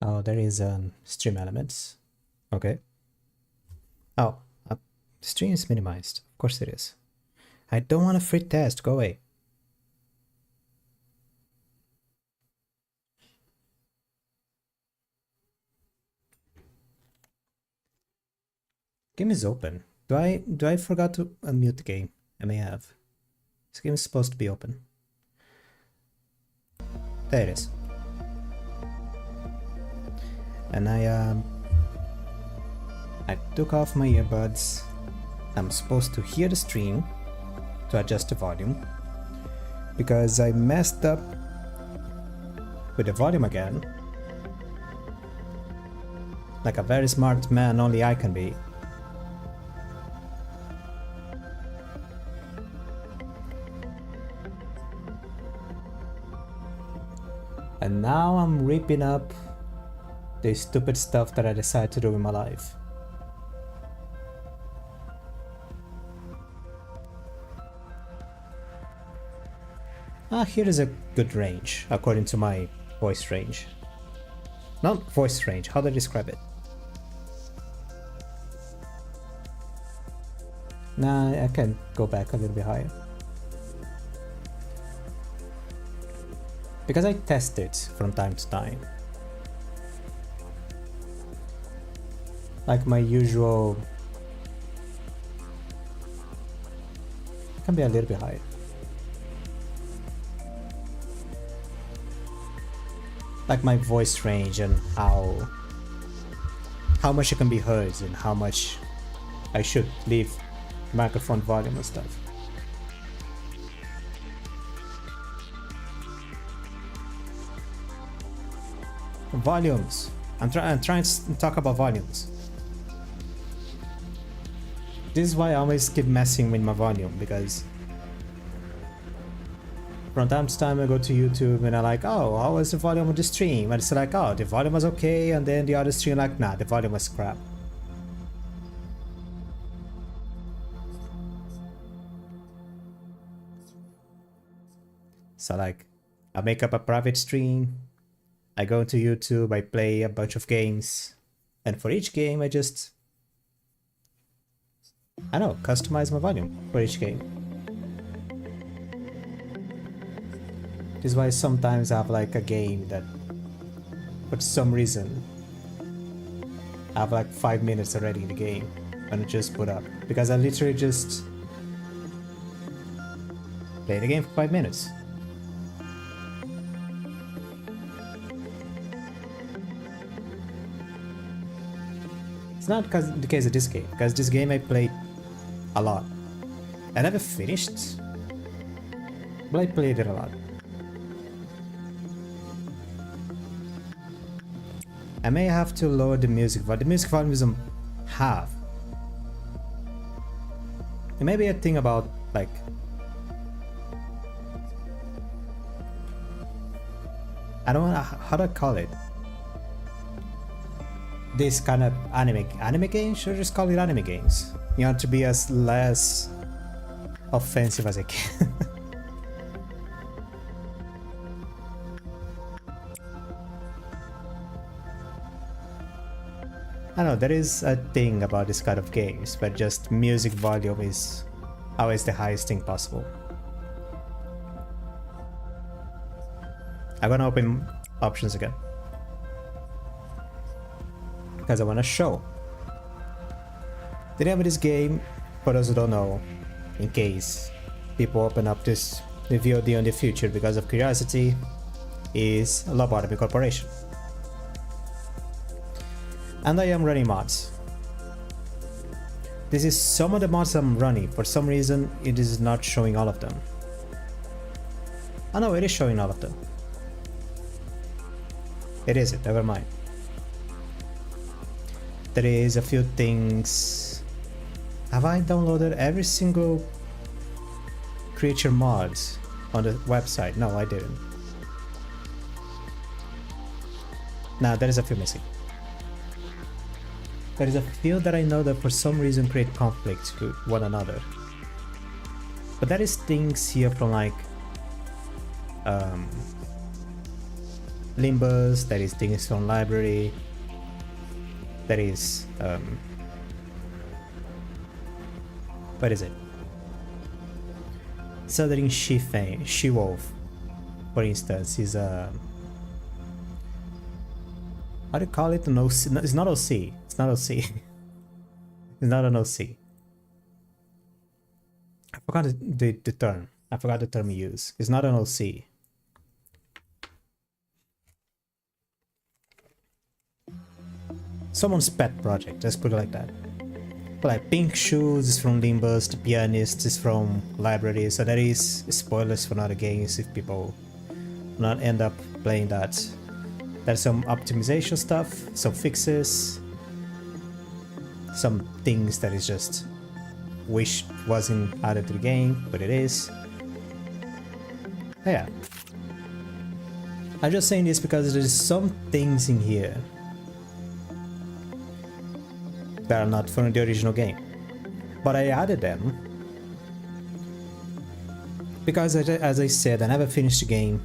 Oh, there is stream elements. Okay. Oh, stream is minimized. Of course it is. I don't want a free test. Go away. Game is open. Do I forgot to unmute the game? I may have. This game is supposed to be open. There it is. And I took off my earbuds. I'm supposed to hear the stream to adjust the volume because I messed up with the volume again. Like a very smart man only I can be. And now I'm ripping up the stupid stuff that I decided to do in my life. Here is a good range, according to my voice range. Not voice range, how do I describe it? Nah, I can go back a little bit higher. Because I test it from time to time. Like my usual... can be a little bit higher. Like my voice range and how much it can be heard and how much I should leave microphone volume and stuff. Volumes. I'm trying to talk about volumes. This is why I always keep messing with my volume, because from time to time I go to YouTube and I'm like, oh, how was the volume of the stream? And it's like, oh, the volume was okay, and then the other stream like, nah, the volume was crap. So like, I make up a private stream, I go into YouTube, I play a bunch of games, and for each game I just, I don't know, customize my volume for each game. This is why sometimes I have like a game that, for some reason, I have like 5 minutes already in the game and I just put up. Because I literally just play the game for 5 minutes. It's not the case of this game, because this game I played a lot. I never finished, but I played it a lot. I may have to lower the music volume. The music volume is on half. It may be a thing about like I don't know how to call it. This kind of anime games, or just call it anime games. You know, to be as less offensive as I can. I don't know, there is a thing about this kind of games, but just music volume is always the highest thing possible. I'm gonna open options again, because I want to show. The name of this game, for those who don't know, in case people open up this the VOD in the future because of curiosity, is Lobotomy Corporation. And I am running mods. This is some of the mods I'm running. For some reason, it is not showing all of them. Oh no, it is showing all of them. It isn't, never mind. There is a few things. Have I downloaded every single creature mods on the website? No, I didn't. Nah, there is a few missing. There is a few that I know that for some reason create conflict with one another. But there is things here from like Limbus, there is things from library, there is what is it? Southern She-Wolf, for instance, is a how do you call it? An OC? No, it's not OC. It's not OC. It's not an OC. I forgot the term. I forgot the term you use. It's not an OC. Someone's pet project, let's put it like that. Like Pink Shoes is from Limbus, The Pianist is from Library, so there is spoilers for other games if people not end up playing that. There's some optimization stuff, some fixes, some things that is just wish wasn't added to the game, but it is. Yeah. I'm just saying this because there's some things in here that are not from the original game, but I added them because, as I said, I never finished the game,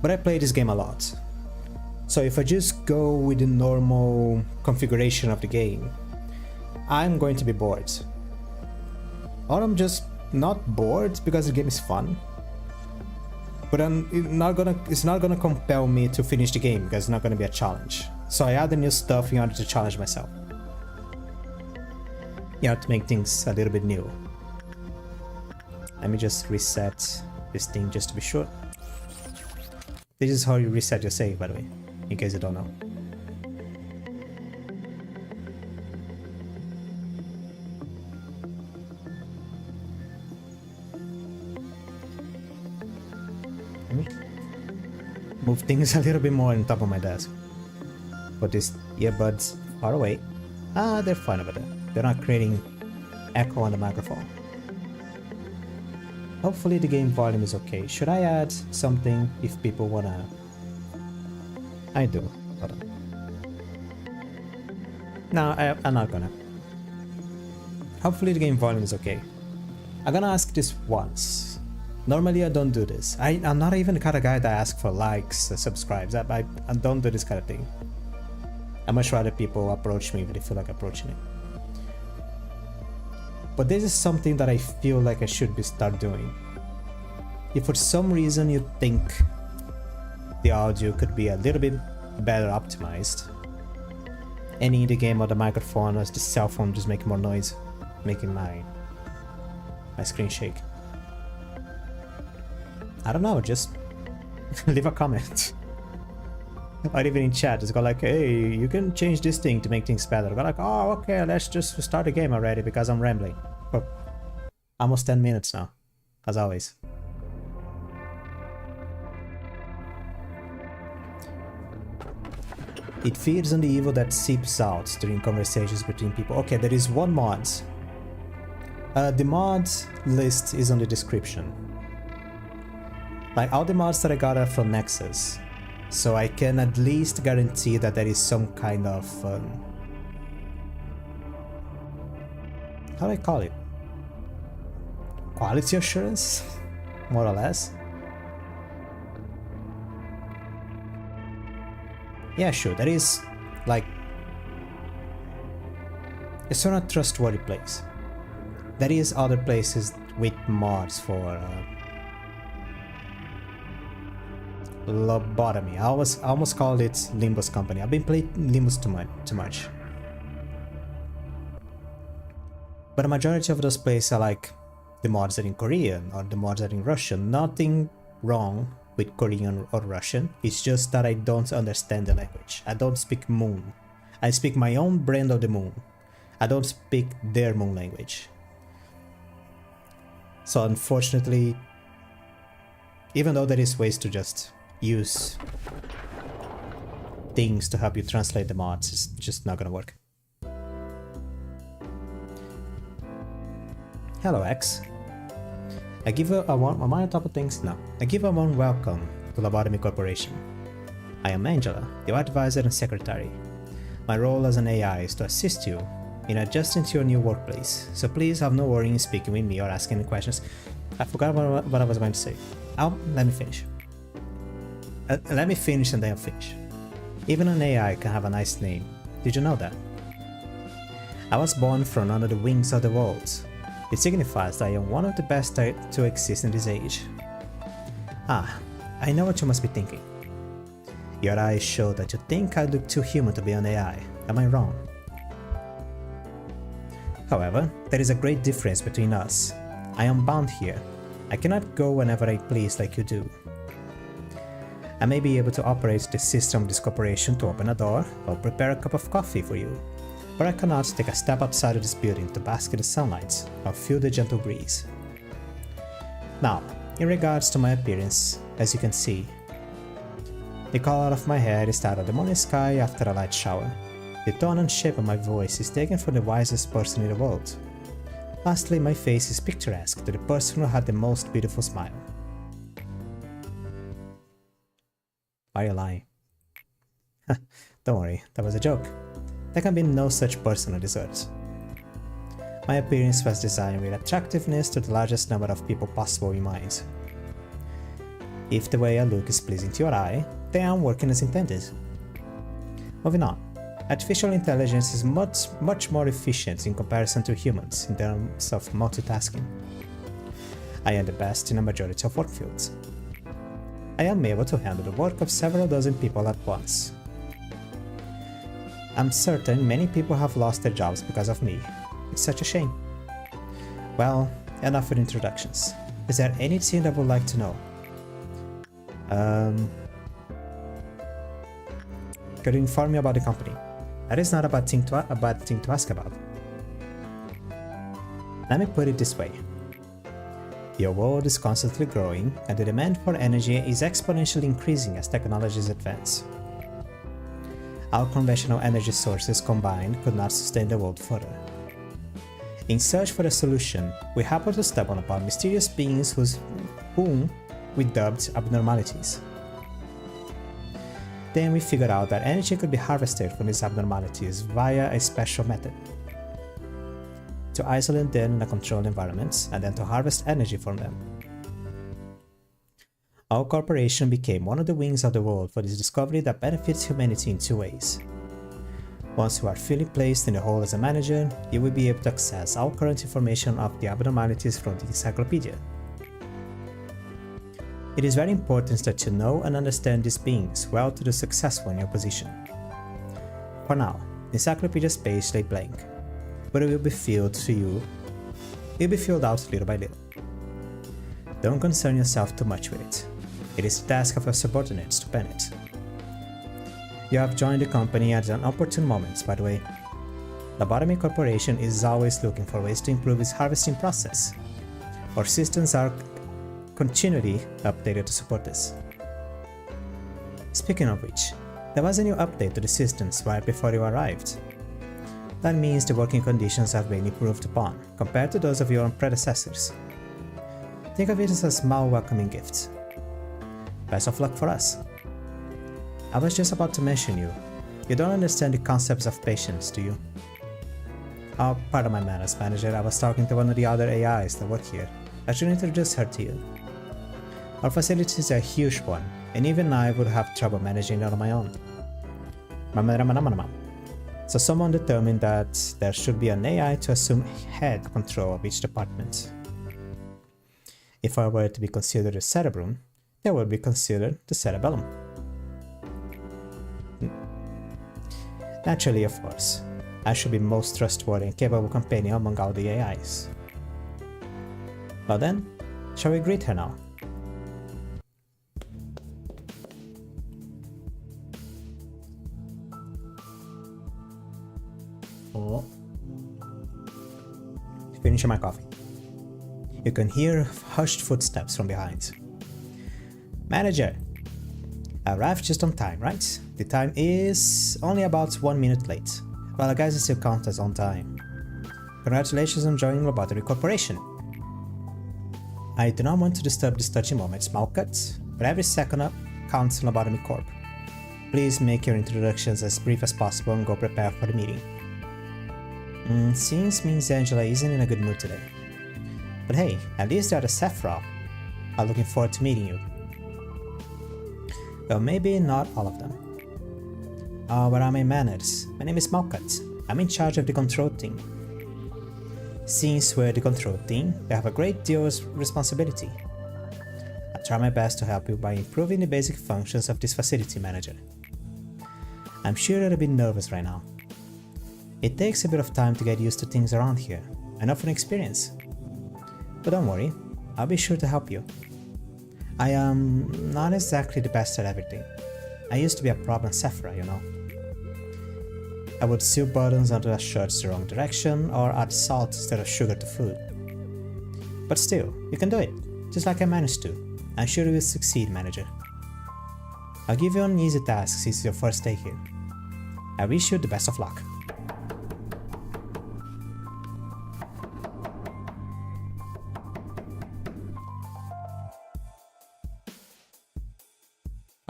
but I played this game a lot. So if I just go with the normal configuration of the game, I'm going to be bored. Or I'm just not bored because the game is fun, but it's not gonna compel me to finish the game because it's not gonna be a challenge. So I add the new stuff in order to challenge myself. You know, to make things a little bit new. Let me just reset this thing just to be sure. This is how you reset your save, by the way, in case you don't know. Let me move things a little bit more on top of my desk. Put these earbuds far away. Ah, they're fine over there. They're not creating echo on the microphone. Hopefully the game volume is okay. Should I add something if people wanna... I do. Hold on. No, I'm not gonna. Hopefully the game volume is okay. I'm gonna ask this once. Normally I don't do this. I'm not even the kind of guy that asks for likes, subscribes. I don't do this kind of thing. I much rather people approach me if they feel like approaching it. But this is something that I feel like I should start doing. If for some reason you think the audio could be a little bit better optimized, any in the game or the microphone or the cell phone just making more noise, making my screen shake. I don't know, just leave a comment. Or even in chat, just go like, hey, you can change this thing to make things better. Go like, oh, okay, let's just start the game already because I'm rambling. Oh, almost 10 minutes now, as always. It feeds on the evil that seeps out during conversations between people. Okay, there is one mod. The mod list is on the description. Like all the mods that I got are from Nexus. So I can at least guarantee that there is some kind of... how do I call it? Quality assurance? More or less. Yeah, sure, there is, like... it's not a trustworthy place. There is other places with mods for... Lobotomy. I almost called it Limbus Company. I've been playing Limbus too much. But the majority of those places are like the mods that are in Korean or the mods that are in Russian. Nothing wrong with Korean or Russian. It's just that I don't understand the language. I don't speak Moon. I speak my own brand of the Moon. I don't speak their Moon language. So unfortunately, even though there is ways to just use things to help you translate the mods, it's just not gonna work. Hello X. I give a warm, am I on top of things? No. I give a warm welcome to Lobotomy Corporation. I am Angela, your advisor and secretary. My role as an AI is to assist you in adjusting to your new workplace, so please have no worry in speaking with me or asking any questions. I forgot what I was going to say. Let me finish. let me finish and then finish. Even an AI can have a nice name. Did you know that? I was born from under the wings of the world. It signifies that I am one of the best to exist in this age. Ah, I know what you must be thinking. Your eyes show that you think I look too human to be an AI. Am I wrong? However, there is a great difference between us. I am bound here. I cannot go whenever I please like you do. I may be able to operate the system of this corporation to open a door or prepare a cup of coffee for you, but I cannot take a step outside of this building to bask in the sunlight or feel the gentle breeze. Now, in regards to my appearance, as you can see, the color of my hair is that of the morning sky after a light shower. The tone and shape of my voice is taken from the wisest person in the world. Lastly, my face is picturesque to the person who had the most beautiful smile. Why are you lying? Don't worry, that was a joke. There can be no such person on this earth. My appearance was designed with attractiveness to the largest number of people possible in mind. If the way I look is pleasing to your eye, then I'm working as intended. Moving on. Artificial intelligence is much more efficient in comparison to humans in terms of multitasking. I am the best in a majority of work fields. I am able to handle the work of several dozen people at once. I'm certain many people have lost their jobs because of me. It's such a shame. Well, enough with introductions. Is there anything that I would like to know? Could you inform me about the company? That is not a bad thing to ask about. Let me put it this way. Your world is constantly growing, and the demand for energy is exponentially increasing as technologies advance. Our conventional energy sources combined could not sustain the world further. In search for a solution, we happened to stumble upon mysterious beings whom we dubbed abnormalities. Then we figured out that energy could be harvested from these abnormalities via a special method. To isolate them in a controlled environment, and then to harvest energy from them. Our corporation became one of the wings of the world for this discovery that benefits humanity in two ways. Once you are fully placed in the role as a manager, you will be able to access all current information of the abnormalities from the encyclopedia. It is very important that you know and understand these beings well to be successful in your position. For now, the encyclopedia space lay blank, but it will be filled out little by little. Don't concern yourself too much with it. It is the task of your subordinates to pen it. You have joined the company at an opportune moment, by the way. Lobotomy Corporation is always looking for ways to improve its harvesting process. Our systems are continually updated to support this. Speaking of which, there was a new update to the systems right before you arrived. That means the working conditions have been improved upon, compared to those of your predecessors. Think of it as a small welcoming gift. Best of luck for us. I was just about to mention you. You don't understand the concepts of patience, do you? Oh, pardon my manners, manager. I was talking to one of the other AIs that work here. I should introduce her to you. Our facility is a huge one, and even I would have trouble managing it on my own. So someone determined that there should be an AI to assume head control of each department. If I were to be considered a cerebrum, they would be considered the cerebellum. Naturally, of course, I should be most trustworthy and capable companion among all the AIs. Well then, shall we greet her now? Oh. Finishing my coffee. You can hear hushed footsteps from behind. Manager! I arrived just on time, right? The time is only about 1 minute late. Well, I guess it still counts as on time. Congratulations on joining Lobotomy Corporation. I do not want to disturb this touching moment, small cuts, but every second up counts in Lobotomy Corp. Please make your introductions as brief as possible and go prepare for the meeting. Seems means Angela isn't in a good mood today. But hey, at least the other Sephiroth are looking forward to meeting you. Well, maybe not all of them. But I'm in manners. My name is Malkat. I'm in charge of the control team. Since we're the control team, we have a great deal of responsibility. I try my best to help you by improving the basic functions of this facility manager. I'm sure you're a bit nervous right now. It takes a bit of time to get used to things around here, I know from experience. But don't worry, I'll be sure to help you. I am not exactly the best at everything. I used to be a problem Sephora, you know. I would sew buttons onto our shirts the wrong direction or add salt instead of sugar to food. But still, you can do it, just like I managed to. I'm sure you will succeed, manager. I'll give you an easy task since it's your first day here. I wish you the best of luck.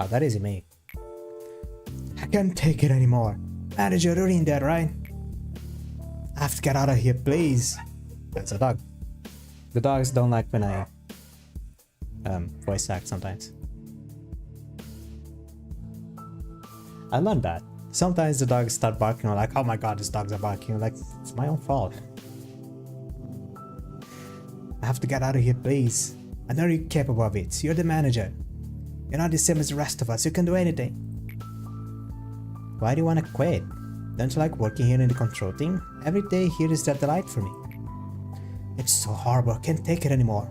Oh, that is me. I can't take it anymore. Manager, you're in there, right? I have to get out of here, please. That's a dog. The dogs don't like when I voice act sometimes. I learned that. Sometimes the dogs start barking, I'm like, oh my god, these dogs are barking. I'm like, it's my own fault. I have to get out of here, please. I know you're capable of it. You're the manager. You're not the same as the rest of us. You can do anything. Why do you want to quit? Don't you like working here in the control team? Every day here is a delight for me. It's so horrible. I can't take it anymore.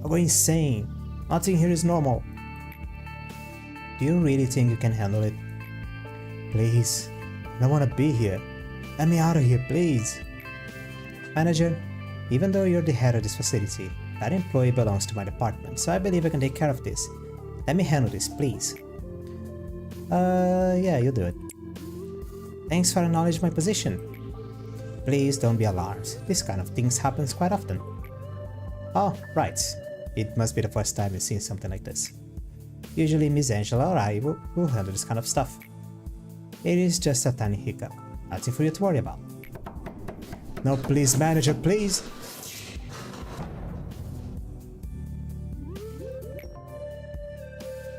I'll go insane. Nothing here is normal. Do you really think you can handle it? Please. I don't want to be here. Let me out of here, please. Manager, even though you're the head of this facility, that employee belongs to my department, so I believe I can take care of this. Let me handle this, please. Yeah, you do it. Thanks for acknowledging my position. Please don't be alarmed. This kind of things happens quite often. Oh, right. It must be the first time you've seen something like this. Usually Miss Angela or I will handle this kind of stuff. It is just a tiny hiccup. Nothing for you to worry about. No, please, manager, please!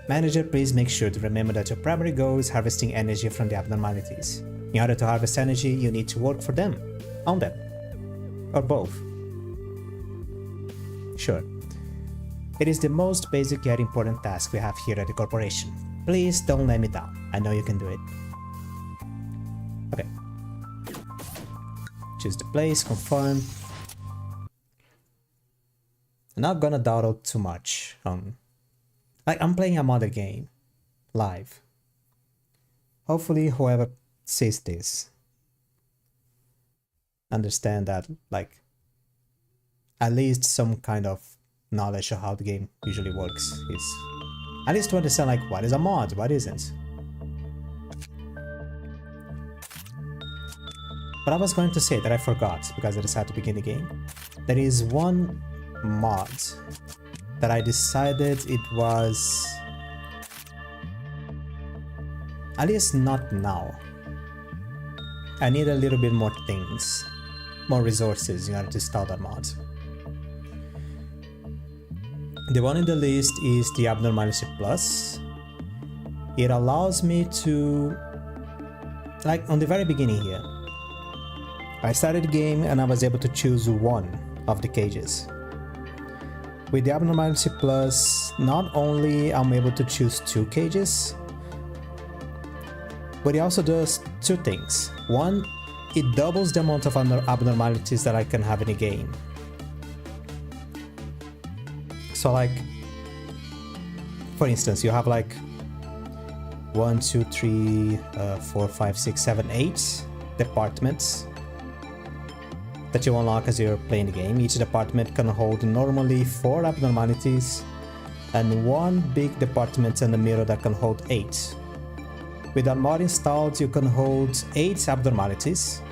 Manager, please make sure to remember that your primary goal is harvesting energy from the abnormalities. In order to harvest energy, you need to work for them, on them, or both. Sure. It is the most basic yet important task we have here at the corporation. Please don't let me down. I know you can do it. Okay. Choose the place, confirm. I'm not gonna dawdle too much on... Like, I'm playing a modern game. Live. Hopefully whoever sees this understand that, like, at least some kind of knowledge of how the game usually works is... At least to understand, like, what is a mod, what isn't. But I was going to say that I forgot, because I decided to begin the game. There is one mod that I decided it was... At least not now. I need a little bit more things, more resources in order to install that mod. The one in the list is the Abnormality Plus. It allows me to... Like, on the very beginning here, I started the game and I was able to choose one of the cages. With the Abnormality Plus, not only I'm able to choose 2 cages, but it also does 2 things. One, it doubles the amount of abnormalities that I can have in a game. So, like, for instance, you have like 1, 2, 3, 4, 5, 6, 7, 8 departments that you unlock as you're playing the game. Each department can hold normally 4 abnormalities and 1 big department in the middle that can hold 8. With that mod installed, you can hold 8 abnormalities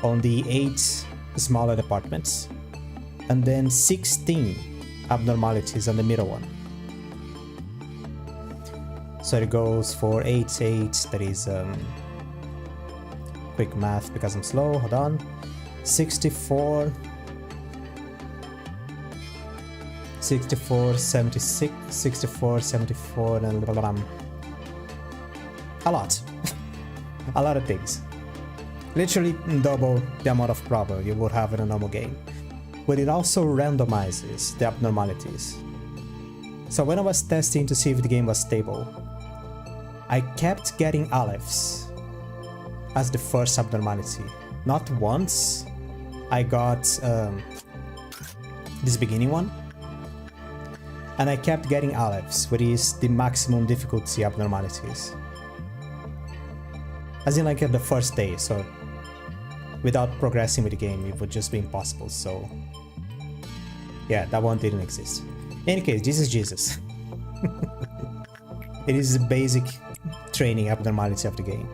on the 8 smaller departments and then 16 abnormalities on the middle one. So it goes for 8, 8, that is quick math because I'm slow, hold on. 64, 64, 76, 64, 74, and blah, blah, blah. A lot. A lot of things. Literally double the amount of problem you would have in a normal game. But it also randomizes the abnormalities. So when I was testing to see if the game was stable, I kept getting Alephs as the first abnormality. Not once. I got this beginning one, and I kept getting Alephs, which is the maximum difficulty abnormalities. As in like the first day, so without progressing with the game, it would just be impossible, so yeah, that one didn't exist. In any case, this is Jesus. It is the basic training abnormality of the game.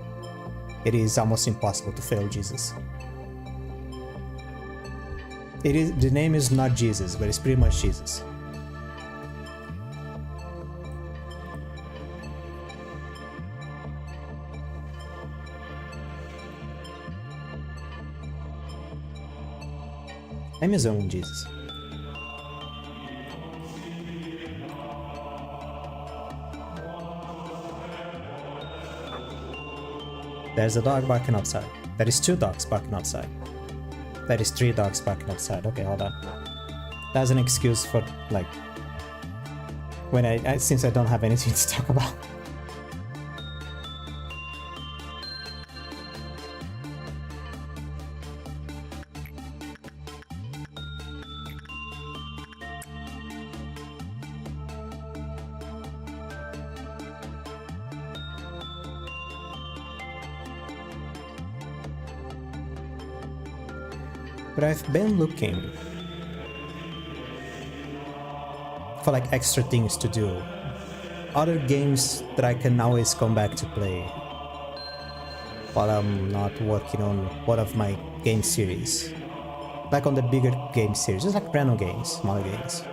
It is almost impossible to fail Jesus. The name is not Jesus, but it's pretty much Jesus. I'm his own Jesus. There's a dog barking outside. There is 2 dogs barking outside. There is 3 dogs barking outside. Okay, hold on. That's an excuse for, like, when since I don't have anything to talk about. But I've been looking for like extra things to do. Other games that I can always come back to play while I'm not working on one of my game series. Like on the bigger game series, just like random games, smaller games.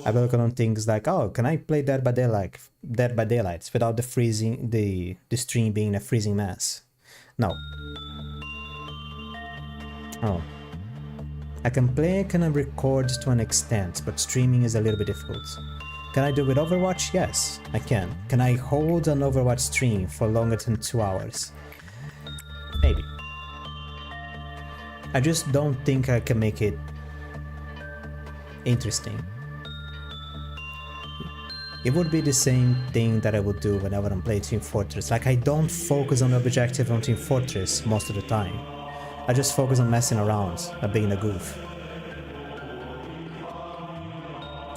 I've been looking on things like, oh, can I play Dead by Daylight without the freezing, the stream being a freezing mess? No. Oh. I can play, can I record to an extent, but streaming is a little bit difficult. Can I do it with Overwatch? Yes, I can. Can I hold an Overwatch stream for longer than 2 hours? Maybe. I just don't think I can make it interesting. It would be the same thing that I would do whenever I'm playing Team Fortress. Like, I don't focus on the objective on Team Fortress most of the time. I just focus on messing around and being a goof.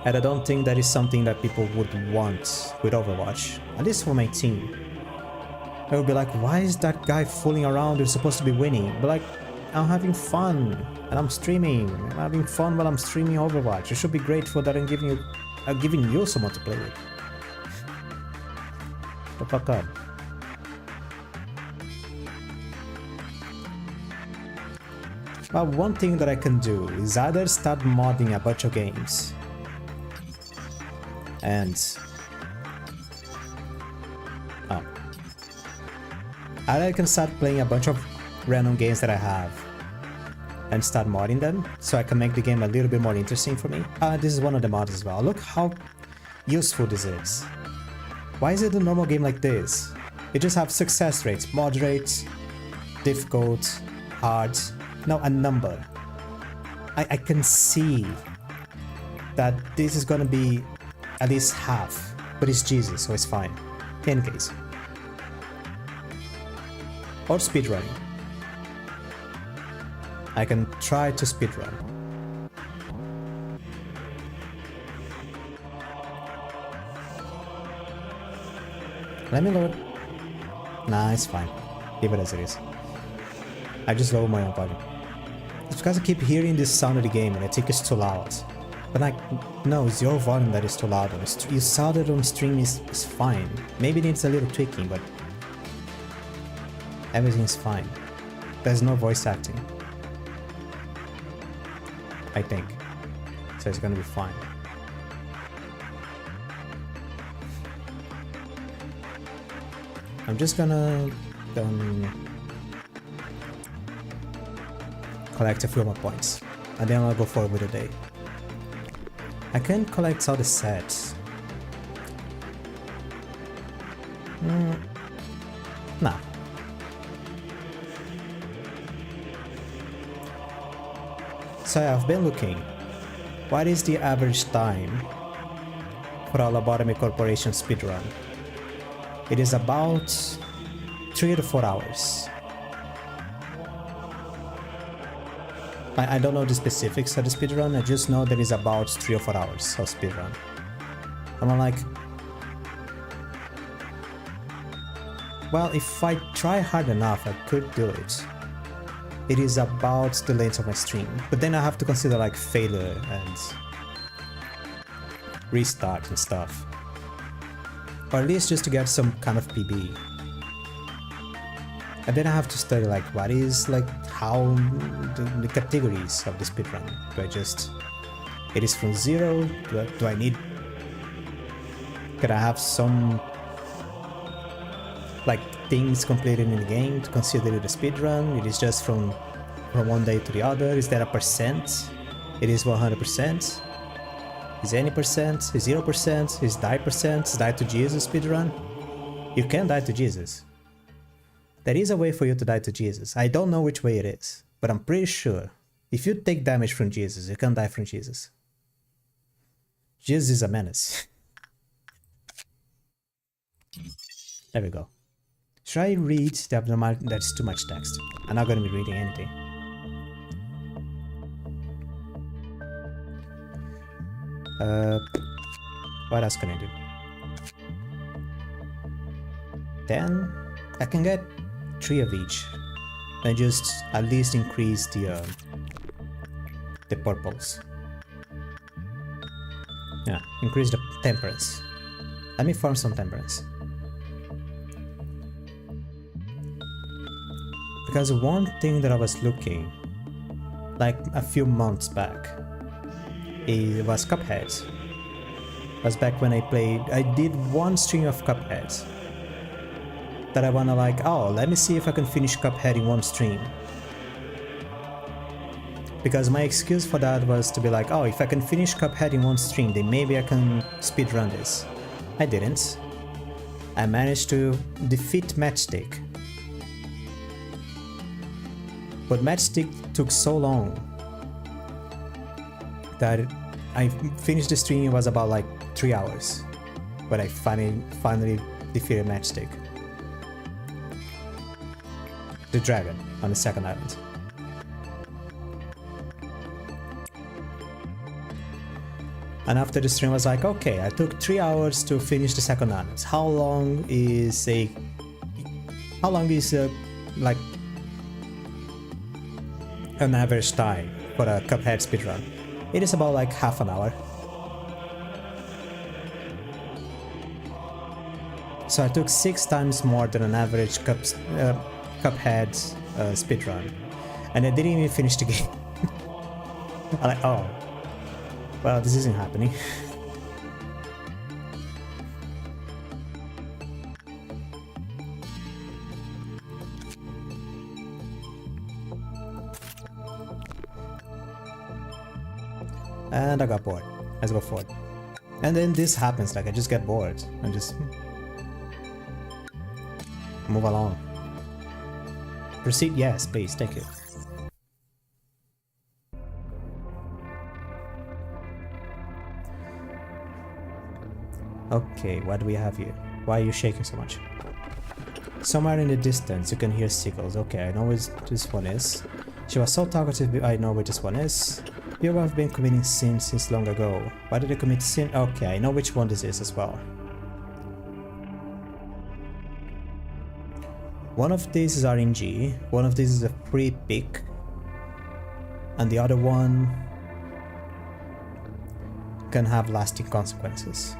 And I don't think that is something that people would want with Overwatch, at least for my team. I would be like, why is that guy fooling around? You're supposed to be winning. But like, I'm having fun and I'm streaming. I'm having fun while I'm streaming Overwatch. You should be grateful that I'm giving you someone to play with. The fuck up. Well, one thing that I can do is either start modding a bunch of games and either I can start playing a bunch of random games that I have and start modding them so I can make the game a little bit more interesting for me. This is one of the mods as well. Look how useful this is. Why is it a normal game like this? You just have success rates, moderate, difficult, hard. No, a number. I can see that this is gonna be at least half, but it's Jesus, so it's fine. In any case. Or speedrunning. I can try to speedrun. Let me load. Nah, it's fine. Leave it as it is. I just lower my own volume. It's because I keep hearing this sound of the game and I think it's too loud. But like, no, it's your volume that is too loud. You saw that on stream is fine. Maybe it needs a little tweaking, but everything's fine. There's no voice acting. I think. So it's gonna be fine. I'm just gonna collect a few more points, and then I'll go forward with the day. I can't collect all the sets. Nah. So I've been looking. What is the average time for a Lobotomy Corporation speedrun? It is about 3 to 4 hours. I don't know the specifics of the speedrun, I just know that it's about 3 or 4 hours of speedrun. And I'm like, well, if I try hard enough, I could do it. It is about the length of my stream, but then I have to consider like failure and restart and stuff. Or at least just to get some kind of PB. And then I have to study like what is like how the categories of the speedrun. Do I just, it is from 0, do I need, could I have some like things completed in the game to consider it a speedrun? It is just from one day to the other. Is there a percent? It is 100%. Is any percent? Is 0%? Is die percent? Is die to Jesus speedrun? You can die to Jesus. There is a way for you to die to Jesus. I don't know which way it is, but I'm pretty sure if you take damage from Jesus, you can die from Jesus. Jesus is a menace. There we go. Should I read the abnormality? That's too much text. I'm not going to be reading anything. What else can I do? Then I can get 3 of each and just at least increase the purples. Yeah, increase the temperance. Let me farm some temperance. Because one thing that I was looking like a few months back, it was Cuphead. It was back when I did one stream of Cuphead that I wanna like, oh, let me see if I can finish Cuphead in one stream. Because my excuse for that was to be like, oh, if I can finish Cuphead in one stream, then maybe I can speedrun this. I didn't. I managed to defeat Matchstick. But Matchstick took so long that I finished the stream. It was about like 3 hours, but I finally defeated Matchstick, the dragon on the second island. And after the stream I was like, okay, I took 3 hours to finish the second island. How long is like an average time for a Cuphead speedrun? It is about like half an hour. So I took 6 times more than an average Cuphead speedrun, and I didn't even finish the game. I'm like, oh, well, this isn't happening. And I got bored. Let's go forward. And then this happens, like I just get bored and just move along. Proceed, yes, please, thank you. Okay, what do we have here? Why are you shaking so much? Somewhere in the distance you can hear seagulls. Okay, I know where this one is. She was so talkative, I know where this one is. You have been committing sins since long ago. Why did they commit sin? Okay, I know which one this is as well. One of these is RNG, one of these is a free pick, and the other one can have lasting consequences.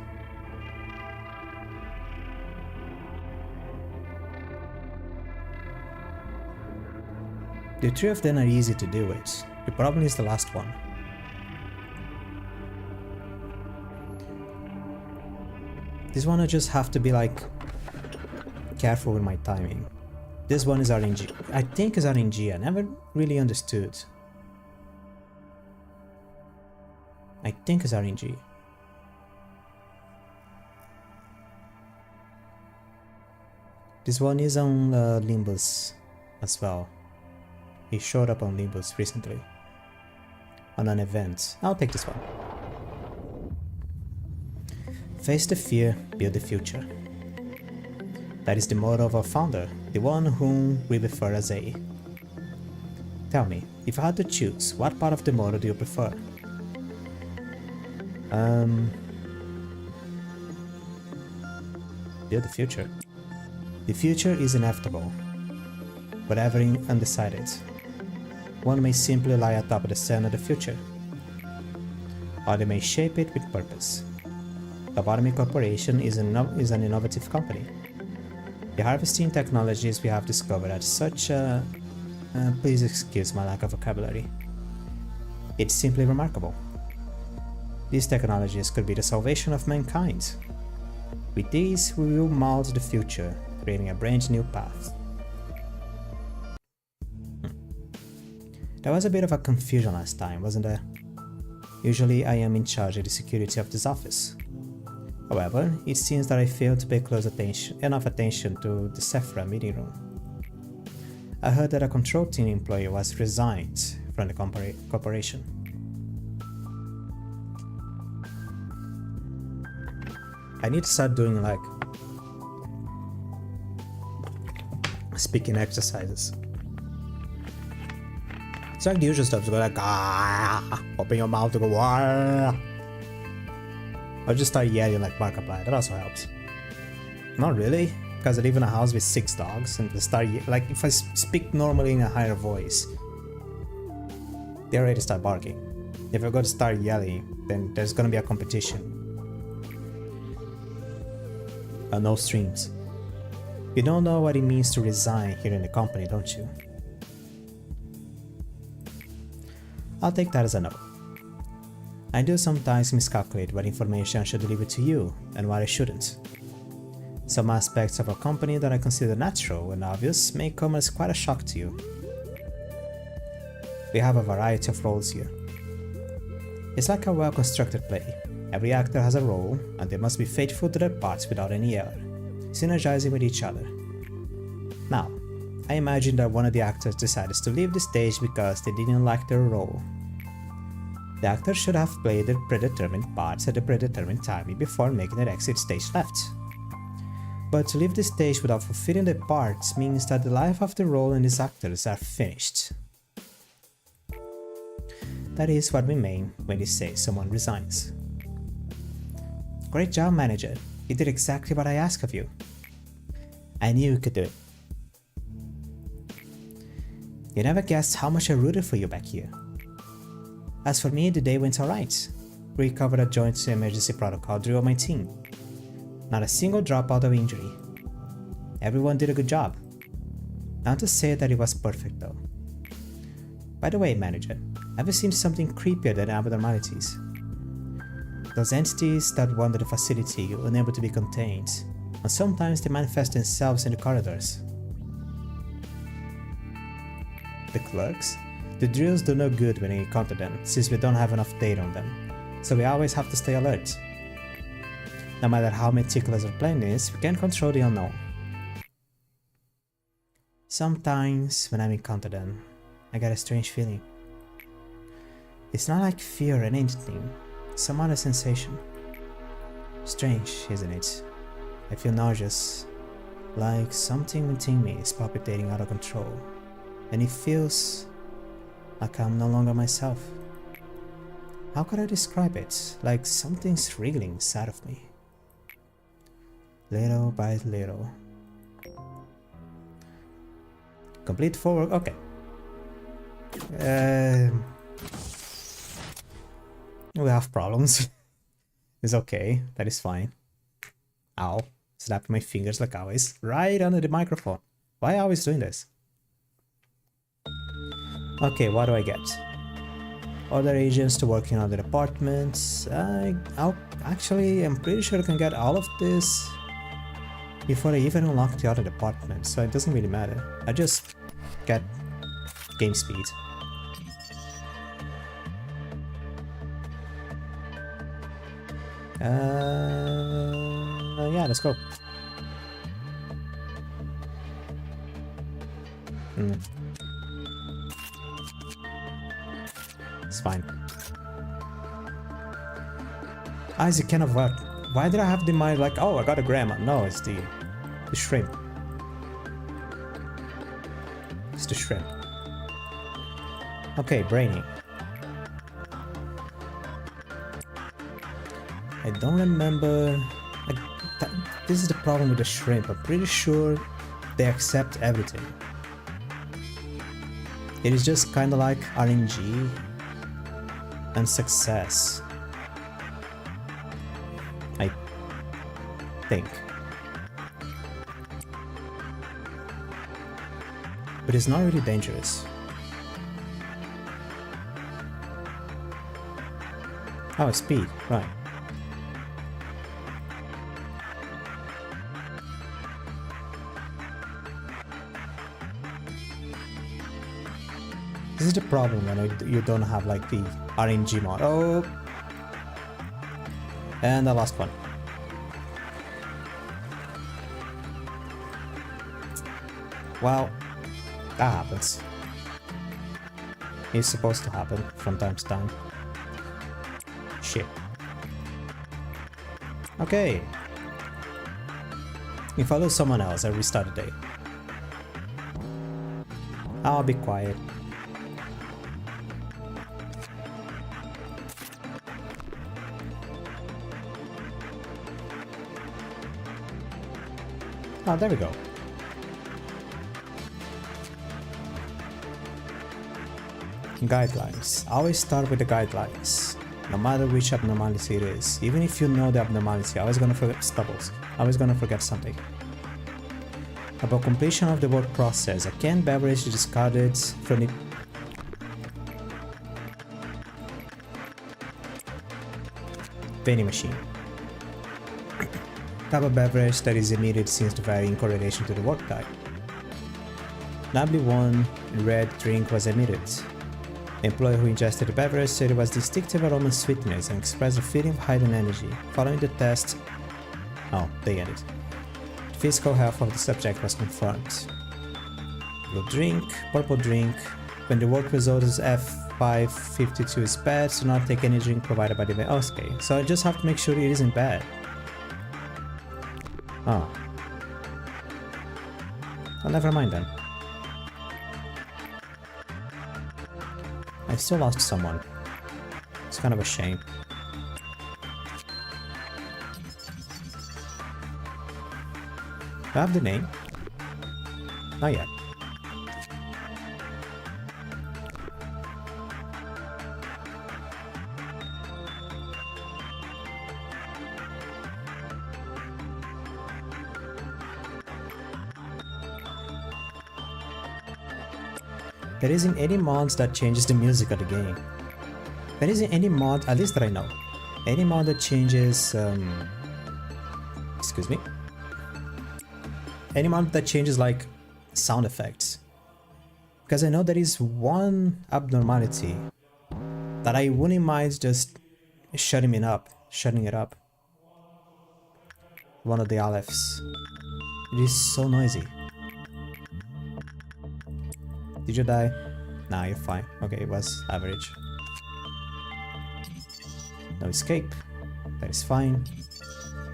The 3 of them are easy to deal with. The problem is the last one. This one I just have to be like careful with my timing. This one is RNG. I think is RNG. I never really understood. I think it's RNG. This one is on Limbus as well. He showed up on Limbus recently on an event. I'll take this one. Face the fear, build the future. That is the motto of our founder, the one whom we refer as A. Tell me, if you had to choose, what part of the motto do you prefer? Build the future. The future is inevitable, but ever undecided. One may simply lie atop of the sun of the future, or they may shape it with purpose. Lobotomy Corporation is an innovative company. The harvesting technologies we have discovered are such please excuse my lack of vocabulary. It's simply remarkable. These technologies could be the salvation of mankind. With these, we will mold the future, creating a brand new path. There was a bit of a confusion last time, wasn't there? Usually I am in charge of the security of this office. However, it seems that I failed to pay enough attention to the Sephra meeting room. I heard that a control team employee was resigned from the corporation. I need to start doing like speaking exercises. It's like the usual stuff, to go like open your mouth to go I'll just start yelling like Markiplier, that also helps. Not really, because I live in a house with 6 dogs and they start like if I speak normally in a higher voice, they already start barking. If I go to start yelling, then there's gonna be a competition. No streams. You don't know what it means to resign here in the company, don't you? I'll take that as a no. I do sometimes miscalculate what information I should deliver to you and what I shouldn't. Some aspects of a company that I consider natural and obvious may come as quite a shock to you. We have a variety of roles here. It's like a well-constructed play. Every actor has a role, and they must be faithful to their parts without any error, synergizing with each other. Now, I imagine that one of the actors decided to leave the stage because they didn't like their role. The actor should have played their predetermined parts at the predetermined timing before making their exit stage left. But to leave the stage without fulfilling their parts means that the life of the role and these actors are finished. That is what we mean when we say someone resigns. Great job, manager. You did exactly what I asked of you. I knew you could do it. You never guessed how much I rooted for you back here. As for me, the day went alright. We covered a joint emergency protocol drill on my team. Not a single dropout or injury. Everyone did a good job. Not to say that it was perfect though. By the way, manager, have you seen something creepier than abnormalities? Those entities that wander the facility unable to be contained, and sometimes they manifest themselves in the corridors. The clerks? The drills do no good when we encounter them, since we don't have enough data on them, so we always have to stay alert. No matter how meticulous our plan is, we can't control the unknown. Sometimes, when I encounter them, I get a strange feeling. It's not like fear or anything, some other sensation. Strange, isn't it? I feel nauseous, like something within me is palpitating out of control, and it feels like I'm no longer myself. How could I describe it? Like something's wriggling inside of me. Little by little. Complete forward, okay. We have problems. It's okay, that is fine. Ow, snapping my fingers like always, right under the microphone. Why are I always doing this? Okay, what do I get? Other agents to work in other departments. I'm pretty sure I can get all of this before I even unlock the other departments, so it doesn't really matter. I just get game speed. Yeah, let's go. It's fine. Isaac kind of what? Why did I have the mind like, oh, I got a grandma? No, it's the shrimp. It's the shrimp. Okay, Brainy. I don't remember. This is the problem with the shrimp. I'm pretty sure they accept everything. It is just kind of like RNG and success. I think. But it's not really dangerous. Oh, speed, right. This is the problem when you don't have like the RNG mod. Oh! And the last one. Well, that happens. It's supposed to happen from time to time. Shit. Okay. If I lose someone else, I restart the day. I'll be quiet. Oh, there we go. Guidelines. Always start with the guidelines. No matter which abnormality it is. Even if you know the abnormality, I was gonna forget stubbles. I was gonna forget something. About completion of the work process. A canned beverage discarded from the vending machine. Type of beverage that is emitted seems to vary in correlation to the work type. W1 red drink was emitted. The employee who ingested the beverage said it was distinctive aroma and sweetness and expressed a feeling of heightened energy. Following the test, they ended. The physical health of the subject was confirmed. Blue drink, purple drink. When the work result is F552 is bad, do not take any drink provided by the vendor. Okay, so I just have to make sure it isn't bad. Oh. Well, never mind then. I still lost someone. It's kind of a shame. Do I have the name? Not yet. There isn't any mods that changes the music of the game. There isn't any mod, at least that I know. Any mod that changes, excuse me? Any mod that changes like sound effects. Because I know there is one abnormality that I wouldn't mind just shutting it up. One of the Alephs. It is so noisy. Did you die? Nah, you're fine. Okay, it was average. No escape. That is fine.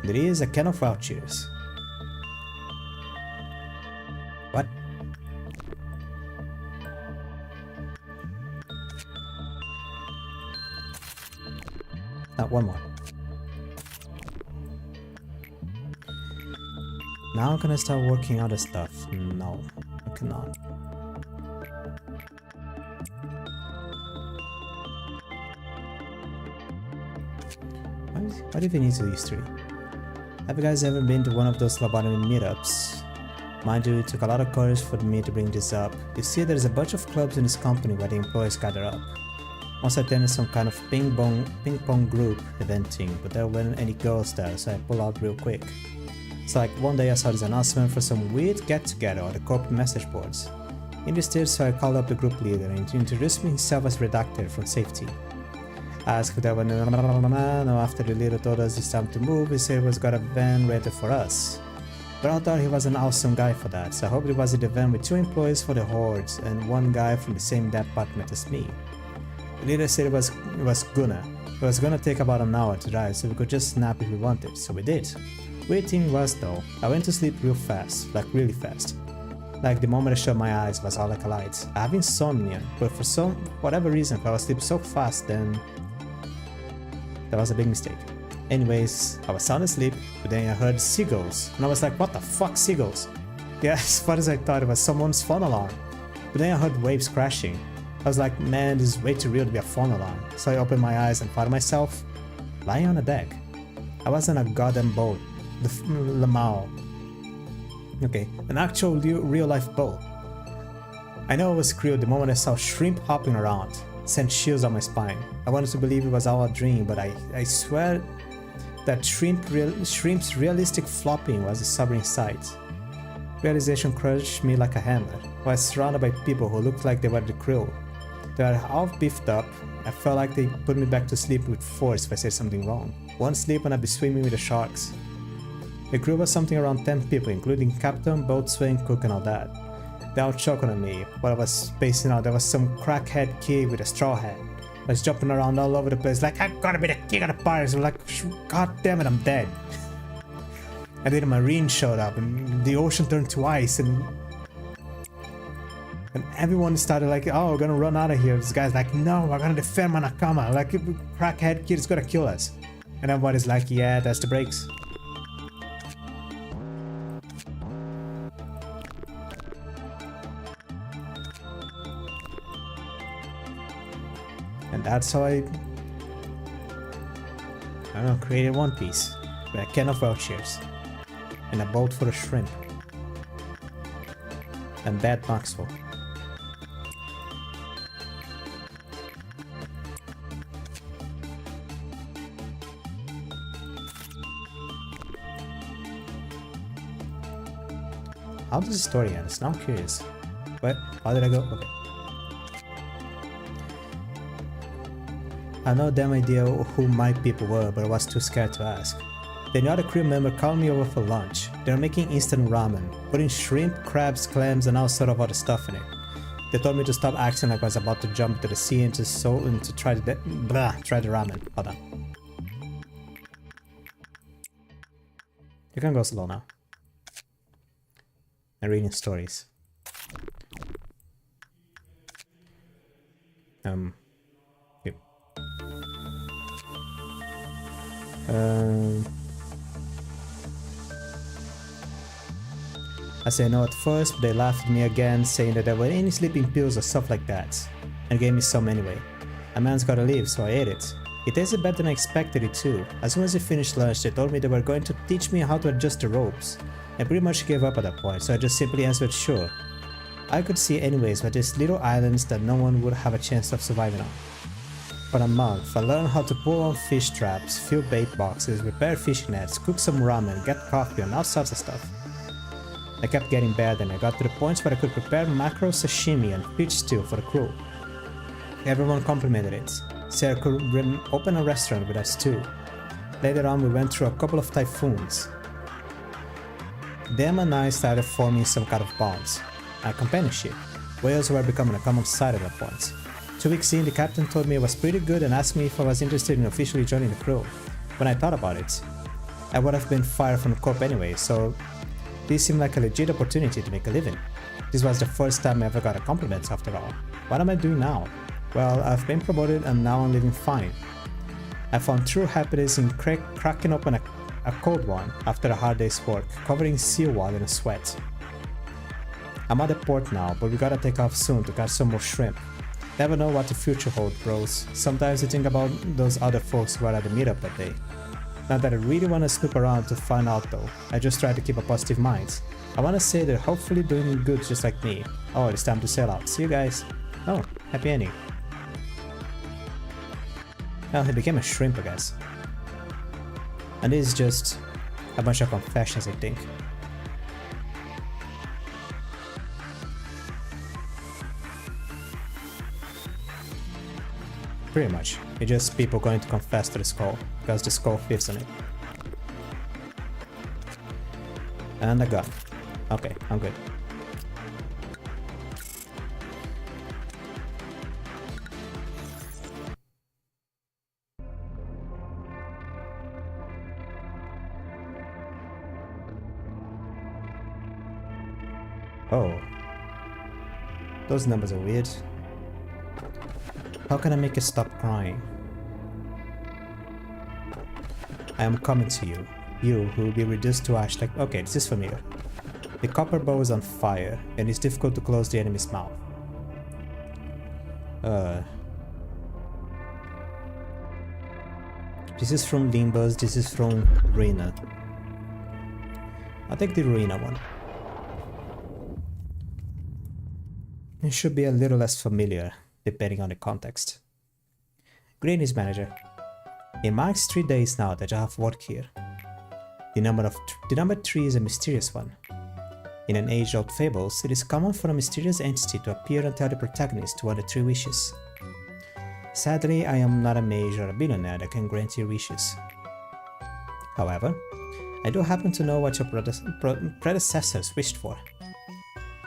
There is a can of vouchers. What? One more. Now can I start working other stuff? No, I cannot. What if it needs to these three? Have you guys ever been to one of those lobotomy meetups? Mind you, it took a lot of courage for me to bring this up. You see, there's a bunch of clubs in this company where the employees gather up. Once I attended some kind of ping pong group eventing, but there weren't any girls there, so I pulled out real quick. So like one day I saw this announcement for some weird get-together on the corporate message boards. Interested, so I called up the group leader and he introduced himself as Redacted from safety. Asked if there were no. After the leader told us it's time to move, he said he was got a van rented for us. But I thought he was an awesome guy for that, so I hoped it was in the van with 2 employees for the hordes and 1 guy from the same department as me. The leader said it was gonna take about an hour to drive, so we could just snap if we wanted, so we did. Weird thing was though, I went to sleep real fast, like really fast. Like the moment I shut my eyes was all like a light. I have insomnia, but for whatever reason I fell asleep so fast then that was a big mistake. Anyways, I was sound asleep, but then I heard seagulls, and I was like, what the fuck, seagulls? Yeah, as far as I thought it was someone's phone alarm. But then I heard waves crashing. I was like, man, this is way too real to be a phone alarm. So I opened my eyes and found myself lying on a deck. I was on a goddamn boat, the Lamau. Okay, an actual real life boat. I know I was screwed the moment I saw shrimp hopping around, sent chills on my spine. I wanted to believe it was all a dream, but I swear that shrimp's realistic flopping was a sobering sight. Realization crushed me like a hammer. I was surrounded by people who looked like they were the crew. They were all beefed up. I felt like they put me back to sleep with force if I said something wrong. One sleep and I'd be swimming with the sharks. The crew was something around 10 people, including captain, boatswain, cook and all that. They all choking on me. While I was spacing out, there was some crackhead kid with a straw hat. I was jumping around all over the place like, I gotta be the king of the pirates. I'm like, god damn it, I'm dead. And then a marine showed up and the ocean turned to ice and everyone started like, oh, we're gonna run out of here. This guy's like, no, we're gonna defend Manakama. Like, crackhead kid is gonna kill us. And everybody's like, yeah, that's the breaks. And that's how I don't know, created One Piece with a can of vouchers and a boat for a shrimp and bad Maxwell. How does the story end? Now I'm curious. What? How did I go? Okay. I had no damn idea who my people were, but I was too scared to ask. Then another crew member called me over for lunch. They were making instant ramen, putting shrimp, crabs, clams, and all sort of other stuff in it. They told me to stop acting like I was about to jump into the sea and to try the ramen. Hold on. You can go slow now. I'm reading stories. Yep. I said no at first, but they laughed at me again, saying that there were any sleeping pills or stuff like that, and gave me some anyway. A man's gotta live, so I ate it. It tasted better than I expected it to. As soon as we finished lunch, they told me they were going to teach me how to adjust the ropes. I pretty much gave up at that point, so I just simply answered sure. I could see anyways were these little islands that no one would have a chance of surviving on. For a month, I learned how to pull on fish traps, fill bait boxes, repair fishing nets, cook some ramen, get coffee and all sorts of stuff. I kept getting better and I got to the point where I could prepare mackerel sashimi and fish stew for the crew. Everyone complimented it, said I could open a restaurant with us too. Later on we went through a couple of typhoons. Them and I started forming some kind of bonds. A companionship. Whales were becoming a common sight at that point. 2 weeks in, the captain told me I was pretty good and asked me if I was interested in officially joining the crew. When I thought about it, I would have been fired from the corp anyway, so this seemed like a legit opportunity to make a living. This was the first time I ever got a compliment after all. What am I doing now? Well, I've been promoted and now I'm living fine. I found true happiness in cracking open a cold one after a hard day's work, covering seawater in sweat. I'm at the port now, but we gotta take off soon to catch some more shrimp. Never know what the future holds, bros. Sometimes you think about those other folks who were at the meetup that day. Not that I really wanna snoop around to find out though, I just try to keep a positive mind. I wanna say they're hopefully doing good just like me. Oh, it's time to sail out. See you guys. Oh, happy ending. Well, he became a shrimp, I guess. And this is just a bunch of confessions, I think. Pretty much. It's just people going to confess to the skull, because the skull fits on it. And a gun. Okay, I'm good. Oh. Those numbers are weird. How can I make you stop crying? I am coming to you. You who will be reduced to ash like... Okay, this is familiar. The copper bow is on fire, and it's difficult to close the enemy's mouth. This is from Limbus, this is from Rena. I'll take the Rena one. It should be a little less familiar, depending on the context. Greetings, manager. It marks 3 days now that I have worked here. The number 3 is a mysterious one. In an age-old fables, it is common for a mysterious entity to appear and tell the protagonist one of the 3 wishes. Sadly, I am not a mage or a billionaire that can grant your wishes. However, I do happen to know what your predecessors wished for.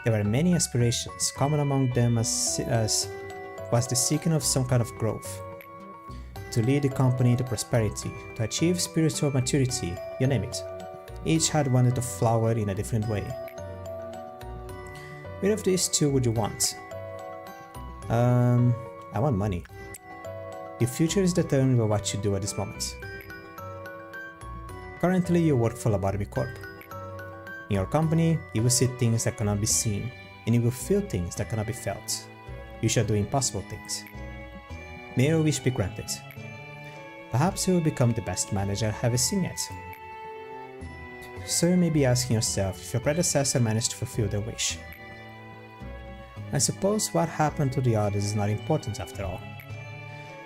There were many aspirations, common among them as was the seeking of some kind of growth. To lead the company to prosperity, to achieve spiritual maturity, you name it. Each had wanted to flower in a different way. Which of these 2 would you want? I want money. Your future is determined by what you do at this moment. Currently, you work for Lobotomy Corp. In your company, you will see things that cannot be seen, and you will feel things that cannot be felt. You shall do impossible things. May your wish be granted. Perhaps you will become the best manager I've ever seen yet. So you may be asking yourself if your predecessor managed to fulfill their wish. I suppose what happened to the others is not important after all.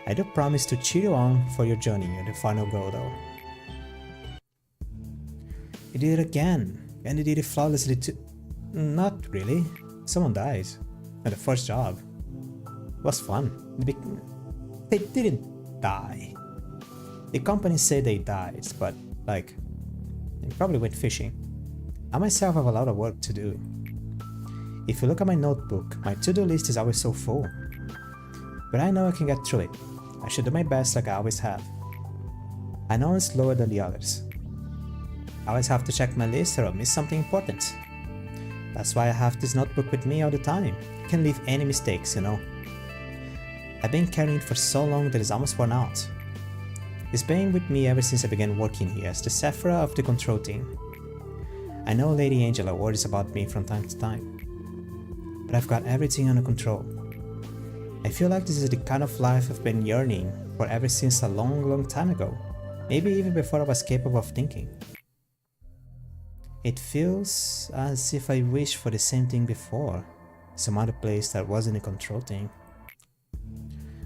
I do promise to cheer you on for your journey and the final goal though. You did it again, and you did it flawlessly too. Not really. Someone died. At the first job. It was fun. They didn't die. The company said they died, but like, they probably went fishing. I myself have a lot of work to do. If you look at my notebook, my to-do list is always so full. But I know I can get through it. I should do my best like I always have. I know it's lower than the others. I always have to check my list or I'll miss something important. That's why I have this notebook with me all the time. I can't leave any mistakes, you know. I've been carrying it for so long that it's almost worn out. It's been with me ever since I began working here as the Sephira of the control team. I know Lady Angela worries about me from time to time, but I've got everything under control. I feel like this is the kind of life I've been yearning for ever since a long time ago, maybe even before I was capable of thinking. It feels as if I wished for the same thing before, some other place that wasn't a control thing.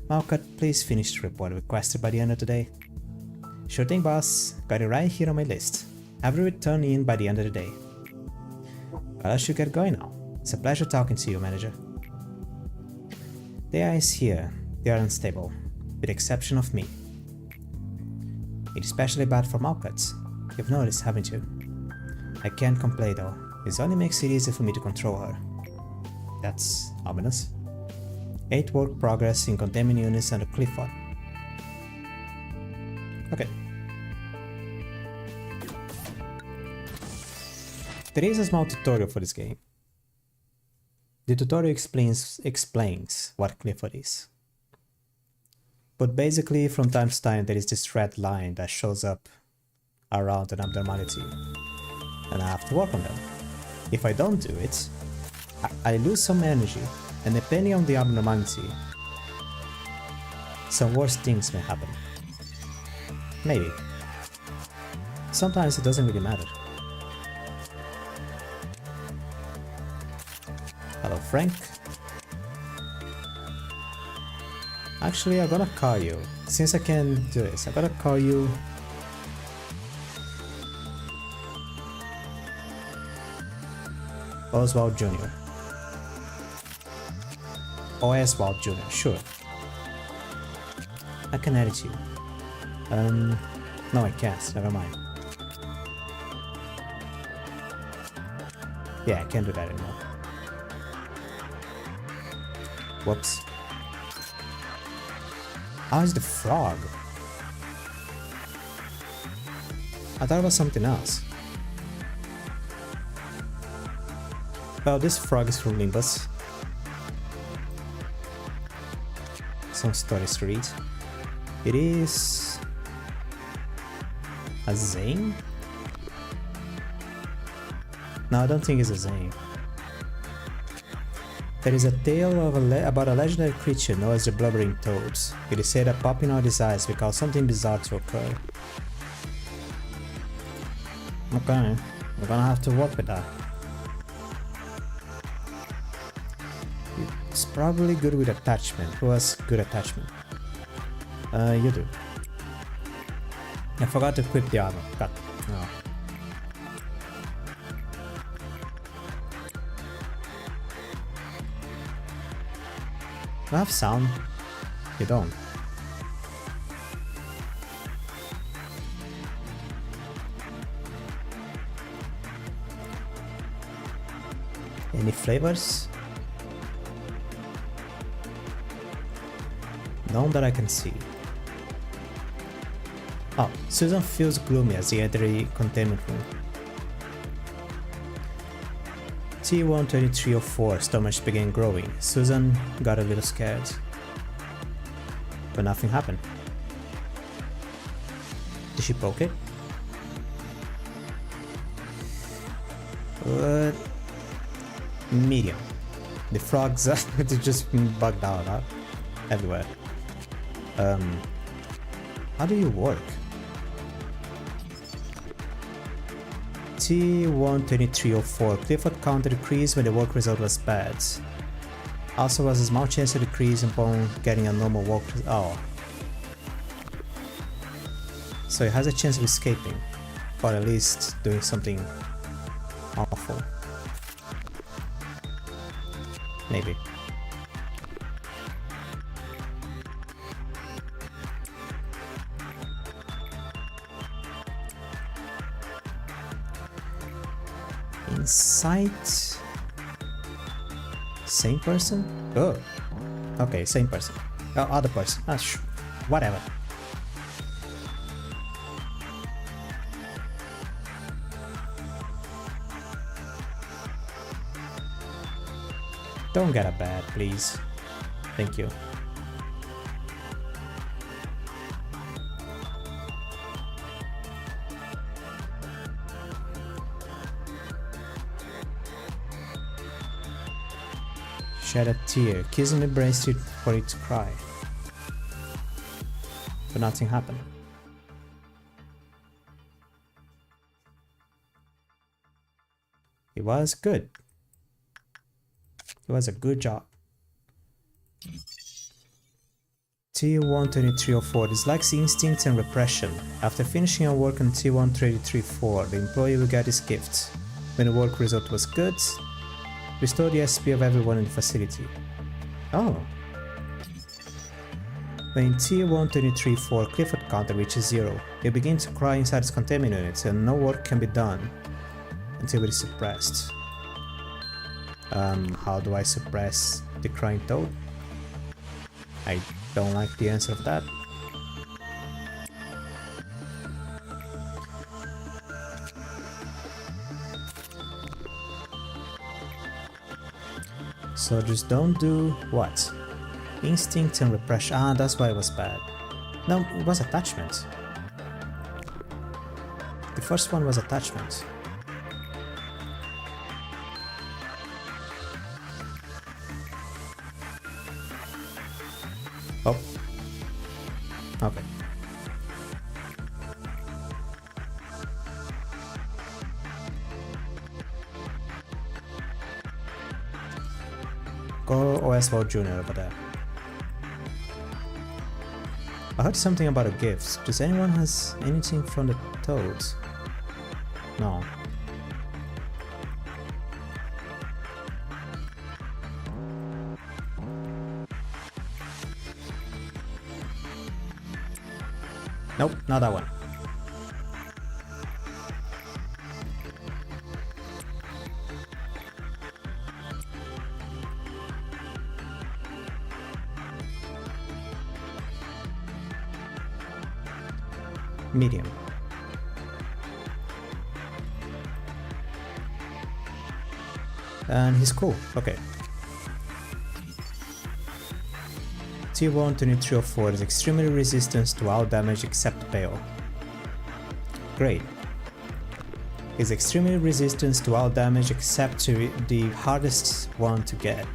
Malkat, please finish the report requested by the end of the day. Sure thing, boss. Got it right here on my list. Have it returned in by the end of the day. Well, I should get going now. It's a pleasure talking to you, manager. The ice here, they are unstable, with the exception of me. It's especially bad for Malkat. You've noticed, haven't you? I can't complain though. This only makes it easier for me to control her. That's ominous. 8 work progress in containment units under Clifford. Okay. There is a small tutorial for this game. The tutorial explains what Clifford is. But basically, from time to time, there is this red line that shows up around an abnormality, and I have to work on them. If I don't do it, I lose some energy, and depending on the abnormality, some worse things may happen. Maybe. Sometimes it doesn't really matter. Hello, Frank. Actually, I'm gonna call you. Since I can do this, I'm gonna call you... Oswald Jr. Oswald Jr., sure. I can edit you. No, I can't. Never mind. Yeah, I can't do that anymore. Whoops. Oh, it's the frog. I thought it was something else. Well, this frog is from Limbus. Some stories to read. It is a Zane? No, I don't think it's a Zane. There is a tale of about a legendary creature known as the Blubbering Toads. It is said that popping out his eyes will cause something bizarre to occur. Okay, we're gonna have to work with that. It's probably good with attachment. Who has good attachment? You do. I forgot to equip the armor. God. Oh. Do I have sound? You don't. Any flavors? None that I can see. Oh, Susan feels gloomy as they enter the containment room. T12304 stomach began growing. Susan got a little scared. But nothing happened. Did she poke it? Medium. The frogs are just bugged out, huh? Everywhere. How do you work? T12304 Clifford counter decreased when the work result was bad. Also has a small chance to decrease upon getting a normal work result. Oh. So it has a chance of escaping, or at least doing something awful. Maybe. Insight. Same person? Oh. Okay, same person. Oh, other person. Ah, whatever. Don't get a bad, please. Thank you. Shed a tear, kissing the bracelet for it to cry. But nothing happened. It was good. It was a good job. T12304 dislikes instinct and repression. After finishing our work on T12334, the employee will get his gift. When the work result was good, restore the SP of everyone in the facility. Oh. When T12334 Clifford counter reaches 0, it begins to cry inside its containment unit and no work can be done until it is suppressed. How do I suppress the crying toad? I don't like the answer of that. So just don't do what? Instinct and repression. Ah, that's why it was bad. No, it was attachment. The first one was attachment. Oh. Okay. Go Oswald Jr. over there. I heard something about a gift. Does anyone has anything from the toads? No. Nope, not that one. Medium. And he's cool, okay. T1 to Nitro 4 is extremely resistant to all damage except Pale. Great. Is extremely resistant to all damage except to the hardest one to get.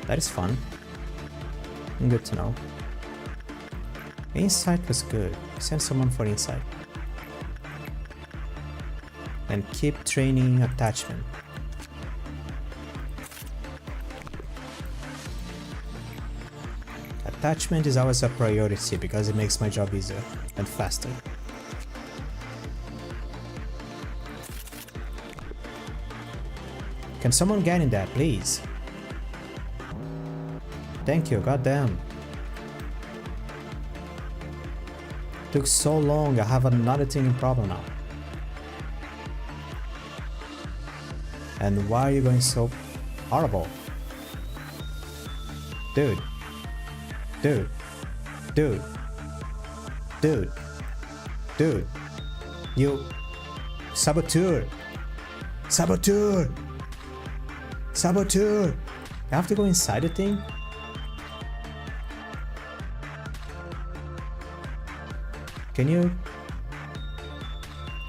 That is fun. Good to know. Insight was good. Send someone for insight. And keep training attachment. Attachment is always a priority because it makes my job easier and faster. Can someone get in that, please? Thank you, goddamn. Took so long, I have another thing problem now. And why are you going so horrible? Dude. Dude. Dude. Dude. Dude. You... Saboteur. Saboteur. Saboteur. I have to go inside the thing? Can you...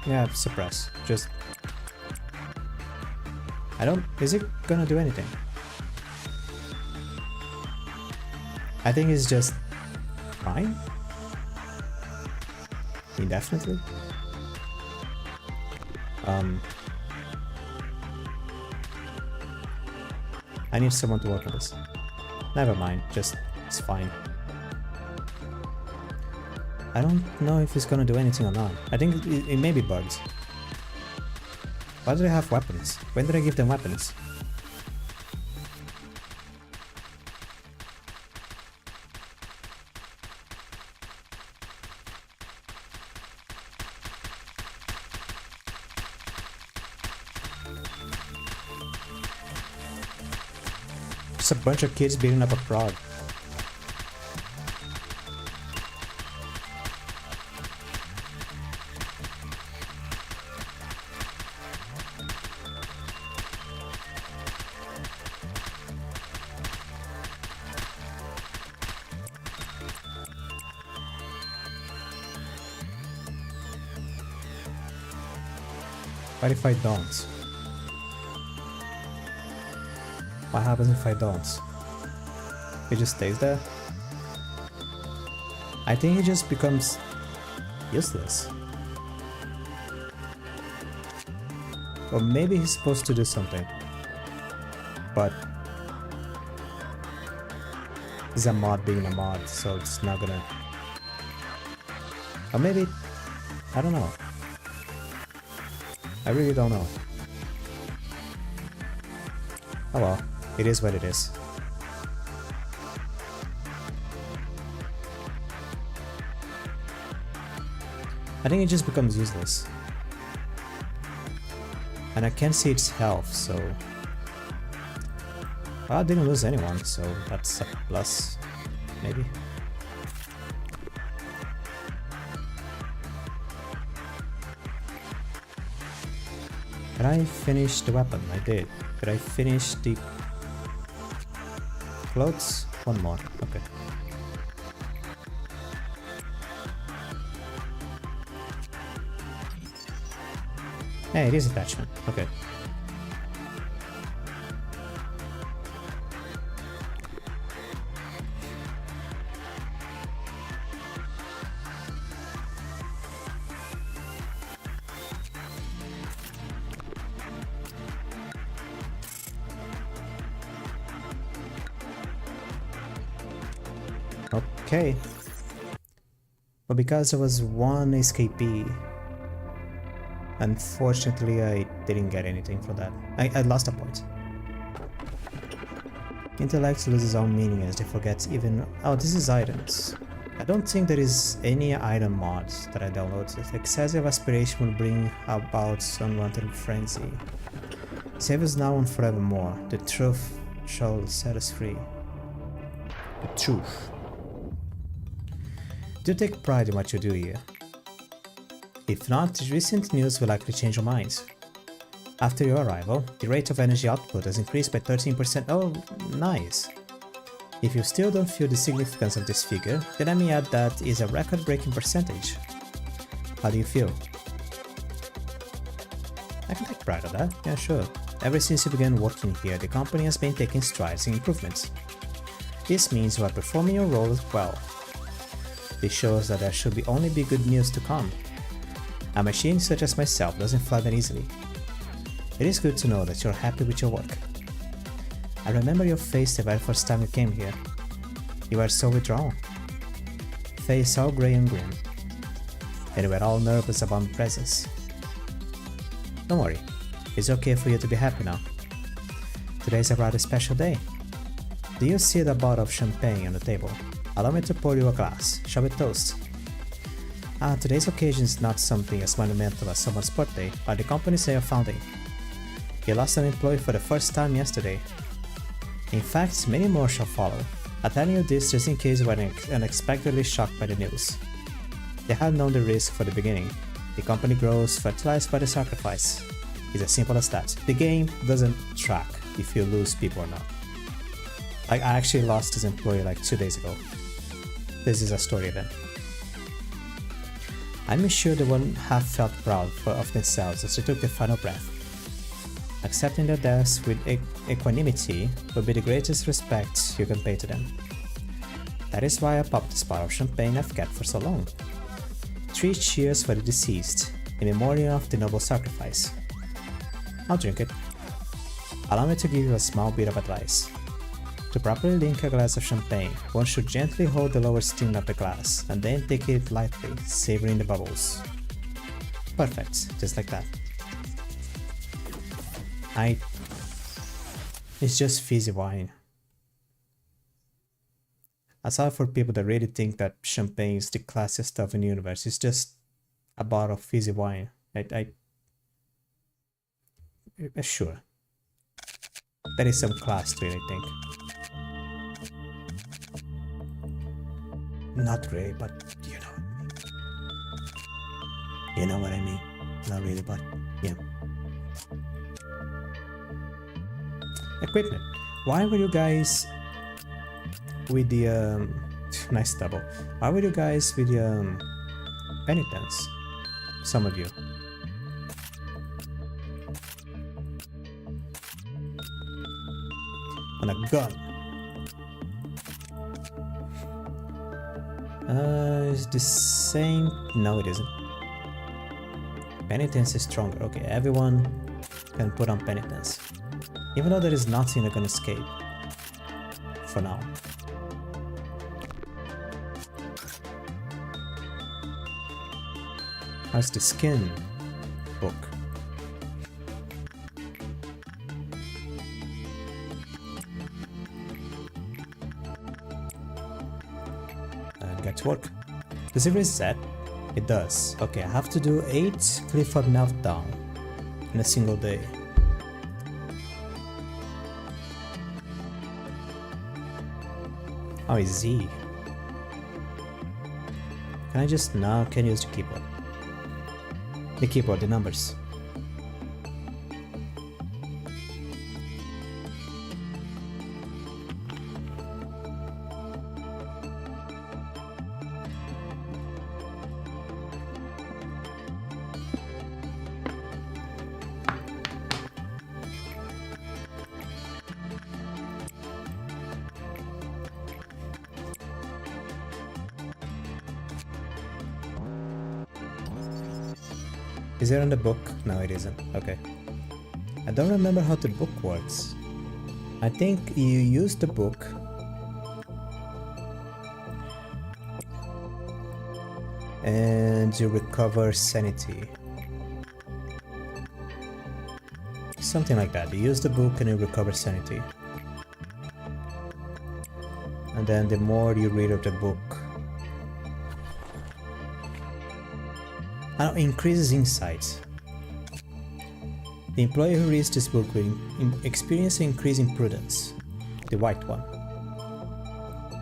Yeah, suppress. Just... I don't... Is it gonna do anything? I think it's just... fine? Indefinitely? I need someone to work on this. Never mind, just... it's fine. I don't know if it's gonna do anything or not. I think it may be bugs. Why do they have weapons? When did I give them weapons? Just a bunch of kids beating up a frog. What if I don't? What happens if I don't? It just stays there? I think it just becomes useless. Or maybe he's supposed to do something. But it's a mod being a mod, so it's not gonna... Or maybe... I don't know. I really don't know. Oh well, it is what it is. I think it just becomes useless. And I can't see its health, so... Well, I didn't lose anyone, so that's a plus, maybe. Did I finish the weapon? I did. Did I finish the clothes? One more. Okay. Hey, it is attachment. Okay. Okay. But because there was one escapee, unfortunately I didn't get anything for that. I lost a point. Intellect loses all meaning as they forget even... Oh, this is items. I don't think there is any item mod that I downloaded. Excessive aspiration will bring about unwanted frenzy. Save us now and forevermore. The truth shall set us free. The truth. Do you take pride in what you do here? If not, recent news will likely change your minds. After your arrival, the rate of energy output has increased by 13%. Oh, nice. If you still don't feel the significance of this figure, then let me add that is a record-breaking percentage. How do you feel? I can take pride in that, yeah sure. Ever since you began working here, the company has been taking strides in improvements. This means you are performing your role well. This shows that there should only be good news to come. A machine such as myself doesn't fly that easily. It is good to know that you're happy with your work. I remember your face the very first time you came here. You were so withdrawn. Face all grey and grim. And you were all nervous about my presence. Don't worry, it's okay for you to be happy now. Today is a rather special day. Do you see the bottle of champagne on the table? Allow me to pour you a glass. Shall we toast? Today's occasion is not something as monumental as someone's birthday, but the company's day of founding. You lost an employee for the first time yesterday. In fact, many more shall follow. I'm telling you this just in case you were unexpectedly shocked by the news. They had known the risk for the beginning. The company grows, fertilized by the sacrifice. It's as simple as that. The game doesn't track if you lose people or not. I actually lost this employee like 2 days ago. This is a story event. I'm sure they wouldn't have felt proud of themselves as they took their final breath. Accepting their deaths with equanimity will be the greatest respect you can pay to them. That is why I popped this bottle of champagne I've kept for so long. 3 cheers for the deceased, in memoriam of the noble sacrifice. I'll drink it. Allow me to give you a small bit of advice. To properly link a glass of champagne, one should gently hold the lower stem of the glass, and then take it lightly, savoring the bubbles. Perfect, just like that. It's just fizzy wine. Aside for people that really think that champagne is the classiest stuff in the universe, it's just a bottle of fizzy wine. Sure. There is some class to it, I think. Not really, but you know. You know what I mean? Not really, but yeah. Equipment. Why were you guys with the nice double? Why were you guys with the penitence? Some of you. On a gun. Is the same? No, it isn't. Penitence is stronger. Okay, everyone can put on penitence. Even though there is nothing that can escape. For now. How's the skin book? And get to work. Does it reset? It does. Okay, I have to do 8 Clifford meltdown in a single day. Oh, it's Z. Can I just now can use the keyboard? The keyboard, the numbers. Is it on the book? No, it isn't. Okay. I don't remember how the book works. I think you use the book and you recover sanity. Something like that. You use the book and you recover sanity. And then the more you read of the book, Increases insight. The employee who reads this book will experience an increase in prudence. The white one.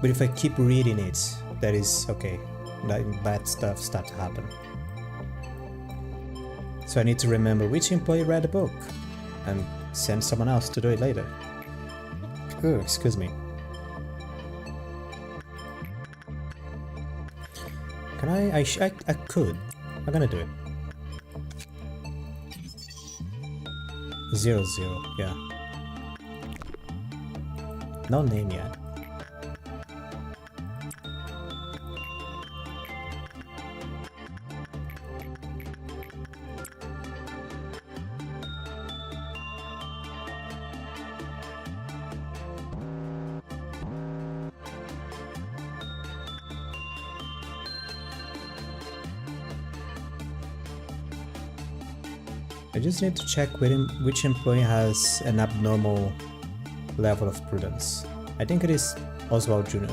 But if I keep reading it, that is okay. Bad stuff start to happen. So I need to remember which employee read the book and send someone else to do it later. Oh, excuse me. Can I could. I'm gonna do it. 0, 0, yeah. No name yet. I just need to check which employee has an abnormal level of prudence. I think it is Oswald Jr.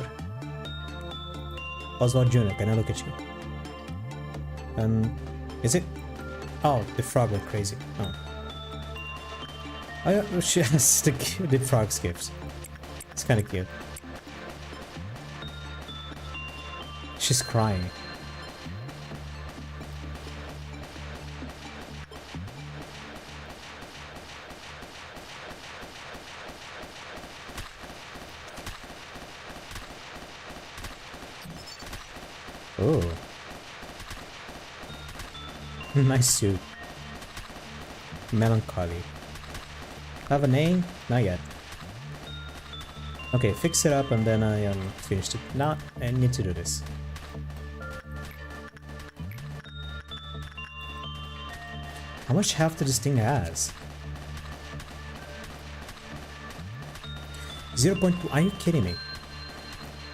Oswald Jr., can I look at you? Is it? Oh, the frog went crazy. Oh, she has the frog's gifts. It's kind of cute. She's crying. Oh. Nice suit. Melancholy. Have a name? Not yet. Okay, fix it up and then I finished it. Now I need to do this. How much health does this thing has? 0.2. Are you kidding me?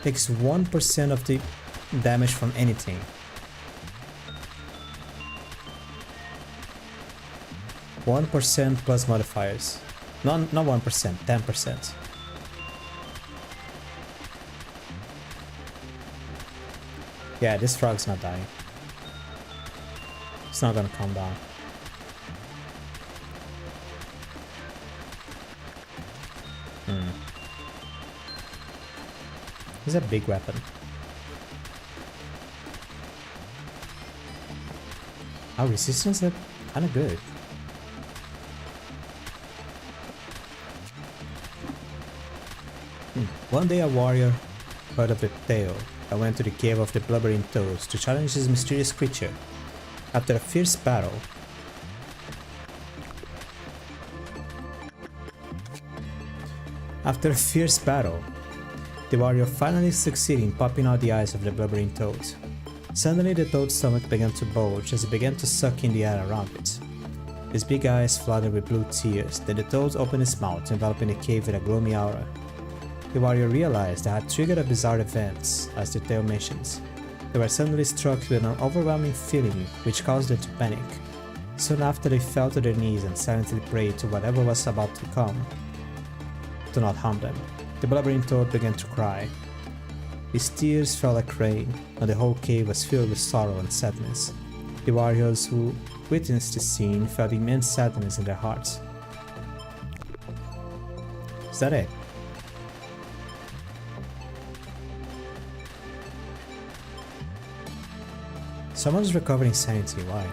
Takes 1% of the damage from anything. %1 plus modifiers. Not 1%, 10%. Yeah, this frog's not dying. It's not gonna calm down. It's a big weapon. Our resistance is kinda good. One day a warrior heard of the tale and went to the cave of the blubbering toads to challenge this mysterious creature. After a fierce battle, the warrior finally succeeded in popping out the eyes of the blubbering toads. Suddenly the toad's stomach began to bulge as it began to suck in the air around it. His big eyes flooded with blue tears, then the toad opened his mouth, enveloping the cave with a gloomy aura. The warrior realized that had triggered a bizarre event, as the tale mentions. They were suddenly struck with an overwhelming feeling which caused them to panic. Soon after they fell to their knees and silently prayed to whatever was about to come to not harm them. The blubbering toad began to cry. His tears fell like rain, and the whole cave was filled with sorrow and sadness. The warriors who witnessed the scene felt immense sadness in their hearts. Is that it? Someone's recovering sanity, why?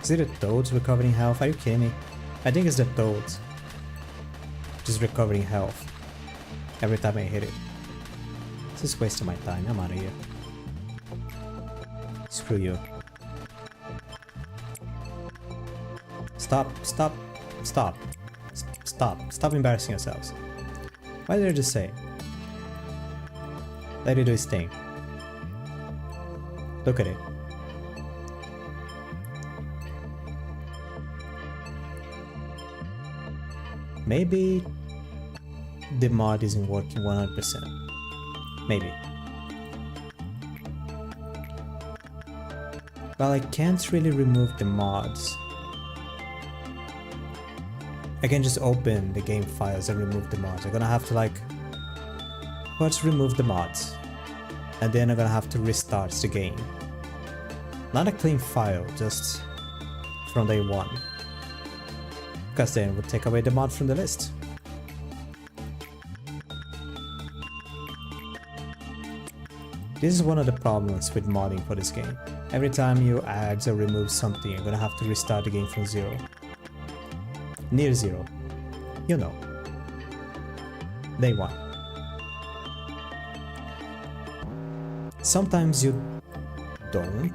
Is it the toads recovering health? Are you kidding me? I think it's the toads. Just recovering health every time I hit it. This is wasting my time. I'm out of here. Screw you. Stop embarrassing yourselves. Why did I just say? Let it do its thing. Look at it. Maybe the mod isn't working 100%. Maybe. Well, I can't really remove the mods. I can just open the game files and remove the mods. I'm gonna have to let's remove the mods. and then I'm gonna have to restart the game. Not a clean file, just from day one. Because then it would take away the mod from the list. This is one of the problems with modding for this game. Every time you add or remove something, you're gonna have to restart the game from zero. Near zero. You know. Day one. Sometimes you don't,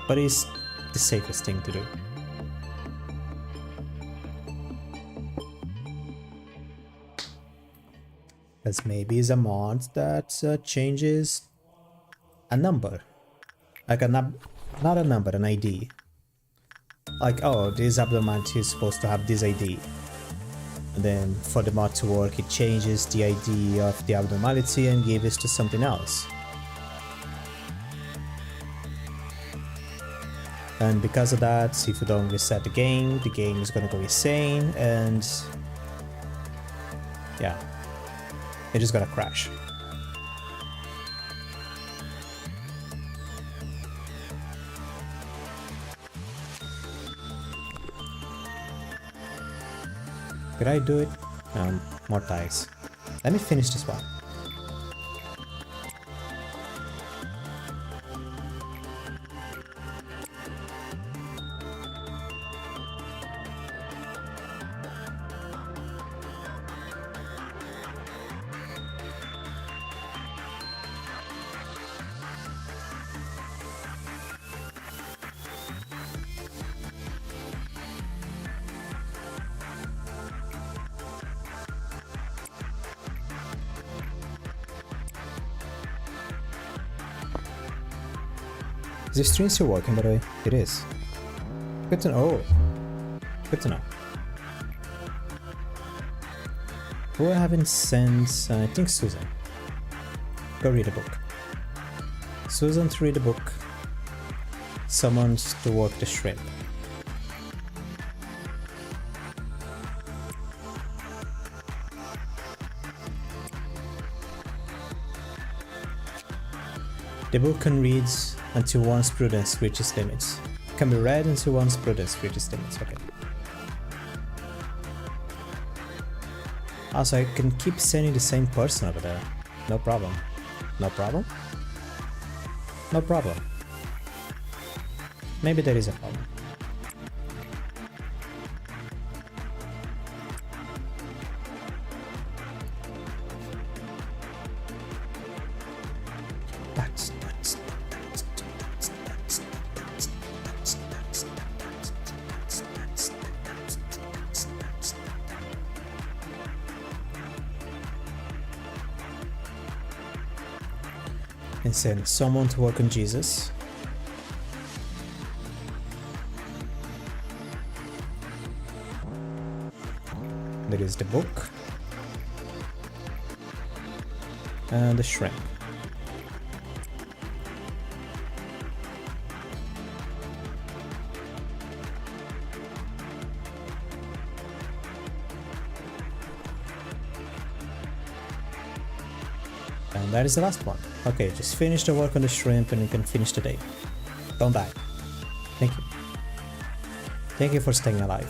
but it's the safest thing to do. Because maybe it's a mod that changes a number, like not a number, an ID. Like, oh, this abnormality is supposed to have this ID, and then for the mod to work, it changes the ID of the abnormality and gives it to something else. And because of that, if you don't reset the game is gonna go insane, and yeah, it is gonna crash. Did I do it? More ties. Let me finish this one. Is this stream still working, by the way? It is. Good to know. Oh, good to know. Who I haven't sent, I think Susan. Go read a book. Susan to read a book. Someone's to work the shrimp. The book can read until one's prudence reaches limits. Can be read until one's prudence reaches limits. Okay. Also, I can keep sending the same person over there. No problem. No problem? No problem. Maybe there is a problem. And send someone to work on Jesus. There is the book and the shrimp. And that is the last one. Okay, just finish the work on the shrimp and you can finish the day. Don't die. Thank you. Thank you for staying alive.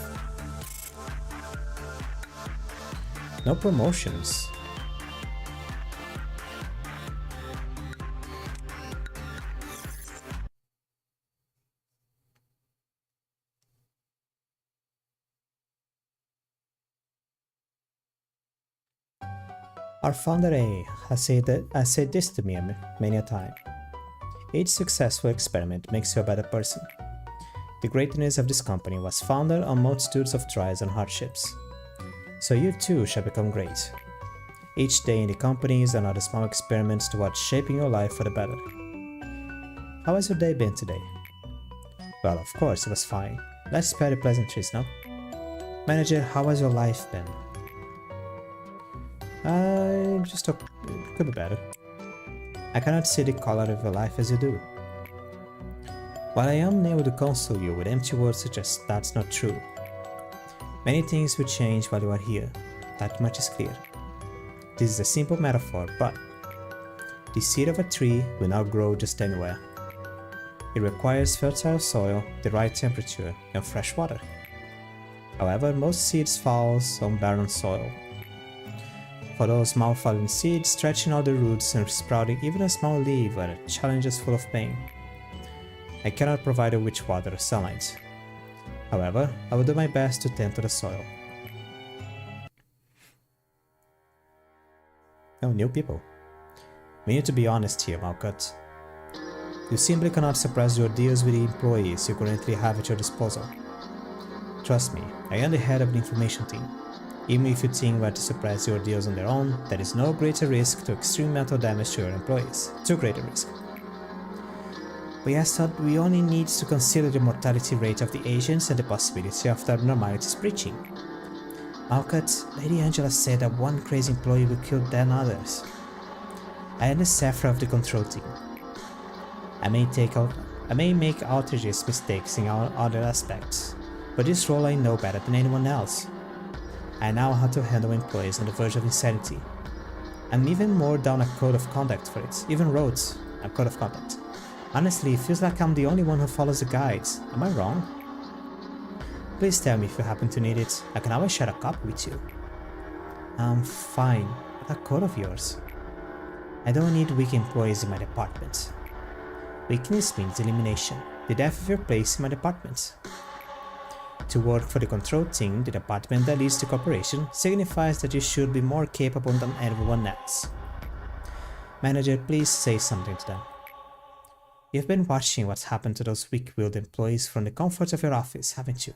No promotions. Our founder A has said this to me many a time. Each successful experiment makes you a better person. The greatness of this company was founded on multitudes of trials and hardships. So you too shall become great. Each day in the company is another small experiment towards shaping your life for the better. How has your day been today? Well, of course, it was fine. Let's spare the pleasantries now. Manager, how has your life been? Could be better. I cannot see the color of your life as you do. While I am unable to console you with empty words such as that's not true. Many things will change while you are here, that much is clear. This is a simple metaphor, but The seed of a tree will not grow just anywhere. It requires fertile soil, the right temperature, and fresh water. However, most seeds fall on barren soil. For those small fallen seeds, stretching out the roots and sprouting even a small leaf are challenges full of pain. I cannot provide you with water or sunlight. However, I will do my best to tend to the soil. Oh, new people. We need to be honest here, Malcut. You simply cannot suppress your deals with the employees you currently have at your disposal. Trust me, I am the head of the information team. Even if you think were to suppress your deals on their own, there is no greater risk to extreme mental damage to your employees. Too great a risk. We asked that we only need to consider the mortality rate of the agents and the possibility of the abnormalities breaching. Malcut, Lady Angela said that one crazy employee will kill 10 others. I am the Sephra of the control team. I may make outrageous mistakes in other aspects, but this role I know better than anyone else. I know how to handle employees on the verge of insanity. I'm even more down a code of conduct for it, even wrote a code of conduct. Honestly, it feels like I'm the only one who follows the guides. Am I wrong? Please tell me if you happen to need it. I can always share a copy with you. I'm fine. That code of yours. I don't need weak employees in my department. Weakness means elimination. The death of your place in my department. To work for the control team, the department that leads the corporation, signifies that you should be more capable than everyone else. Manager, please say something to them. You've been watching what's happened to those weak-willed employees from the comfort of your office, haven't you?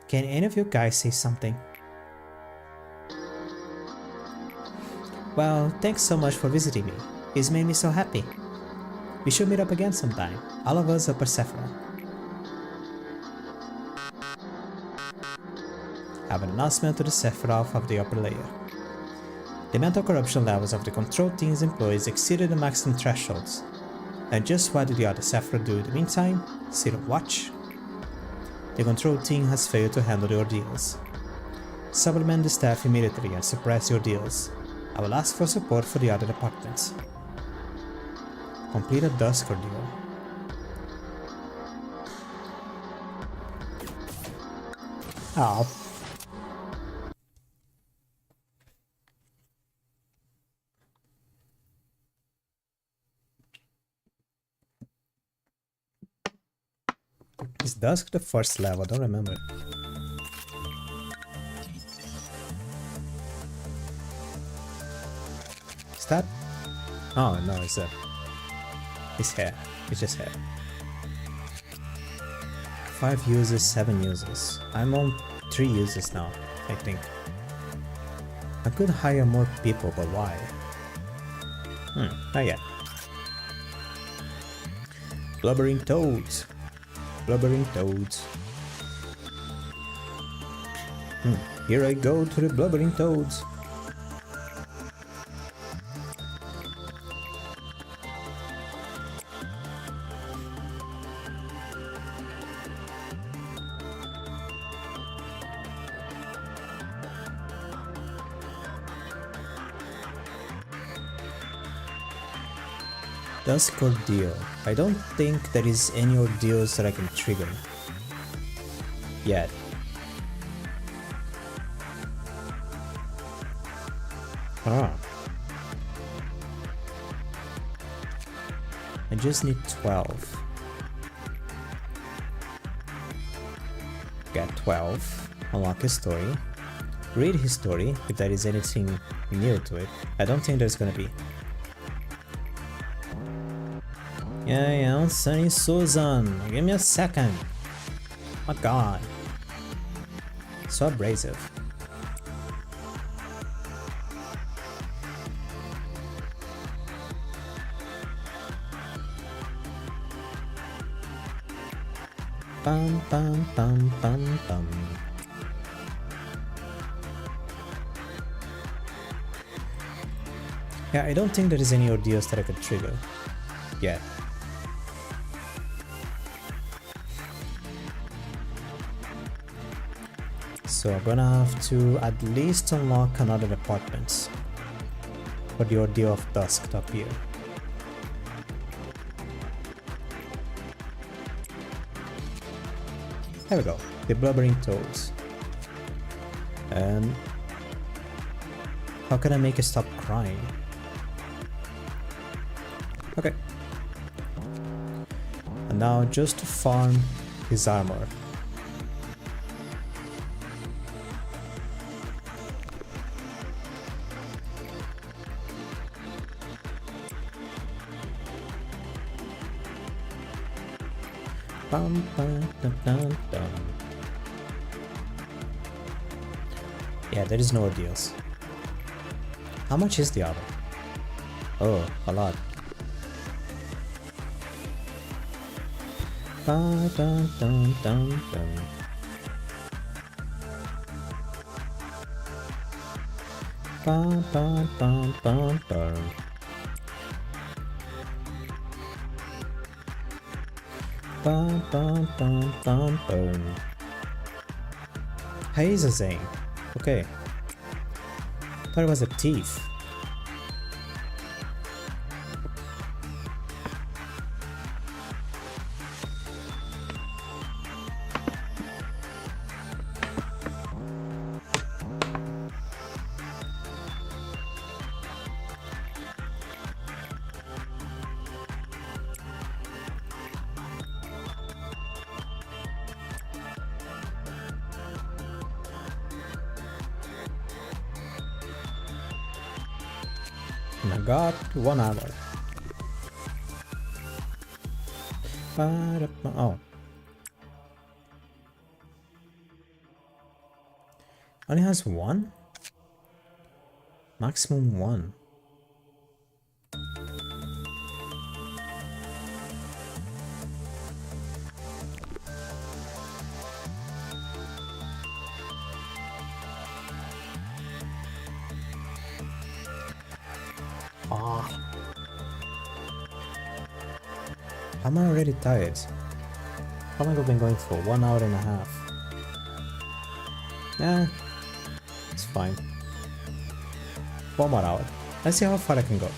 Can any of you guys say something? Well, thanks so much for visiting me. It's made me so happy. We should meet up again sometime, all of us at Persephone. I have an announcement to the Sephiroth of the upper layer. The mental corruption levels of the control team's employees exceeded the maximum thresholds. And just what did the other Sephiroth do in the meantime? Sit and watch. The control team has failed to handle the ordeals. Supplement the staff immediately and suppress the ordeals. I will ask for support for the other departments. Complete a dusk ordeal. Oh. Is dusk the first level? I don't remember. Is that? Oh no, it's hair. It's just hair. 5 users, 7 users. I'm on 3 users now, I think. I could hire more people, but why? Not yet. Blubbering toads. Blubbering toads. Here I go to the blubbering toads. Dusk ordeal. I don't think there is any ordeals that I can trigger yet. I just need 12. Get 12. Unlock his story. Read his story if there is anything new to it. I don't think there's gonna be. Yeah, Sunny Susan, give me a second. Oh my god. So abrasive. Bum bum bum bum bum. Yeah, I don't think there is any ordeals that I could trigger yet. So I'm gonna have to at least unlock another department. for the ordeal of dusk to appear. There we go, the blubbering toads. And how can I make it stop crying? Okay. And now just to farm his armor. Bum, bum, dum, dum, dum. Yeah, there is no ordeals. How much is the armor? Oh, a lot. Ba, dun, dun, dun, dun. Ba, ba, ba, ba, ba. Bum, bum, bum, bum, bum. Hazing. Okay. Thought it was a thief. And I got 1 hour. Oh. Only has 1? Maximum 1. I'm already tired. How long have I been going for? 1 hour and a half. Nah, it's fine. 1 more hour. Let's see how far I can go.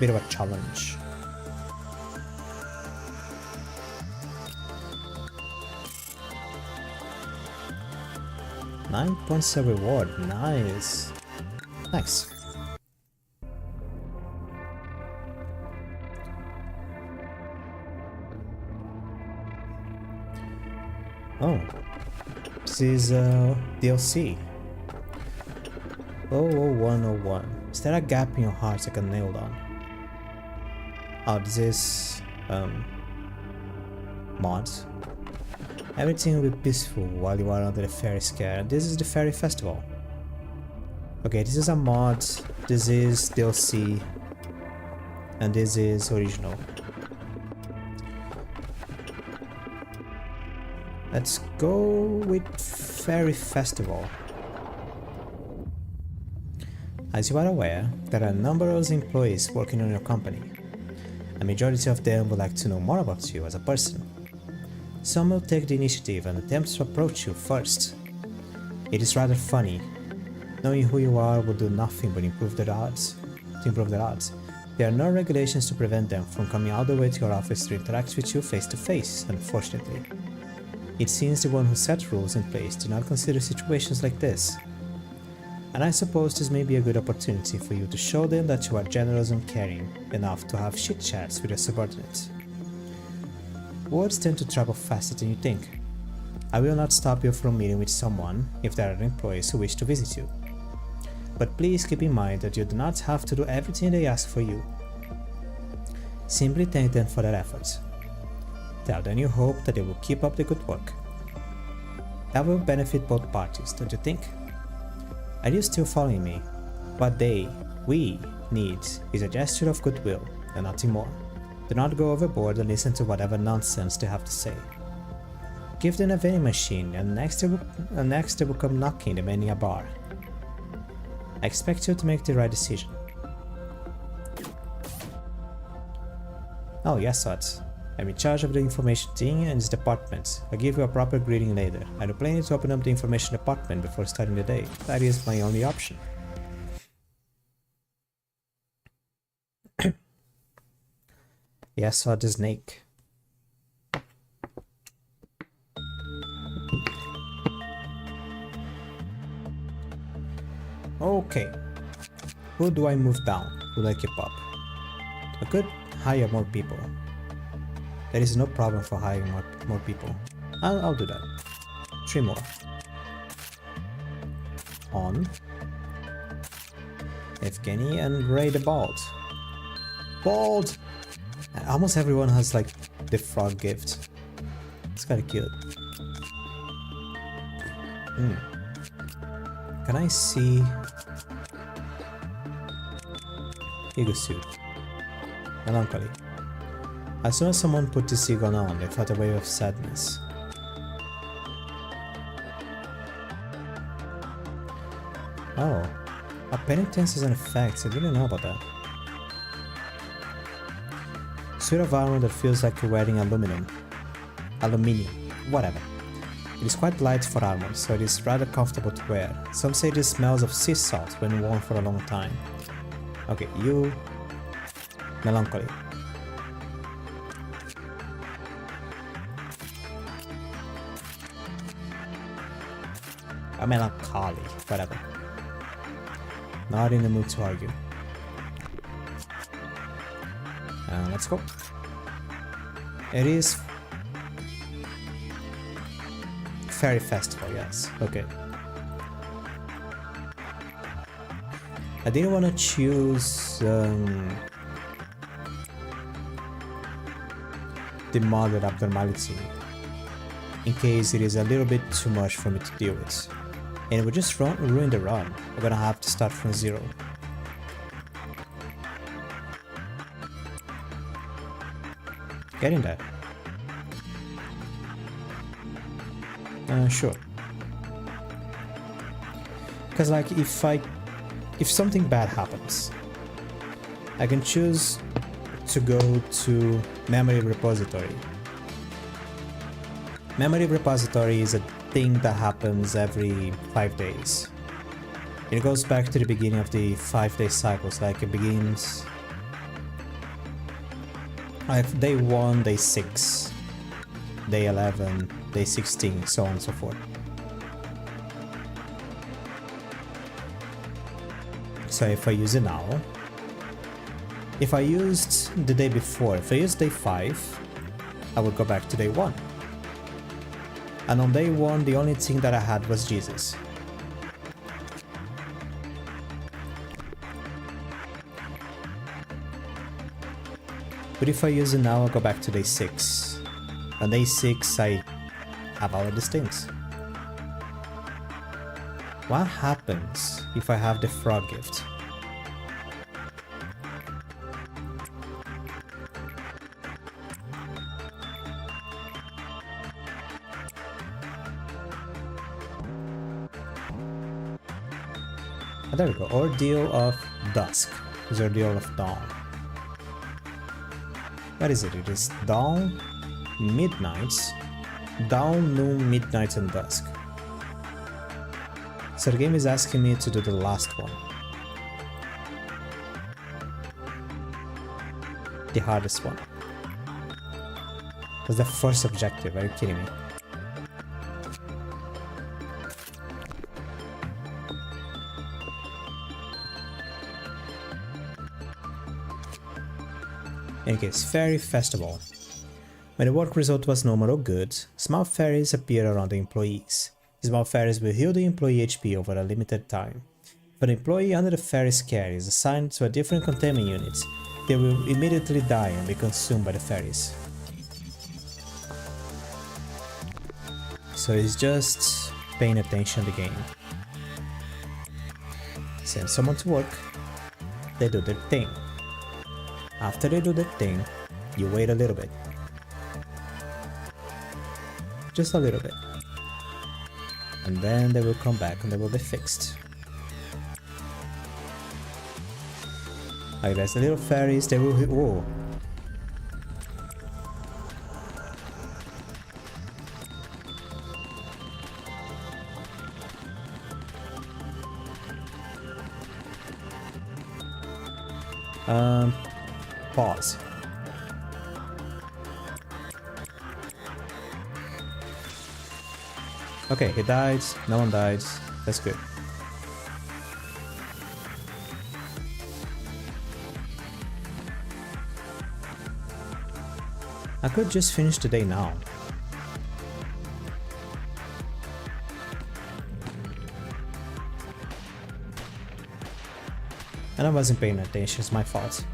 Bit of a challenge. £9 a reward. Nice. Nice. Oh, this is DLC. 00101. Is there a gap in your heart I can nail down? Oh, this is mods. Everything will be peaceful while you are under the fairy scare. This is the fairy festival. Okay, this is a mod, this is DLC, and this is original. Let's go with Fairy Festival. As you are aware, there are a number of employees working on your company. A majority of them would like to know more about you as a person. Some will take the initiative and attempt to approach you first. It is rather funny. Knowing who you are will do nothing but improve their odds. There are no regulations to prevent them from coming all the way to your office to interact with you face to face, unfortunately. It seems the one who set rules in place did not consider situations like this. And I suppose this may be a good opportunity for you to show them that you are generous and caring enough to have chit chats with your subordinates. Words tend to travel faster than you think. I will not stop you from meeting with someone if there are employees who wish to visit you. But please keep in mind that you do not have to do everything they ask for you. Simply thank them for their efforts. Tell them you hope that they will keep up the good work. That will benefit both parties, don't you think? Are you still following me? What we need is a gesture of goodwill and nothing more. Do not go overboard and listen to whatever nonsense they have to say. Give them a vending machine and next they will come knocking demanding a bar. I expect you to make the right decision. Oh yes, what? I'm in charge of the information team and its department. I'll give you a proper greeting later. I'm planning to open up the information department before starting the day. That is my only option. Yeah, I saw the snake. Okay. Who do I move down? Who do I keep up? I could hire more people. There is no problem for hiring more people. I'll do that. 3 more. On. Evgeny and Ray the Bald. Bald! Almost everyone has like the frog gift. It's kinda cute. Can I see... Ego suit. Melancholy. As soon as someone put this ego on, they felt a wave of sadness. Oh. A penitence is an effect, I didn't know about that. Suit of armor that feels like you're wearing aluminium, whatever. It is quite light for armor, so it is rather comfortable to wear. Some say it smells of sea salt when worn for a long time. Okay, you... Melancholy. A melancholy, whatever. Not in the mood to argue. Let's go. It is Fairy Festival, yes. Okay. I didn't want to choose the moderate abnormality in case it is a little bit too much for me to deal with. And it would just ruin the run. I'm gonna have to start from zero. Getting that. Sure. Because like if something bad happens, I can choose to go to memory repository. Memory repository is a thing that happens every 5 days. It goes back to the beginning of the 5-day cycles, like it begins like day 1, day 6, day 11, day 16, so on and so forth. So if I use it now, if I used the day before, if I used day 5, I would go back to day 1. And on day 1, the only thing that I had was Jesus. But if I use it now, I'll go back to day 6. On day 6, I have all of these things. What happens if I have the frog gift? There we go. Ordeal of Dusk. Is Ordeal of Dawn. What is it? It is dawn, midnights, dawn, noon, midnight, and dusk. So the game is asking me to do the last one. The hardest one. That's the first objective, are you kidding me? In any case, Fairy Festival. When the work result was normal or good, small fairies appear around the employees. Small fairies will heal the employee HP over a limited time. If an employee under the fairy's care is assigned to a different containment unit, they will immediately die and be consumed by the fairies. So it's just paying attention to the game. Send someone to work, they do their thing. After they do their thing, you wait a little bit. Just a little bit. And then they will come back and they will be fixed. Like there's the little fairies, they will hit. Whoa. Pause. Okay, he died, no one died, that's good. I could just finish the day now. And I wasn't paying attention, it's my fault.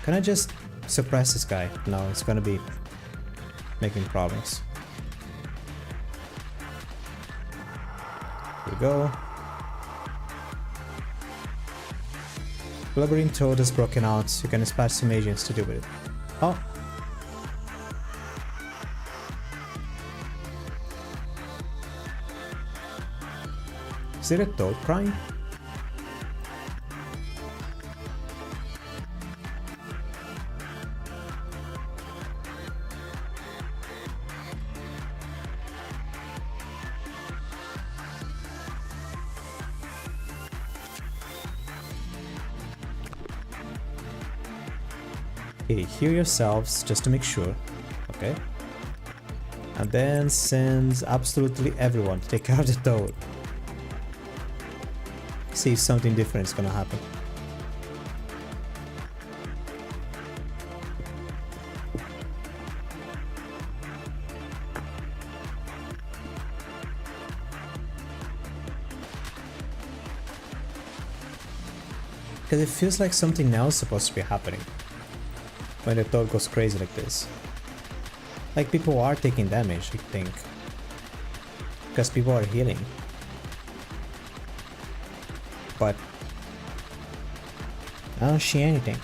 Can I just suppress this guy? No, it's gonna be making problems. Here we go. Blubbering Toad is broken out, you can dispatch some agents to deal with it. Oh! Is it a Toad crying? Okay, heal yourselves just to make sure. Okay. And then send absolutely everyone to take care of the Toad. See if something different is gonna happen. Because it feels like something else is supposed to be happening when the Toad goes crazy like this. Like people are taking damage, I think. Because people are healing. But I don't see anything.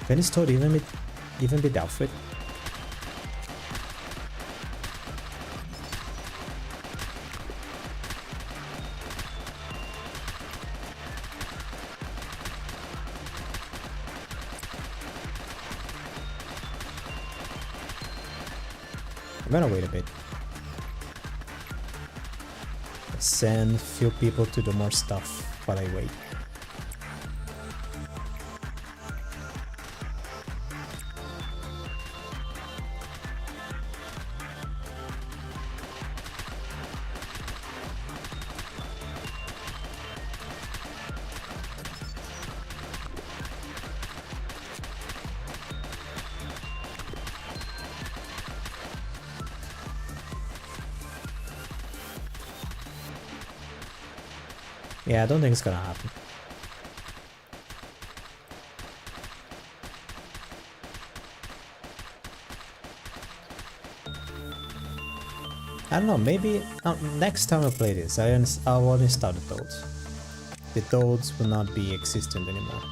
Can this Toad even be dealt with? I'm gonna wait a bit. Send a few people to do more stuff while I wait. Yeah, I don't think it's gonna happen. I don't know, maybe next time I play this, I will install the Toads. The Toads will not be existent anymore.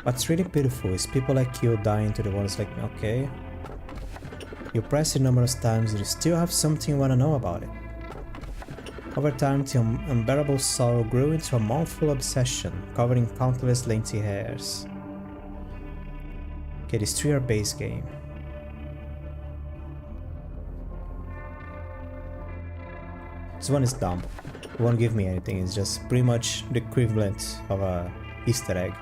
What's really beautiful is people like you dying to the ones like me, okay? You press it numerous times and you still have something you wanna know about it. Over time, the unbearable sorrow grew into a mournful obsession, covering countless lengthy hairs. Okay, destroy our base game. This one is dumb. It won't give me anything, it's just pretty much the equivalent of a Easter egg.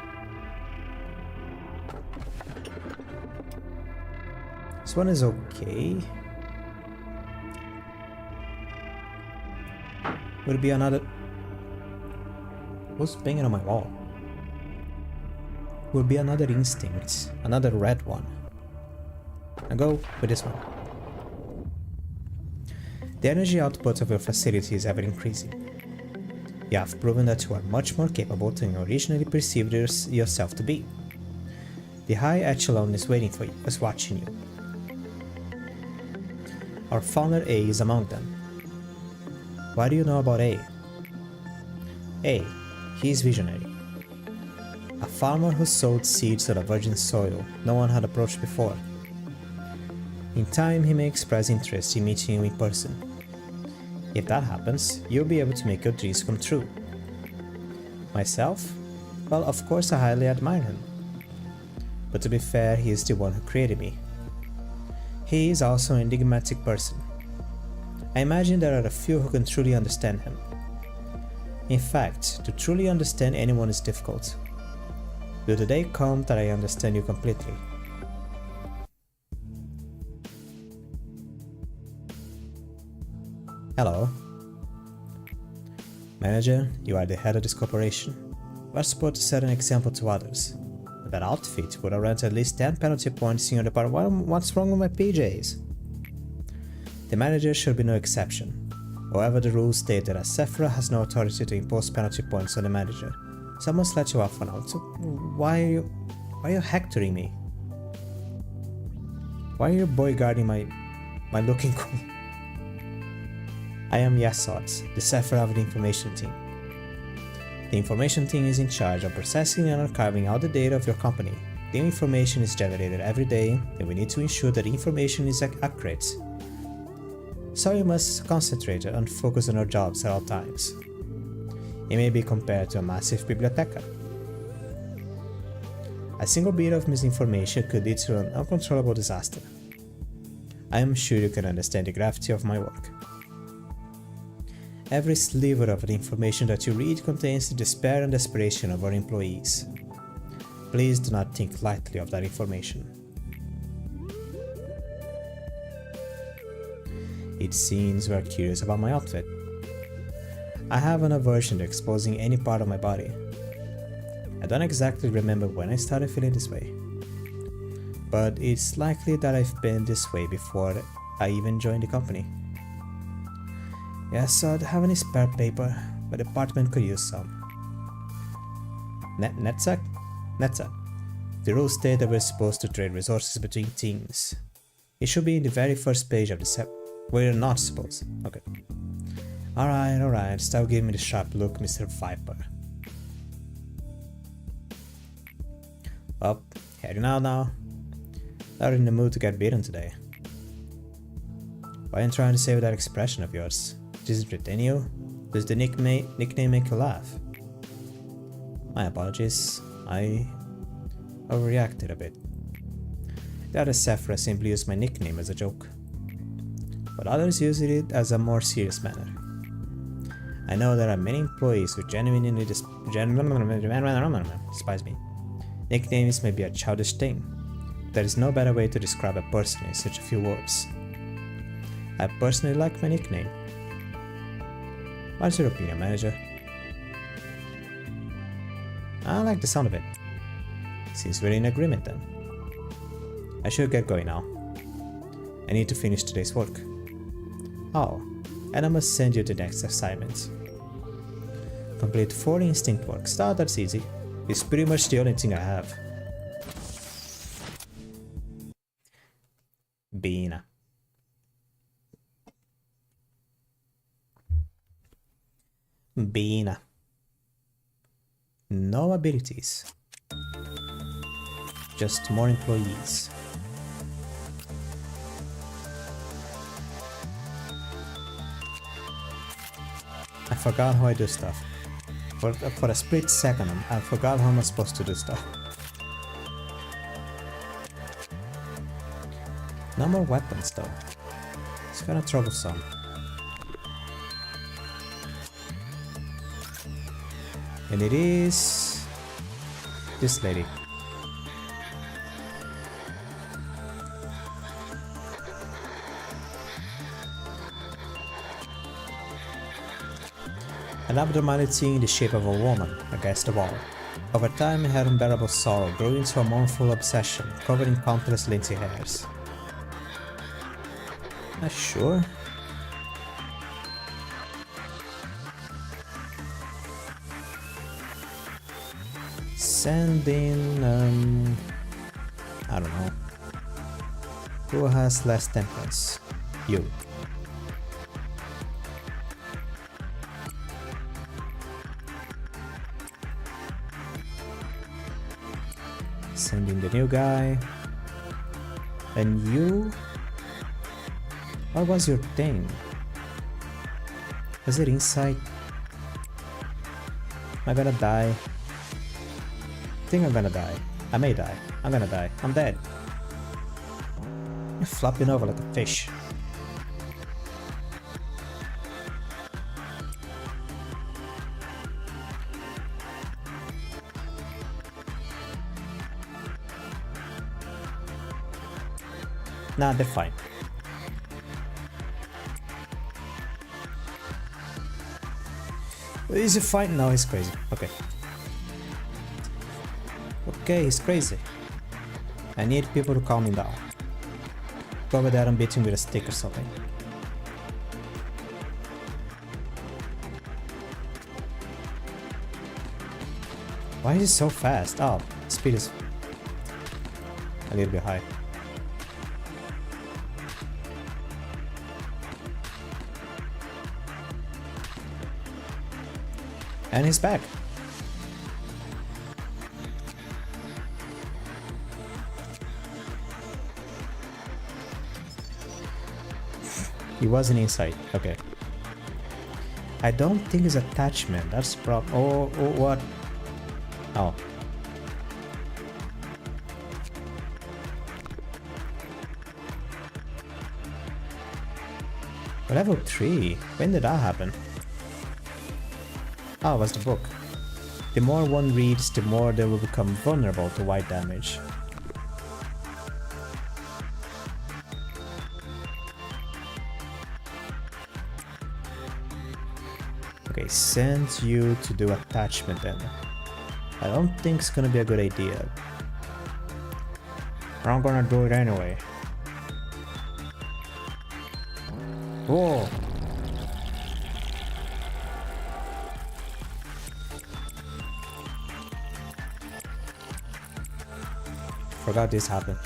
This one is okay. Would it be another... Who's banging on my wall? Would be another instinct, another red one. I'll go with this one. The energy output of your facility is ever increasing. You have proven that you are much more capable than you originally perceived yourself to be. The high echelon is waiting for you, is watching you. Our founder A is among them. What do you know about A? A, he is visionary. A farmer who sowed seeds on a virgin soil no one had approached before. In time, he may express interest in meeting you in person. If that happens, you'll be able to make your dreams come true. Myself? Well, of course I highly admire him. But to be fair, he is the one who created me. He is also an enigmatic person. I imagine there are a few who can truly understand him. In fact, to truly understand anyone is difficult. Will the day come that I understand you completely? Hello. Manager, you are the head of this corporation. You are supposed to set an example to others. That outfit would have earned at least 10 penalty points in your department. What's wrong with my PJs? The manager should be no exception. However, the rules state that a Sephra has no authority to impose penalty points on the manager. Someone's let you off for now, so why are you hectoring me? Why are you bodyguarding my looking cool? I am Yesod, the Sephra of the information team. The information team is in charge of processing and archiving all the data of your company. New information is generated every day, and we need to ensure that the information is accurate. So you must concentrate and focus on your jobs at all times. It may be compared to a massive biblioteca. A single bit of misinformation could lead to an uncontrollable disaster. I am sure you can understand the gravity of my work. Every sliver of the information that you read contains the despair and desperation of our employees. Please do not think lightly of that information. It seems you are curious about my outfit. I have an aversion to exposing any part of my body. I don't exactly remember when I started feeling this way, but it's likely that I've been this way before I even joined the company. Yes, I don't have any spare paper, but the department could use some. Netsack? Netsack. The rules state that we're supposed to trade resources between teams. It should be in the very first page of the set. We're not supposed. Okay. Alright, stop giving me the sharp look, Mr. Viper. Well, heading out now. Not in the mood to get beaten today. Why are you trying to say with that expression of yours? Does it retain you? Does the nickname make you laugh? My apologies, I overreacted a bit. The other Sephra simply used my nickname as a joke, but others use it as a more serious manner. I know there are many employees who genuinely despise me. Nicknames may be a childish thing. There is no better way to describe a person in such a few words. I personally like my nickname. What's your opinion, manager? I like the sound of it. Seems we're in agreement then. I should get going now. I need to finish today's work. Oh, and I must send you the next assignment. Complete 4 instinct works. Oh, that's easy. It's pretty much the only thing I have. Bina. Bina. No abilities. Just more employees. I forgot how I do stuff. For a split second, I forgot how I'm supposed to do stuff. No more weapons though. It's kinda troublesome. And it is this lady. An abnormality in the shape of a woman against the wall. Over time, her unbearable sorrow grew into a mournful obsession, covered in countless linty hairs. Sure. Send in, I don't know. Who has less temperance? You. Send in the new guy. And you? What was your thing? Was it insight? I gonna die? I think I'm gonna die. I may die. I'm gonna die. I'm dead. You're flopping over like a fish. Nah, they're fine. Is he fine? No, he's crazy. Okay. Okay, he's crazy. I need people to calm him down. Go over there and beat him with a stick or something. Why is he so fast? Oh, speed is a little bit high. And he's back. He wasn't inside. Okay. I don't think it's attachment. That's the problem. Oh, what? Oh. Level 3? When did that happen? Oh, it was the book. The more one reads, the more they will become vulnerable to white damage. Okay, send you to do attachment then. I don't think it's gonna be a good idea. I'm gonna do it anyway. Whoa! Forgot this happened.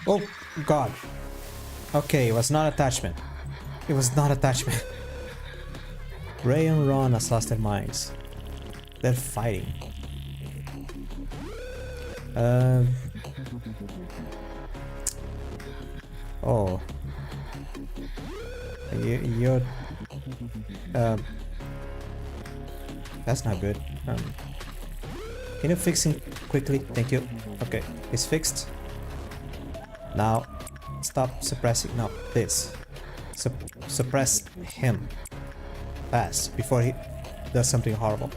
Oh god. Okay, it was not attachment. It was not attachment. Ray and Ron has lost their minds. They're fighting. Oh. You're... That's not good. Can you fix him quickly? Thank you. Okay, it's fixed. Now, stop suppressing. No, this. Suppress him fast before he does something horrible.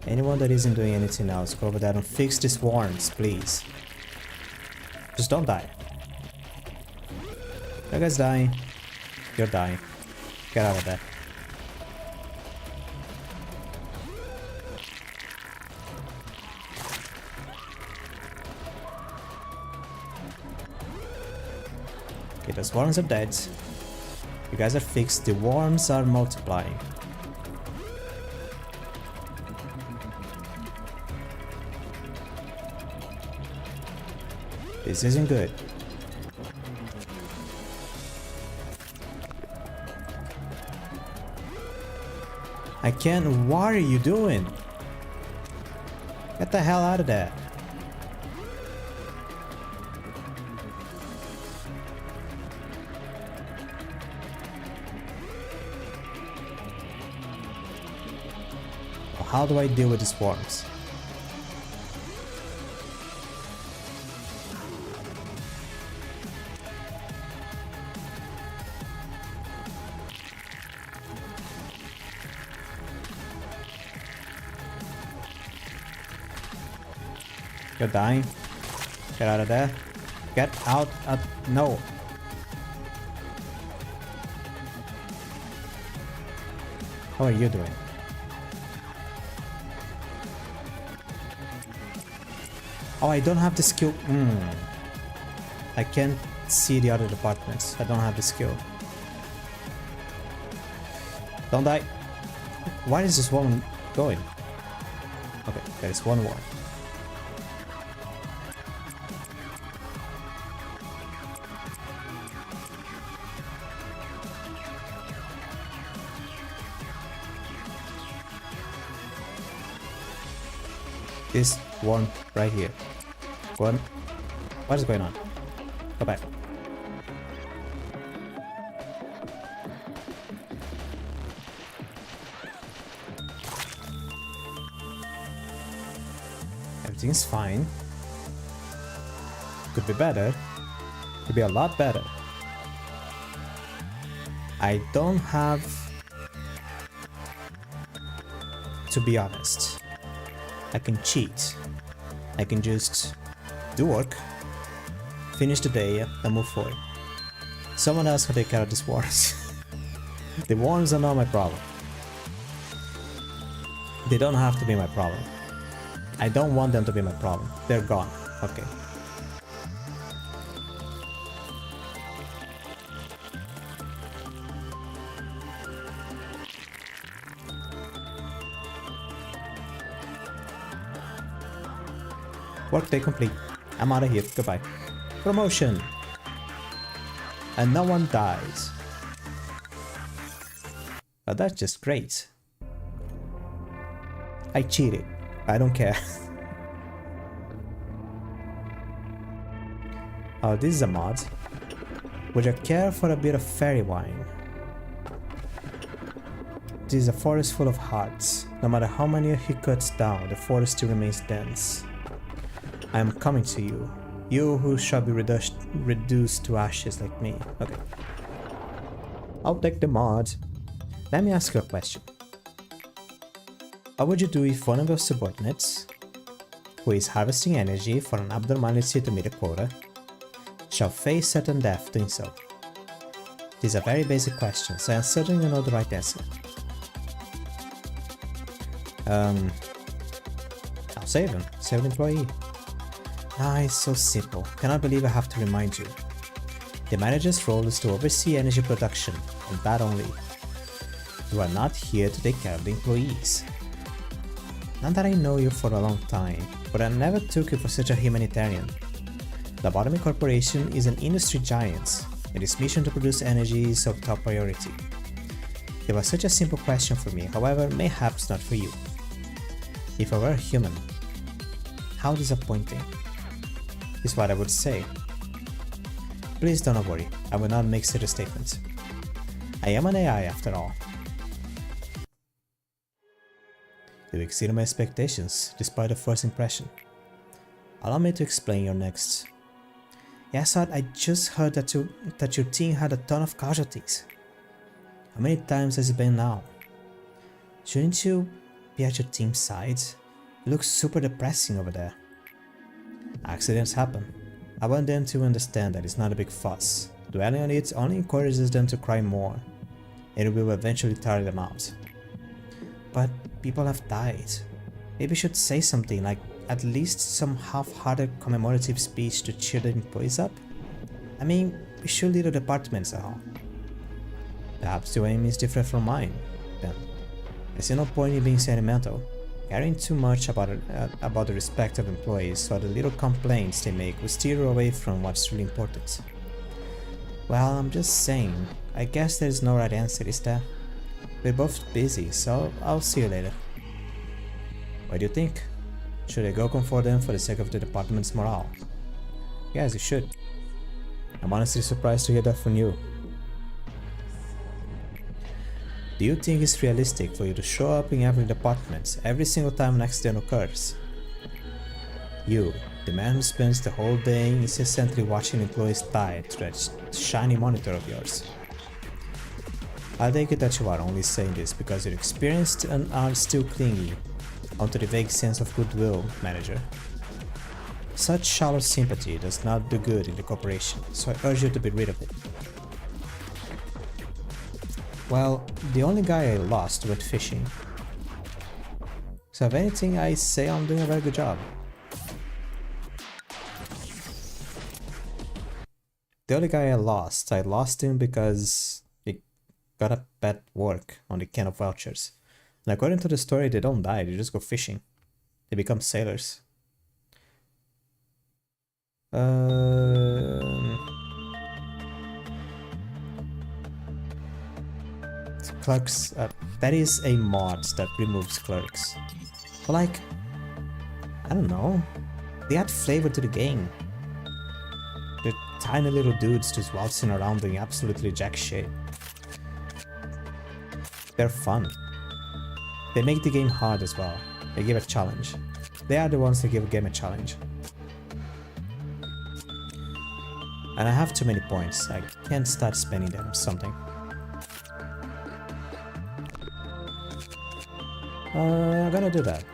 Anyone that isn't doing anything else, go over there and fix these warrants, please. Just don't die. That guy's dying. You're dying. Get out of there. Okay, those worms are dead. You guys are fixed. The worms are multiplying. This isn't good. I can't. What are you doing? Get the hell out of there. How do I deal with these worms? You're dying. Get out of there. Get out of... No. How are you doing? Oh, I don't have the skill. I can't see the other departments. I don't have the skill. Don't die. Why is this woman going? Okay, there is one more. This one right here. One. What is going on? Go back. Everything's fine. Could be better. Could be a lot better. I don't have to be honest. I can cheat. I can just do work, finish the day, and move forward. Someone else can take care of these worms. The worms are not my problem. They don't have to be my problem. I don't want them to be my problem. They're gone. Okay. Workday complete. I'm out of here. Goodbye. Promotion. And no one dies. But that's just great. I cheated. I don't care. Oh, this is a mod. Would you care for a bit of fairy wine? This is a forest full of hearts. No matter how many he cuts down, the forest still remains dense. I am coming to you. You who shall be reduced to ashes like me. Okay. I'll take the mod. Let me ask you a question. What would you do if one of your subordinates, who is harvesting energy for an abnormality to meet a quota, shall face certain death doing so? These are very basic questions, so I certainly know the right answer. I'll save him. Save an employee. Ah, it's so simple. Cannot believe I have to remind you. The manager's role is to oversee energy production, and that only. You are not here to take care of the employees. Not that I know you for a long time, but I never took you for such a humanitarian. Lobotomy Corporation is an industry giant, and its mission to produce energy is of top priority. It was such a simple question for me, however, mayhaps not for you. If I were a human, how disappointing, is what I would say. Please don't worry, I will not make such a statement. I am an AI after all. You exceeded my expectations, despite the first impression. Allow me to explain your next. Yes, I just heard that your team had a ton of casualties. How many times has it been now? Shouldn't you be at your team's side? It looks super depressing over there. Accidents happen. I want them to understand that it's not a big fuss. Dwelling on it only encourages them to cry more, and it will eventually tire them out. But people have died. Maybe we should say something, like at least some half-hearted commemorative speech to cheer the employees up? I mean, we should lead the department somehow. Perhaps your aim is different from mine, then. I see no point in being sentimental. Caring too much about the respect of employees, so the little complaints they make will steer you away from what's really important. Well, I'm just saying, I guess there's no right answer, is there? We're both busy, so I'll see you later. What do you think? Should I go comfort them for the sake of the department's morale? Yes, you should. I'm honestly surprised to hear that from you. Do you think it's realistic for you to show up in every department every single time an accident occurs? You, the man who spends the whole day incessantly watching employees die through that shiny monitor of yours. I take it that you are only saying this because you're experienced and are still clinging onto the vague sense of goodwill, manager. Such shallow sympathy does not do good in the corporation, so I urge you to be rid of it. Well, the only guy I lost went fishing. So if anything, I say I'm doing a very good job. The only guy I lost him because he got a bad work on the can of vouchers. And according to the story, they don't die, they just go fishing. They become sailors. Clerks, that is a mod that removes clerks. But like, I don't know, they add flavor to the game. The tiny little dudes just waltzing around doing absolutely jack shit. They're fun. They make the game hard as well. They give a challenge. They are the ones that give a game a challenge. And I have too many points. I can't start spending them on something. I'm gonna do that.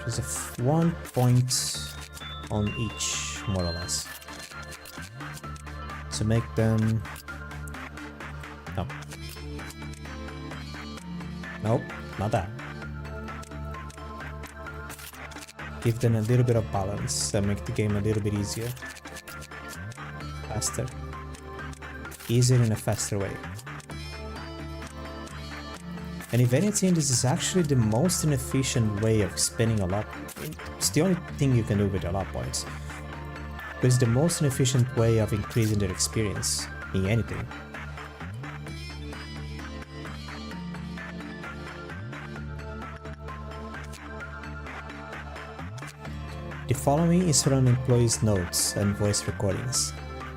There's a 1 point on each, more or less. To make them... No. Nope, not that. Give them a little bit of balance and make the game a little bit easier. Faster. Easier in a faster way. And if anything, this is actually the most inefficient way of spending a lot. It's the only thing you can do with a lot points. But it's the most inefficient way of increasing their experience in anything. The following is from employees' notes and voice recordings.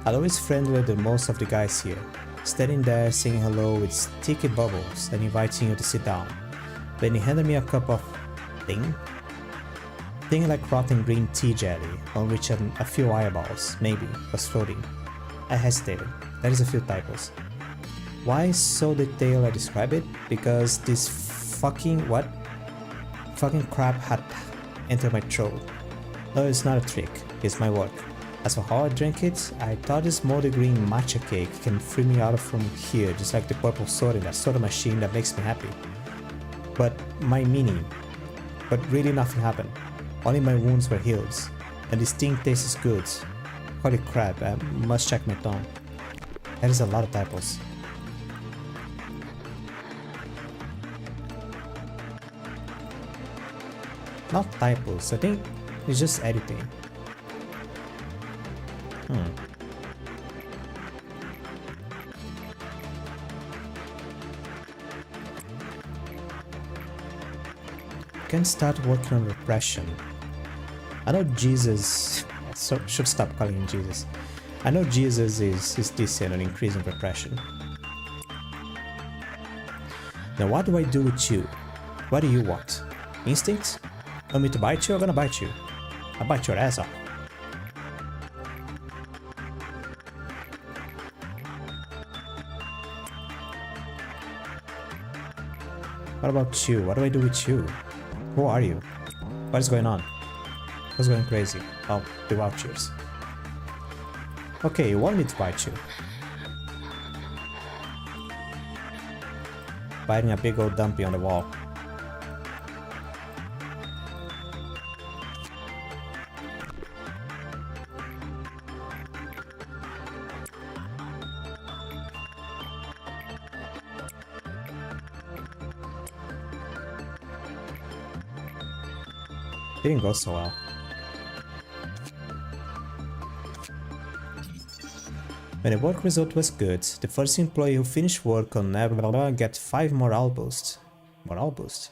Although it's friendlier than most of the guys here, standing there saying hello with sticky bubbles and inviting you to sit down. Then he handed me a cup of thing like rotten green tea jelly, on which a few eyeballs, maybe, was floating. I hesitated. There is a few typos. Why so detailed I describe it? Because this fucking crap had entered my throat. No, it's not a trick, it's my work. As for how I drink it, I thought this moldy green matcha cake can free me out from here, just like the purple soda in that soda machine that makes me happy. But really nothing happened. Only my wounds were healed, and this thing tastes good. Holy crap, I must check my tongue. That is a lot of typos. Not typos, I think it's just editing. Can start working on repression. I know Jesus, should stop calling him Jesus. I know Jesus is decent on increasing repression. Now what do I do with you? What do you want? Instinct? Want me to bite you? I'm gonna bite you. I'll bite your ass off. What about you? What do I do with you? Who are you? What is going on? What's going crazy? Oh, the vouchers. Okay, you want me to bite you. Biting a big old dumpy on the wall. Didn't go so well. When the work result was good, the first employee who finished work on get 5 morale boost. Morale boost.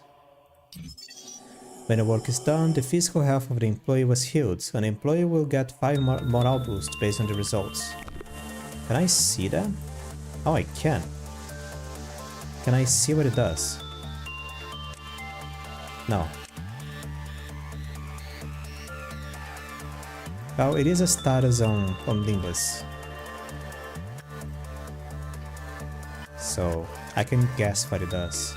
When the work is done, the physical health of the employee was healed. An employee will get 5 morale boost based on the results. Can I see that? Oh, I can. Can I see what it does? No. Oh, it is a status on Limbus. So, I can guess what it does.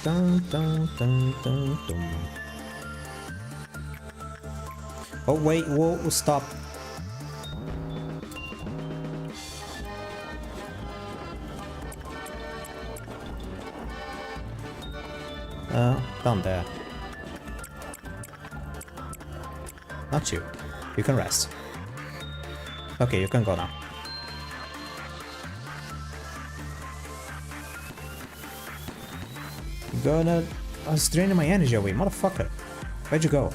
Dun, dun, dun, dun, dun. Oh wait, whoa, stop. Down there. Not you. You can rest. Okay, you can go now. Gonna... I was draining my energy away, motherfucker. Where'd you go?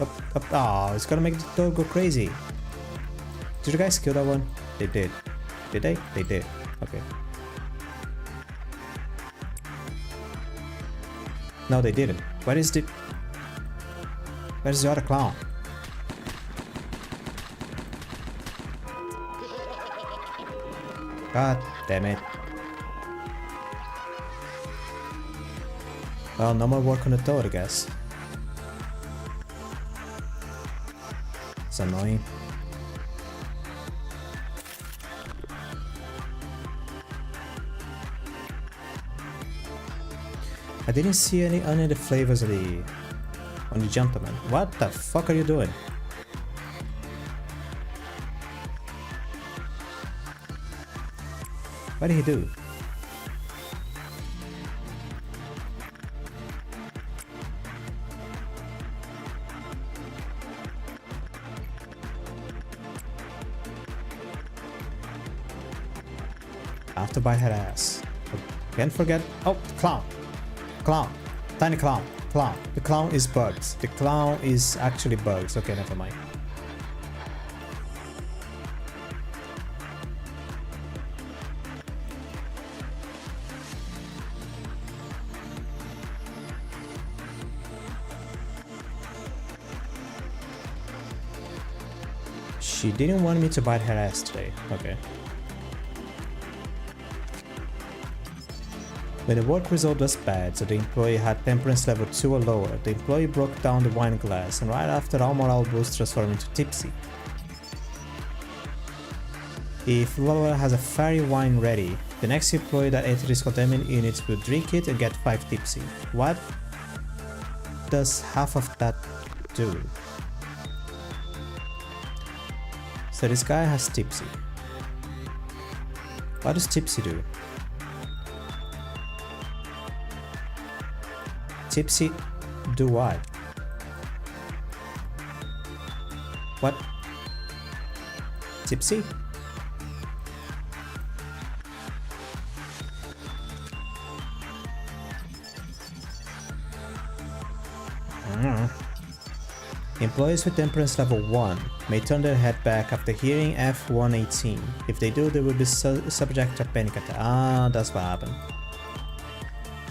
Up. Oh, it's gonna make the dog go crazy. Did you guys kill that one? They did. Did they? They did. Okay. No, they didn't. Where's the other clown? God damn it. Well, no more work on the toad, I guess. It's annoying. I didn't see any of the flavors of on the gentleman. What the fuck are you doing? What did he do? I have to bite her ass. Can't forget. Oh, clown. Clown. Tiny clown. Clown. The clown is bugs. The clown is actually bugs. Okay, never mind. She didn't want me to bite her ass today. Okay. When the work result was bad, so the employee had temperance level 2 or lower, the employee broke down the wine glass, and right after all morale boosts transformed into tipsy. If Lola has a fairy wine ready, the next employee that enters containment unit will drink it and get 5 tipsy. What does half of that do? So this guy has tipsy. What does tipsy do? Tipsy do what? What? Tipsy? Employees with temperance level 1 may turn their head back after hearing F118. If they do, they will be subject to a panic attack. Ah, that's what happened.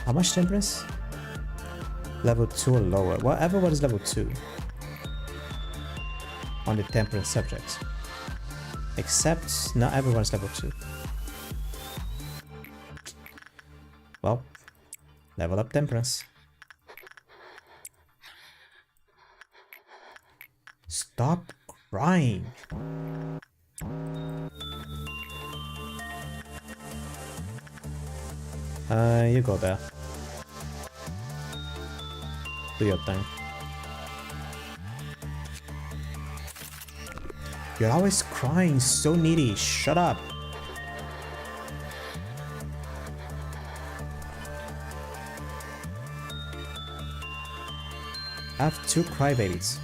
How much temperance? Level 2 or lower. Well, everyone is level 2 on the temperance subject. Except not everyone is level 2. Well, level up temperance. Stop crying. You go there. Do your thing. You're always crying, so needy. Shut up. I have 2 crybabies.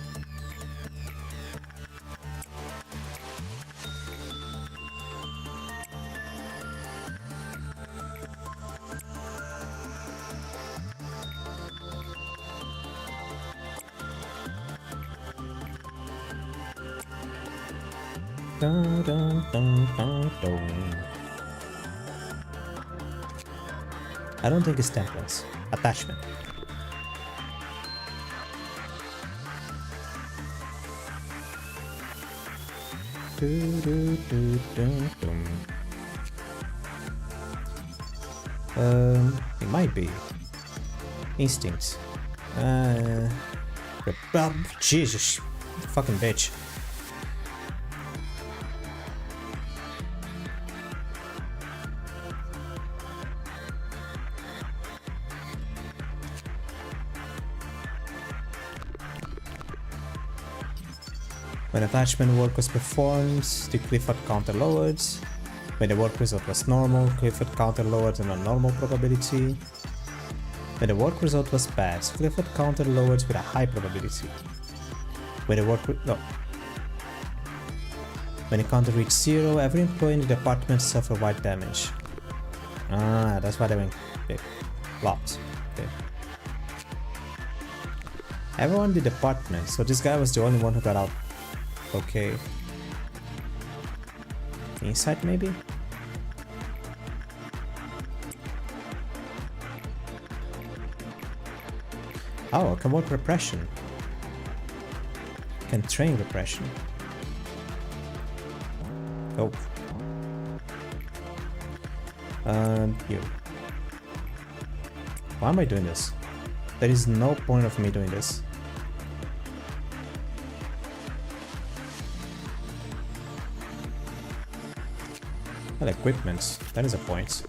Dun, dun, dun, dun, dun. I don't think it's temperance. Attachment. Do, do, do, dun, dun. It might be instincts. Jesus, fucking bitch. When attachment work was performed, the Clifford counter lowered. When the work result was normal, Clifford counter lowered on a normal probability. When the work result was bad, Clifford counter lowered with a high probability. When the When the counter reached 0, every employee in the department suffered white damage. Ah, that's why they went locked. Okay. Everyone in the department, so this guy was the only one who got out. Okay. Insight maybe? Oh, I can work repression. I can train repression. Oh. You. Why am I doing this? There is no point of me doing this. Well, equipment. That is a point.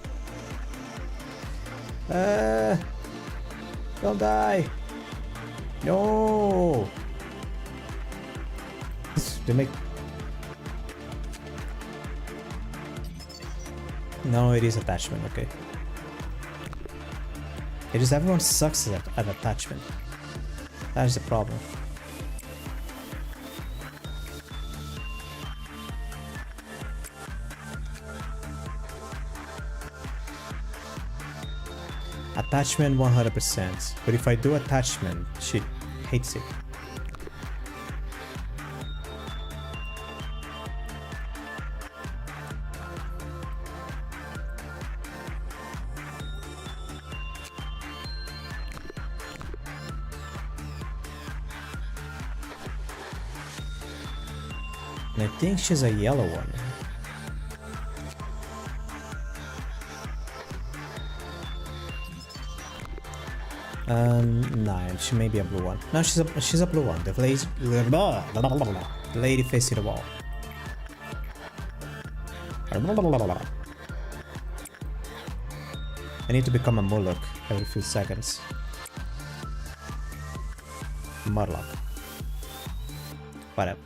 Don't die! No! They make... No, it is attachment, okay. It is everyone sucks at attachment. That is the problem. Attachment 100%, but if I do attachment, she hates it. And I think she's a yellow one. Nah, she may be a blue one. No, she's a blue one. The lady facing the wall. I need to become a Murloc every few seconds. Murloc. Whatever.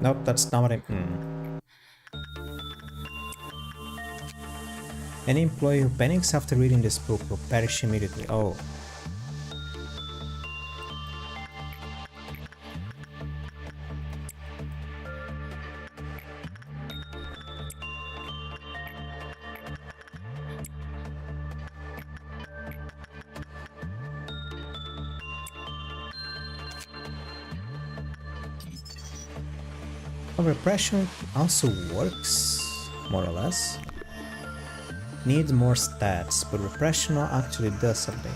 Nope, that's not what I... Any employee who panics after reading this book will perish immediately. Oh. Repression also works, more or less. Need more stats, but repression actually does something.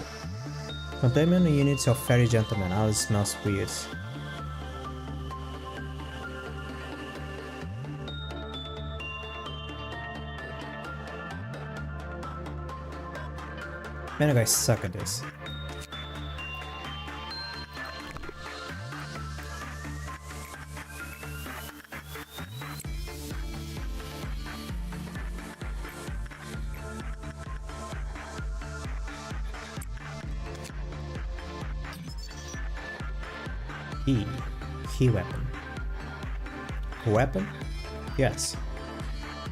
Containment units of fairy gentlemen. Oh, it smells weird. Man, you guys suck at this. Key weapon. Weapon? Yes.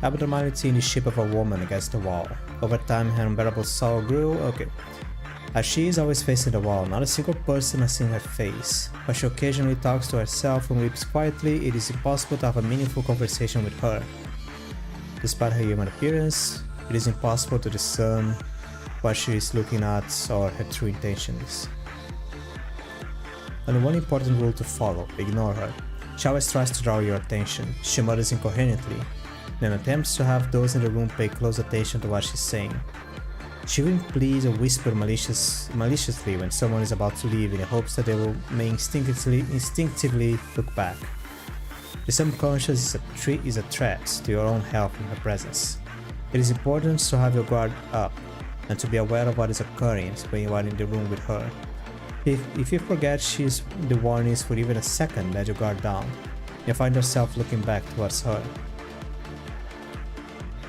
Abnormality in the shape of a woman against the wall. Over time, her unbearable sorrow grew. Okay. As she is always facing the wall, not a single person has seen her face. But she occasionally talks to herself and weeps quietly. It is impossible to have a meaningful conversation with her. Despite her human appearance, it is impossible to discern what she is looking at or her true intentions. Only one important rule to follow: ignore her. She always tries to draw your attention. She mutters incoherently, then attempts to have those in the room pay close attention to what she's saying. She even pleads or whispers maliciously when someone is about to leave in the hopes that may instinctively look back. The subconscious is a threat to your own health in her presence. It is important to have your guard up and to be aware of what is occurring when you are in the room with her. If you forget she's the warnings for even a second, let your guard down. You find yourself looking back towards her.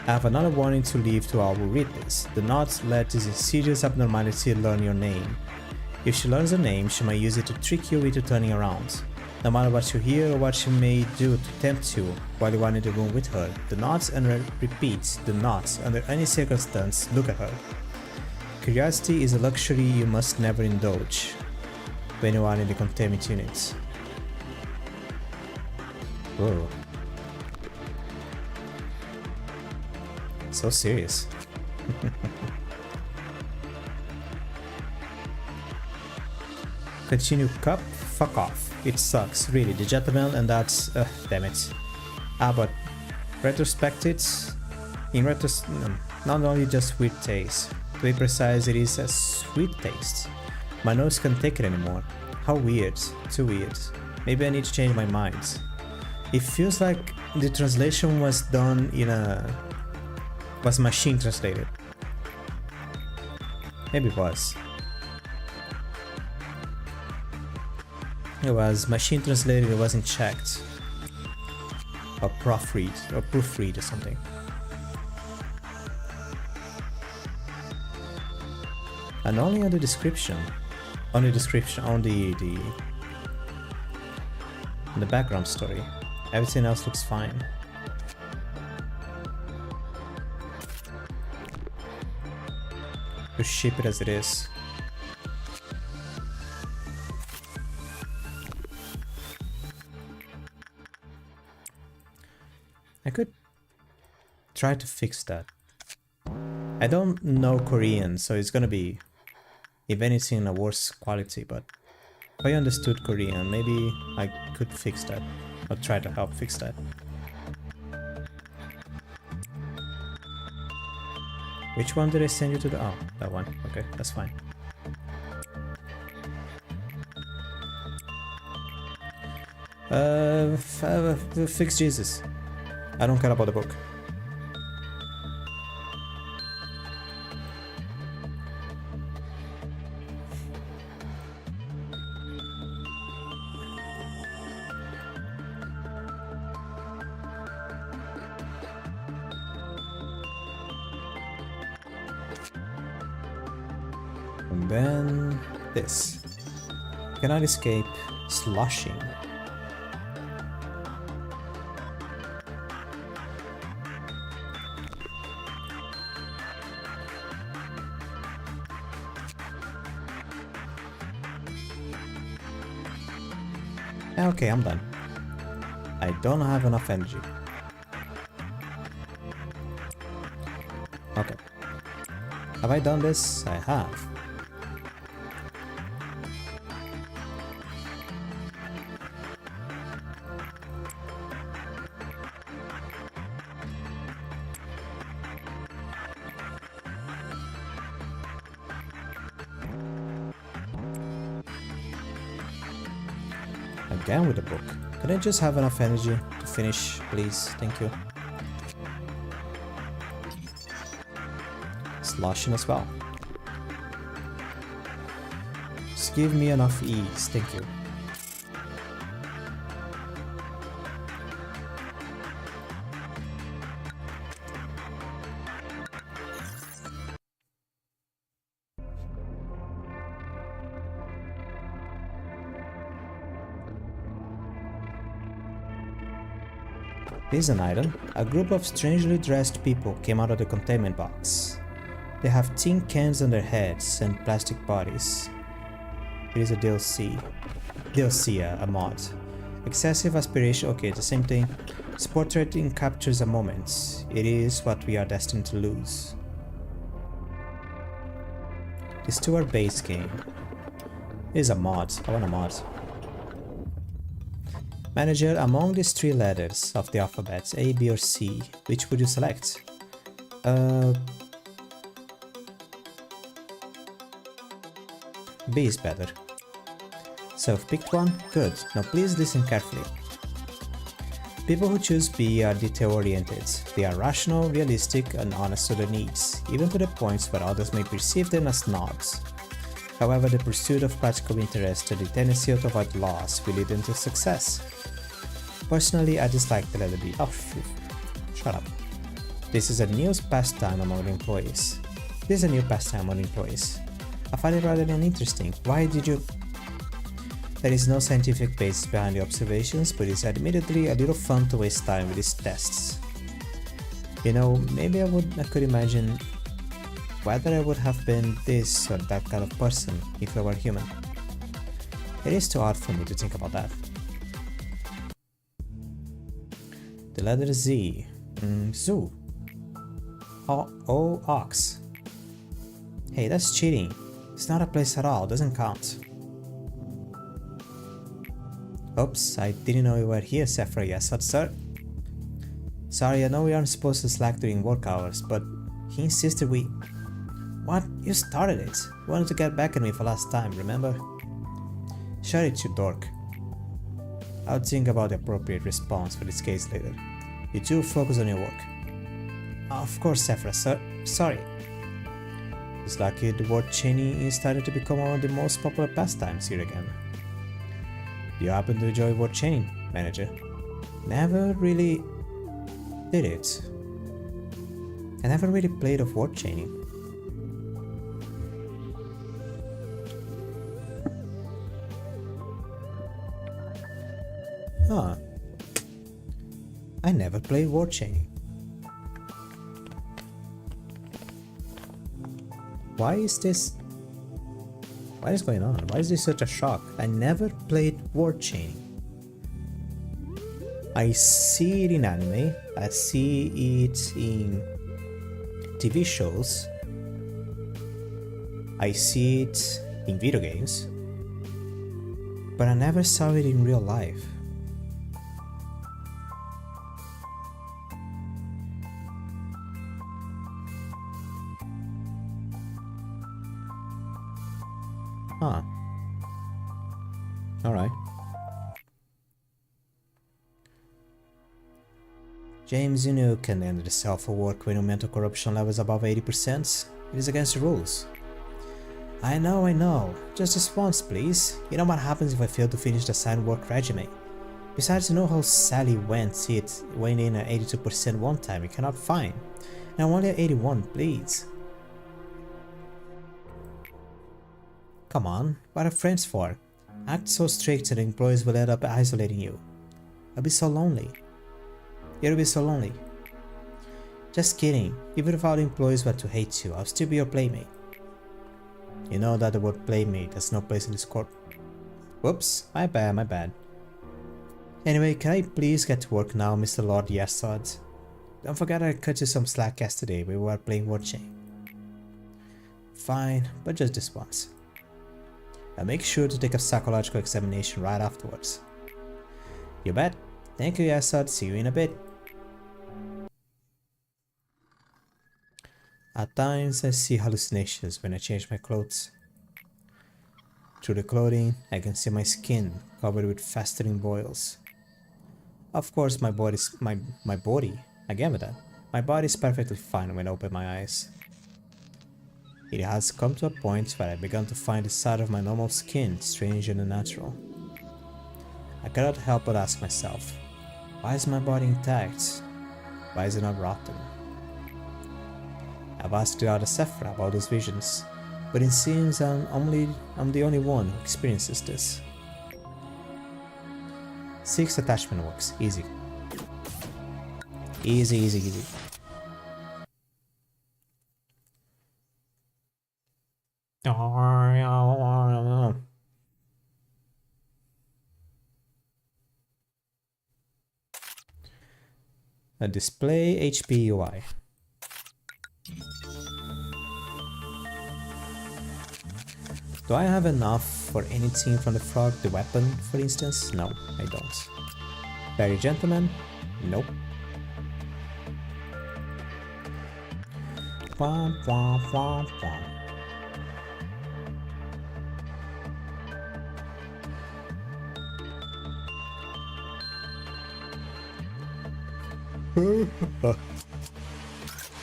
I have another warning to leave to all who read this. Do not let this insidious abnormality learn your name. If she learns your name, she may use it to trick you into turning around. No matter what you hear or what she may do to tempt you while you are in the room with her, do not, and repeat, do not, under any circumstance, look at her. Curiosity is a luxury you must never indulge when you are in the containment unit. Whoa. So serious. Continue cup? Fuck off. It sucks, really. The gentleman and that's... damn it. But retrospected, in not only just weird taste. To be precise, it is a sweet taste. My nose can't take it anymore. How weird. Too weird. Maybe I need to change my mind. It feels like the translation was done in was machine translated. Maybe it was. It was machine translated, it wasn't checked. Or proofread or something. And only on the description. On the description, on the background story. Everything else looks fine. Just ship it as it is. I could try to fix that. I don't know Korean, so it's gonna be, if anything, a worse quality, but if I understood Korean, maybe I could fix that, or try to help fix that. Which one did I send you to the... oh, that one. Okay, that's fine. Fix Jesus. I don't care about the book. And then this. Cannot escape sloshing. Okay, I'm done. I don't have enough energy. Okay. Have I done this? I have. Again with the book. Can I just have enough energy to finish, please? Thank you. Sloshing as well. Just give me enough ease, thank you. Here's an item. A group of strangely dressed people came out of the containment box. They have tin cans on their heads and plastic bodies. It is a DLC. A mod. Excessive aspiration, okay, the same thing. This portrait captures a moment. It is what we are destined to lose. This to our base game. It is a mod. I want a mod. Manager, among these three letters of the alphabet, A, B or C, which would you select? B is better. So I've picked one? Good. Now please listen carefully. People who choose B are detail-oriented. They are rational, realistic and honest to their needs, even to the points where others may perceive them as snobs. However, the pursuit of practical interest and the tendency to avoid loss will lead them to success. Personally, I dislike the letter B. Oh, shut up. This is a new pastime among the employees. I find it rather uninteresting. Why did you... There is no scientific basis behind the observations, but it's admittedly a little fun to waste time with these tests. You know, maybe I could imagine whether I would have been this or that kind of person if I were human. It is too hard for me to think about that. The letter Z. Zoo. O, ox. Hey, that's cheating. It's not a place at all, doesn't count. Oops, I didn't know you were here, Sephra. Yes, sir. Sorry, I know we aren't supposed to slack during work hours, but he insisted we... What? You started it. You wanted to get back at me for last time, remember? Shut it, you dork. I'll think about the appropriate response for this case later. You two focus on your work. Of course, Sephra, sir. Sorry. It's lucky the word chaining is starting to become one of the most popular pastimes here again. Do you happen to enjoy word chaining, manager? Never really did it. I never really played of word chaining. Huh. I never played word chaining. Why is this? What is going on? Why is this such a shock? I never played word chaining. I see it in anime, I see it in TV shows, I see it in video games, but I never saw it in real life. Huh. Alright. James, you know you can enter the cell for work when your mental corruption level is above 80%. It is against the rules. I know. Just this once, please. You know what happens if I fail to finish the assigned work regimen. Besides, you know how Sally went in at 82% one time, you cannot find. And I'm only at 81, please. Come on, what are friends for? Act so strict and the employees will end up isolating you. I'll be so lonely. You'll be so lonely. Just kidding. Even if all the employees were to hate you, I'll still be your playmate. You know that the word playmate has no place in this court. Whoops, my bad. Anyway, can I please get to work now, Mr. Lord Yesod? Don't forget I cut you some slack yesterday when we were playing word chain. Fine, but just this once. I'll make sure to take a psychological examination right afterwards. You bet. Thank you, Yesod. See you in a bit. At times, I see hallucinations when I change my clothes. Through the clothing, I can see my skin covered with festering boils. Of course, my body, again with that, my body is perfectly fine when I open my eyes. It has come to a point where I began to find the side of my normal skin strange and unnatural. I cannot help but ask myself, why is my body intact? Why is it not rotten? I've asked the other Sephra about those visions, but it seems I'm the only one who experiences this. 6 attachment works, easy. Easy. A display HP UI. Do I have enough for anything from the frog? The weapon, for instance? No, I don't. Very gentleman? Nope.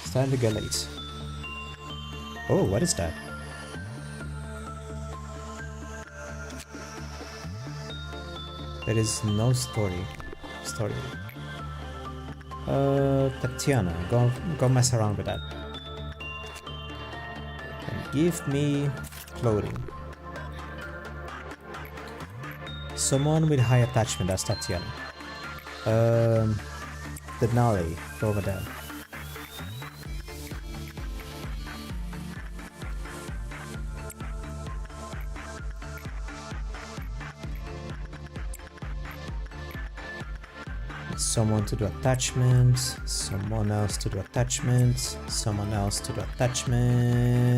It's time to get late. Oh, what is that? There is no story. Tatiana, go mess around with that. And give me clothing. Someone with high attachment, that's Tatiana. Denali, go over there. Someone to do attachments, someone else to do attachments, someone else to do attachment.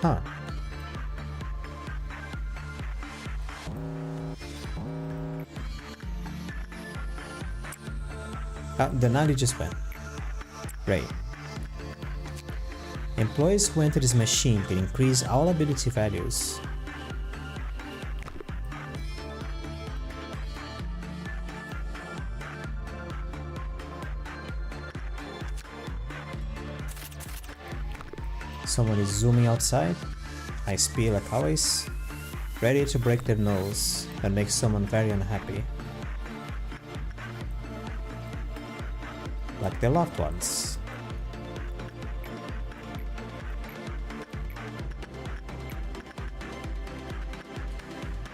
Huh. The knowledge just went. Great. Employees who enter this machine can increase all ability values. Someone is zooming outside. I speed like always, ready to break their nose and make someone very unhappy. Like their loved ones.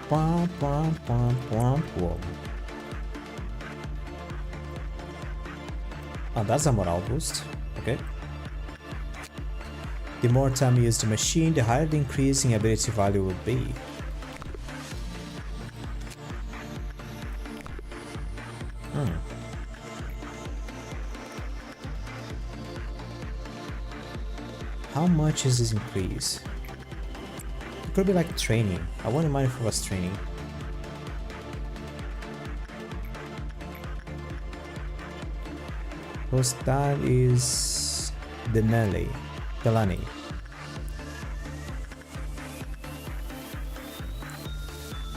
Womp, womp, womp, womp, womp. Oh, that's a morale boost. Okay. The more time you use the machine, the higher the increase in ability value will be. How much is this increase? It could be like training. I wouldn't mind if it was training. Whose that is Delaney.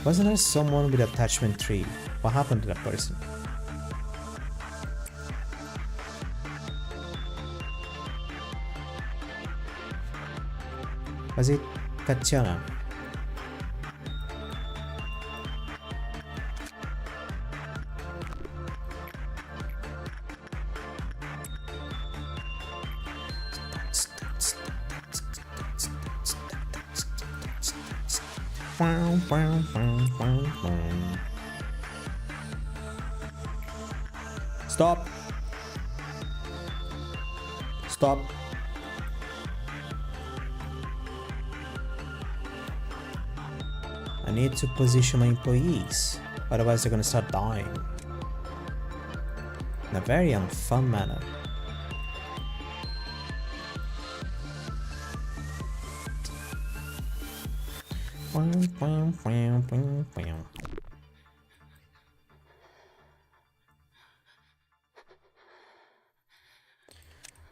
Wasn't there someone with attachment 3? What happened to that person? Was it Tatiana? Stop! Stop! I need to position my employees, otherwise they're gonna start dying. In a very unfun manner.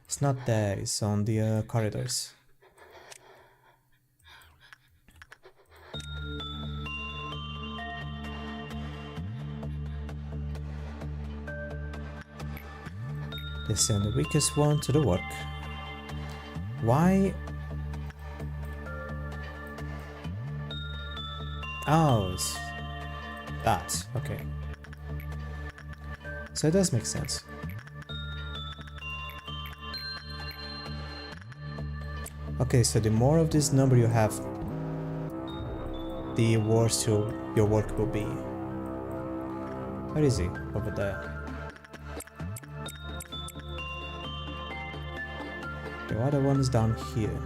It's not there, it's on the corridors. They send the weakest one to the work. Why? Oh, it's that. Okay. So it does make sense. Okay, so the more of this number you have, the worse your work will be. Where is he? Over there. The other one is down here.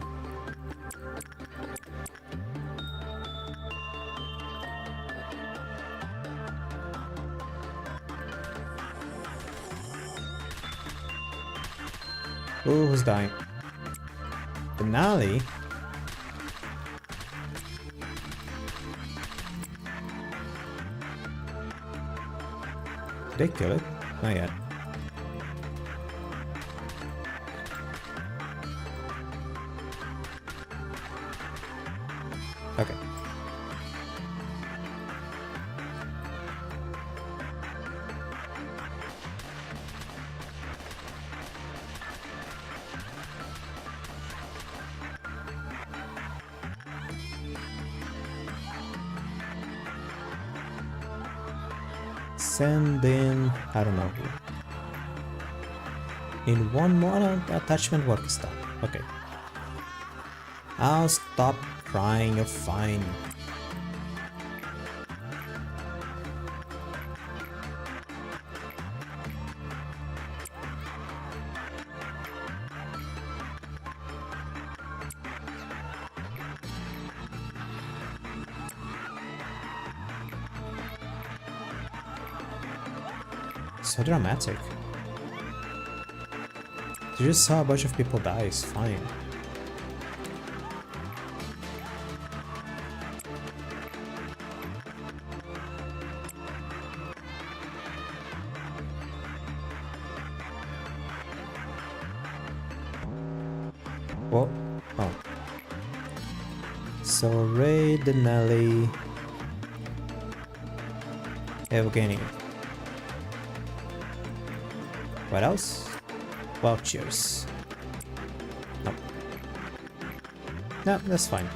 Ooh, who's dying? Finale? Did they kill it? Not yet. Okay. Send in, I don't know who. In one more attachment work is done. Okay. I'll stop crying, you're fine. So dramatic. You just saw a bunch of people die, it's fine. Whoa. Oh. So Ray, Denali, Evgeny. What else? Vouchers. Nope. No, that's fine.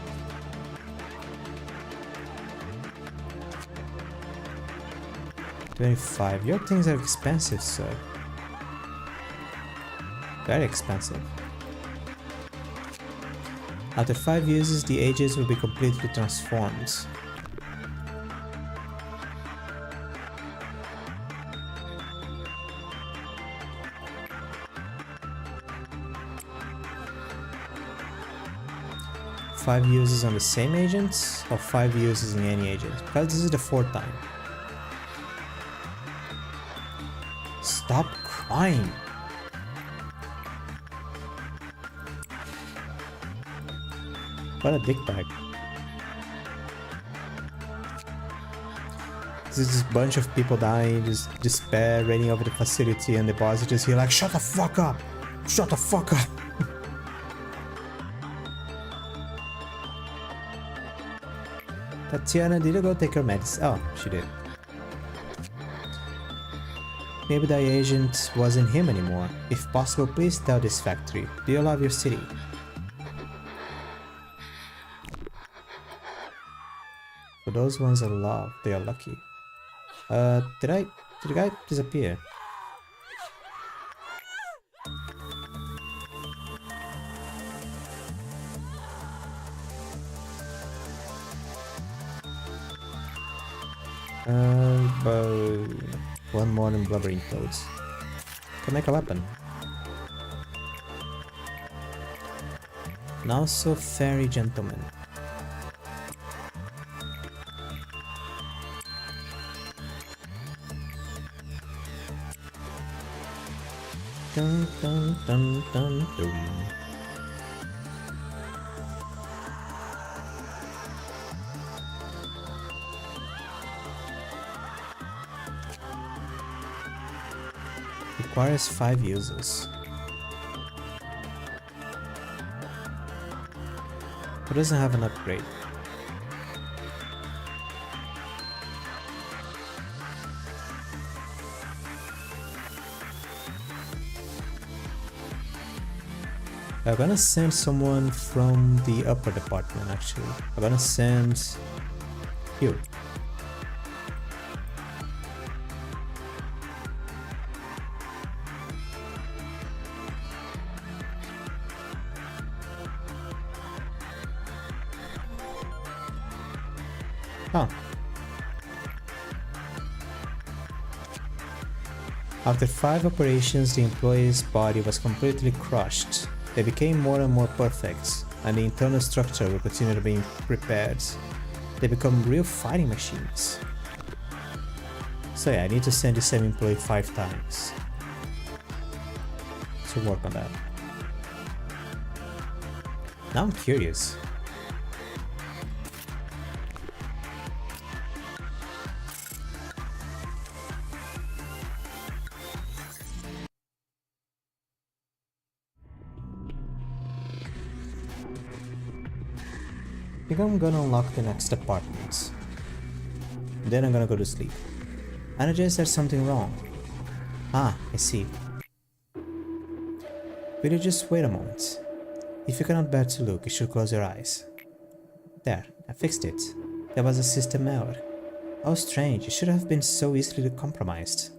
$25. Your things are expensive, sir. Very expensive. After 5 uses, the ages will be completely transformed. Five uses on the same agents or 5 uses in any agent? Because this is the 4th time. Stop crying. What a dickbag. There's this bunch of people dying, just despair raining over the facility, and the boss is just here like, shut the fuck up! Shut the fuck up! Tatiana, did you go take her meds? Oh, she did. Maybe the agent wasn't him anymore. If possible, please tell this factory. Do you love your city? For those ones I love, they are lucky. Did the guy disappear? But one more than blubbering toads. Can make a weapon. And also fairy gentleman. Dun dun dun dun dun. Requires 5 users. It doesn't have an upgrade. I'm gonna send someone from the upper department actually. I'm gonna send you. Huh. After 5 operations, the employee's body was completely crushed. They became more and more perfect, and the internal structure will continue to be repaired. They become real fighting machines. So yeah, I need to send the same employee 5 times. So work on that. Now I'm curious. I think I'm gonna unlock the next apartment. Then I'm gonna go to sleep. Energize, there's something wrong. Ah, I see. Will you just wait a moment? If you cannot bear to look, you should close your eyes. There, I fixed it. There was a system error. How strange, it should have been so easily compromised.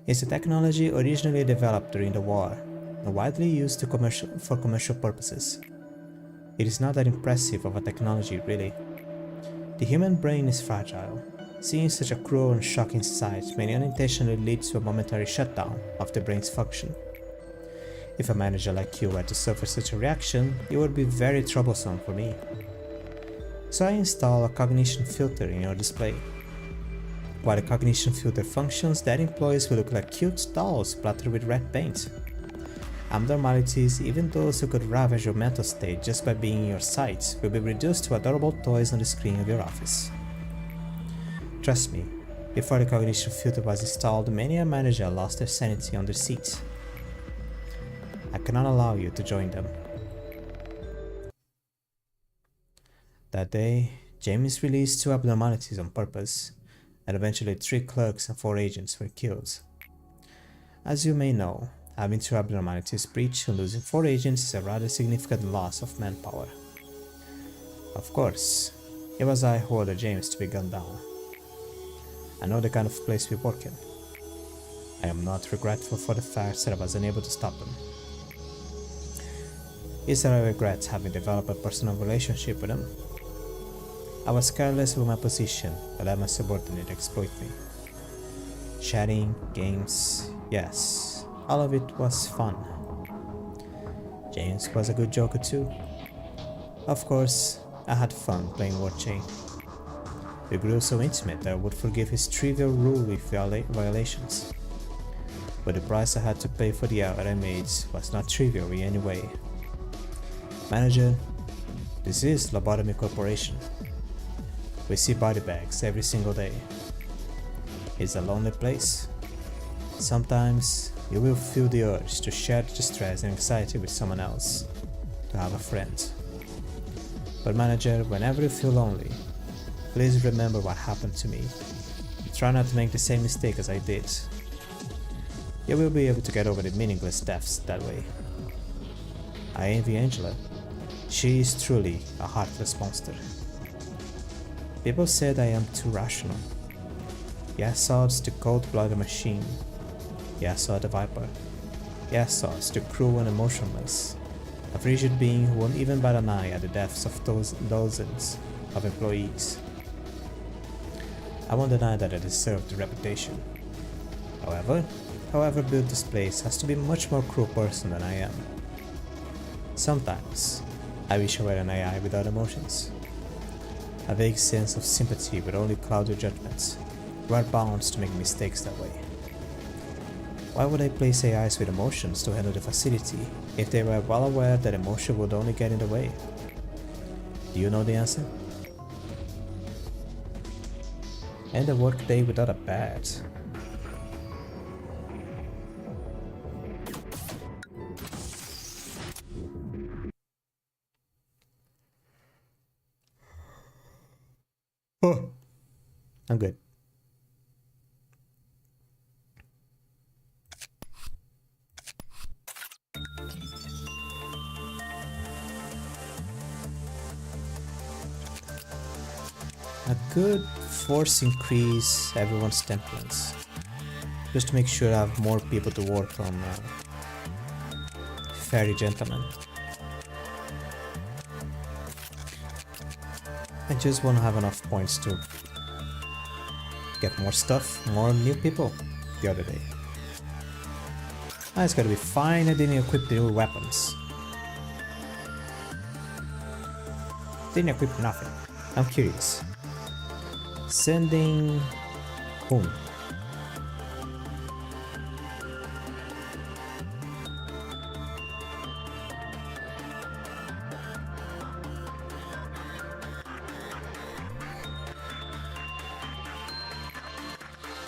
It's a technology originally developed during the war, and widely used for commercial purposes. It is not that impressive of a technology, really. The human brain is fragile. Seeing such a cruel and shocking sight may unintentionally lead to a momentary shutdown of the brain's function. If a manager like you were to suffer such a reaction, it would be very troublesome for me. So I install a cognition filter in your display. While the cognition filter functions, dead employees will look like cute dolls splattered with red paint. Abnormalities, even those who could ravage your mental state just by being in your sight, will be reduced to adorable toys on the screen of your office. Trust me, before the cognition filter was installed, many a manager lost their sanity on their seat. I cannot allow you to join them. That day, James released 2 abnormalities on purpose, and eventually 3 clerks and 4 agents were killed. As you may know, having 2 abnormalities breached and losing 4 agents is a rather significant loss of manpower. Of course, it was I who ordered James to be gunned down. I know the kind of place we work in. I am not regretful for the fact that I was unable to stop them. Is that I regret having developed a personal relationship with them? I was careless with my position, but let my subordinate exploit me. Chatting, games, yes, all of it was fun. James was a good joker too. Of course, I had fun playing War Chain. We grew so intimate that I would forgive his trivial rule violations. But the price I had to pay for the hour I made was not trivial in any way. Manager, this is Lobotomy Corporation. We see body bags every single day. It's a lonely place. Sometimes you will feel the urge to share the distress and anxiety with someone else, to have a friend. But manager, whenever you feel lonely, please remember what happened to me. Try not to make the same mistake as I did. You will be able to get over the meaningless deaths that way. I envy Angela. She is truly a heartless monster. People said I am too rational. Yes, odds the cold-blooded machine. Yes, odds the viper. Yes, odds the cruel and emotionless. A frigid being who won't even bat an eye at the deaths of dozens of employees. I won't deny that I deserve the reputation. However, whoever built this place has to be a much more cruel person than I am. Sometimes, I wish I were an AI without emotions. A vague sense of sympathy would only cloud your judgments. You are bound to make mistakes that way. Why would I place AIs with emotions to handle the facility if they were well aware that emotion would only get in the way? Do you know the answer? End a workday without a bed. Oh, I'm good. A good force increase everyone's temperance, just to make sure I have more people to work on Fairy Gentleman. I just want to have enough points to get more stuff, more new people the other day. It's gotta be fine, I didn't equip the new weapons. Didn't equip nothing. I'm curious. Sending whom?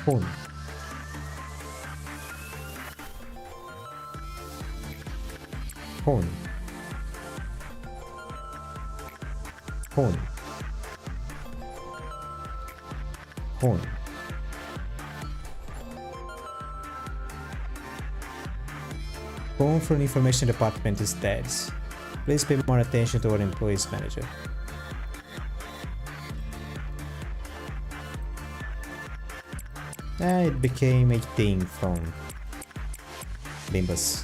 Whom? Whom? Whom? Whom? Phone from information department is dead. Please pay more attention to our employees manager. It became a thing from Limbus.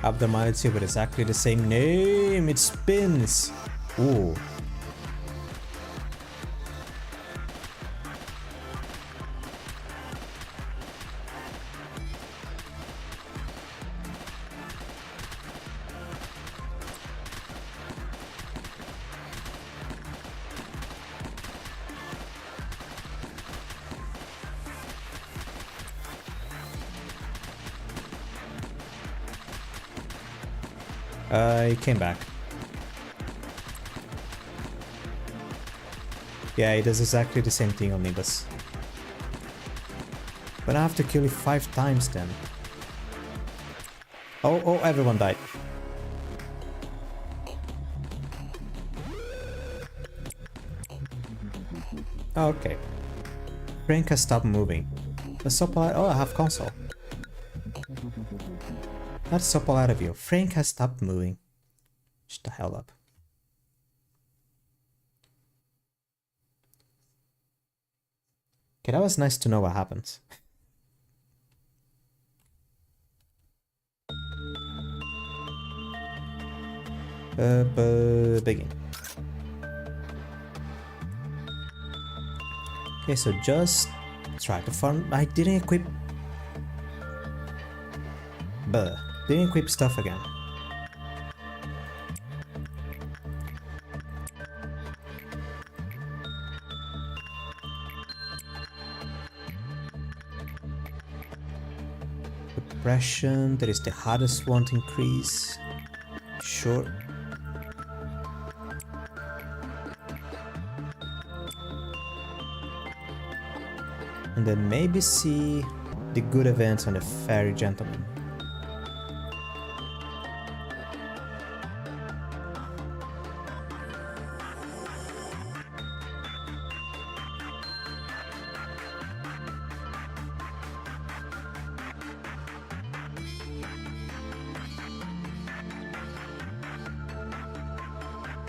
Abnormality with exactly the same name, it spins! Ooh. I came back. Yeah, it does exactly the same thing on Nimbus. But I have to kill it 5 times then. Oh, everyone died. Oh, okay. Frank has stopped moving. That's so polite. Oh, I have console. That's so polite of you. Frank has stopped moving. Shut the hell up. Okay, that was nice to know what happens. Begin. Okay, so just try to farm. I didn't equip. Didn't equip stuff again. Depression, that is the hardest one to increase. Sure. And then maybe see the good events on the fairy gentleman.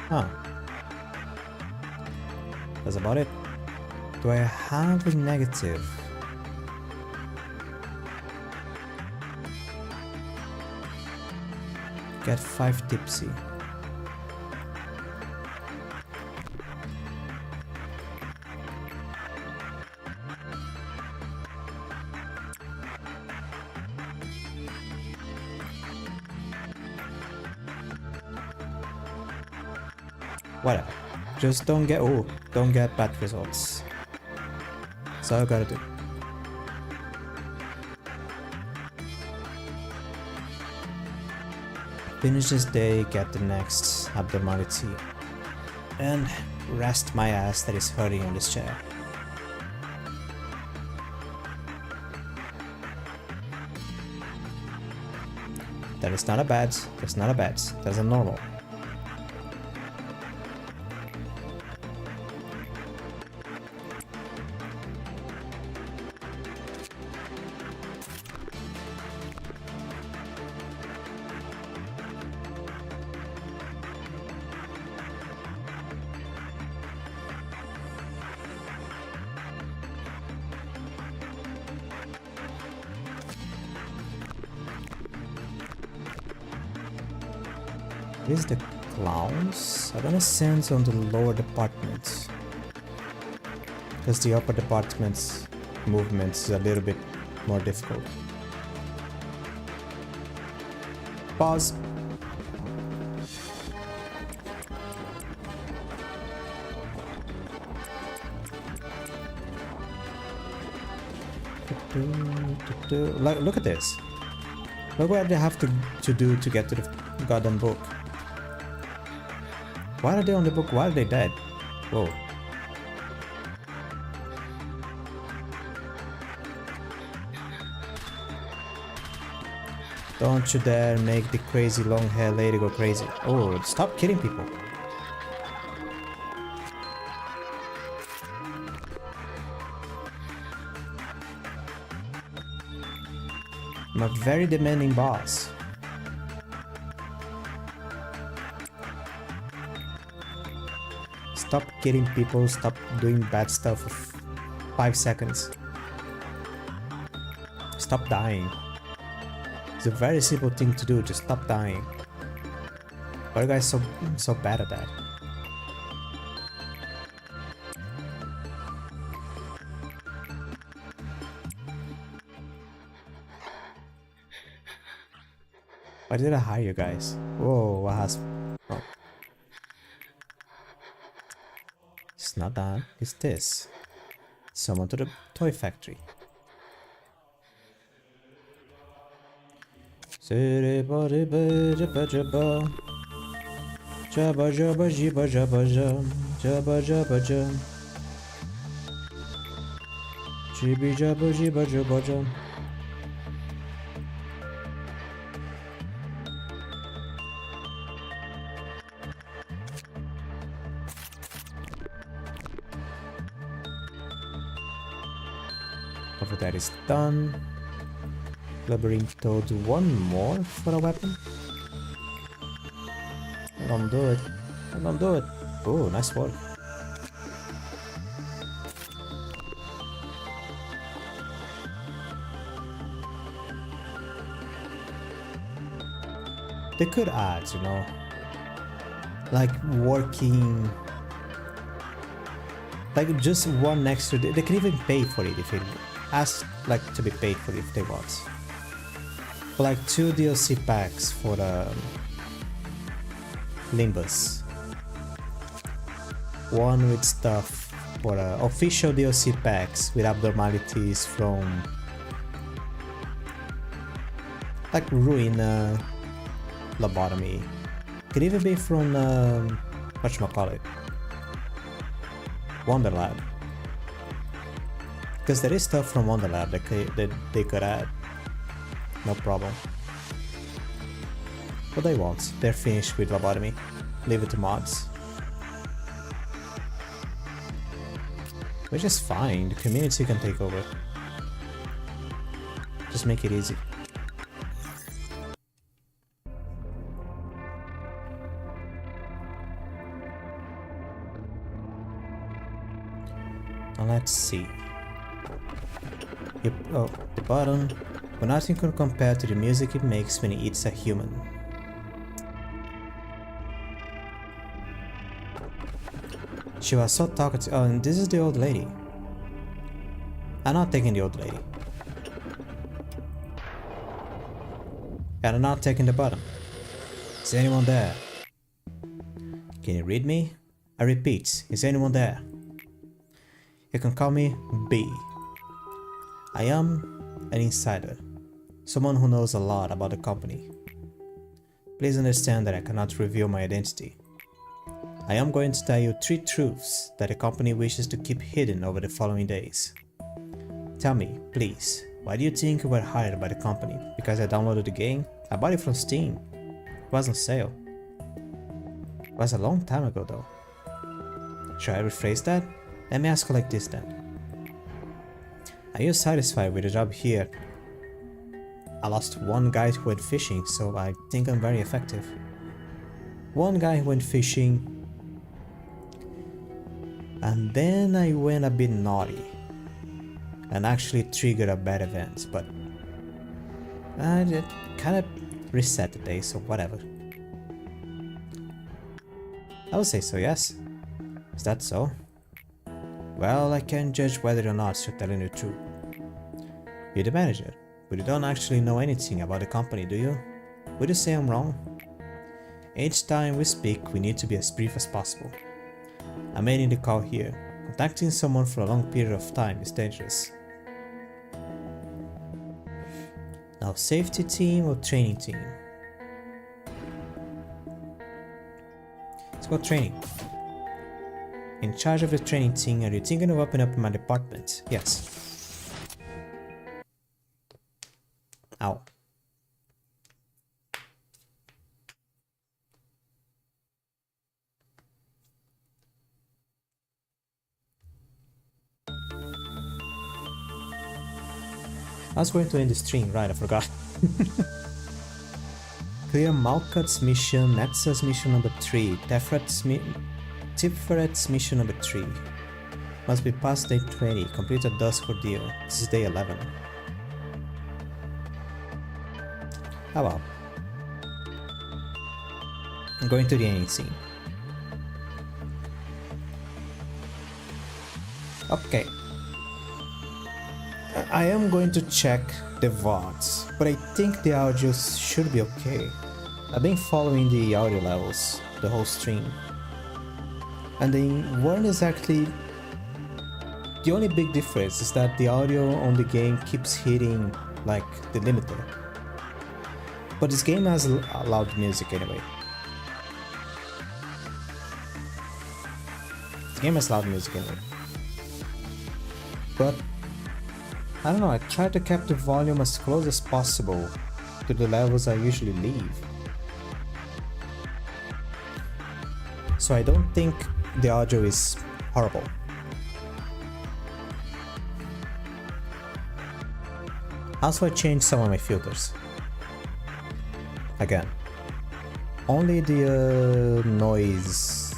Huh. That's about it. Do I have a negative? Get 5 tipsy. Whatever. Just don't get bad results. That's all I gotta do. Finish this day, get the next abnormality, and rest my ass that is hurting on this chair. That is not a bad, that's not a bad, that's a normal. Is the clowns? I'm gonna send on the lower departments, because the upper departments movements is a little bit more difficult. Pause. Look at this. Look what they have to do to get to the goddamn book. Why are they on the book? Why are they dead? Whoa. Don't you dare make the crazy long hair lady go crazy. Oh, stop killing people. I'm a very demanding boss. Stop killing people, stop doing bad stuff for 5 seconds. Stop dying. It's a very simple thing to do, just stop dying. Why are you guys so bad at that? Why did I hire you guys? Whoa, what has... Oh. It's not that, it's this. Summon to the toy factory. Jabba jabba jibba jabba jam, jabba jabba jam. Jibby jabba jibba jabba jam. of that is done. Labyrinth toad, one more for a weapon. I don't do it. I don't do it. Oh, nice work. They could add, you know, like working, like just one extra. They can even pay for it if it asks, like to be paid for it if they want. But like 2 DLC packs for Limbus. One with stuff for official DLC packs with abnormalities from like Ruina, Lobotomy. Could even be from whatchamacallit, Wonderlab. Because there is stuff from Wonderlab that they could add. No problem. But they won't. They're finished with Lobotomy. Leave it to mods. Which is fine. The community can take over. Just make it easy. Now let's see. Yep. Oh, the button. But nothing can compare to the music it makes when it eats a human. She was so talkative. Oh, and this is the old lady. I'm not taking the old lady. And I'm not taking the button. Is anyone there? Can you read me? I repeat, is anyone there? You can call me B. I am an insider. Someone who knows a lot about the company. Please understand that I cannot reveal my identity. I am going to tell you 3 truths that the company wishes to keep hidden over the following days. Tell me, please, why do you think you were hired by the company? Because I downloaded the game? I bought it from Steam. It was on sale. It was a long time ago though. Should I rephrase that? Let me ask you like this then. Are you satisfied with the job here? I lost one guy who went fishing, so I think I'm very effective. One guy who went fishing, and then I went a bit naughty and actually triggered a bad event, but it kind of reset the day, so whatever. I would say so, yes. Is that so? Well, I can't judge whether or not you're telling the truth. You're the manager, but you don't actually know anything about the company, do you? Would you say I'm wrong? Each time we speak, we need to be as brief as possible. I'm ending the call here. Contacting someone for a long period of time is dangerous. Now, safety team or training team? Let's go training. In charge of the training team, are you thinking of opening up my department? Yes. Ow. I was going to end the stream, right, I forgot. Clear Malkat's mission, Netza's mission number 3, Tifret's mission number 3. Must be past day 20, complete a dusk ordeal. This is day 11. Oh well. I'm going to the ending scene. Okay. I am going to check the VODs, but I think the audio should be okay. I've been following the audio levels the whole stream, and they weren't exactly. The only big difference is that the audio on the game keeps hitting like the limiter, but this game has loud music anyway. The game has loud music anyway, but I don't know, I try to keep the volume as close as possible to the levels I usually leave. So I don't think the audio is horrible. Also, I changed some of my filters. Again, only the noise.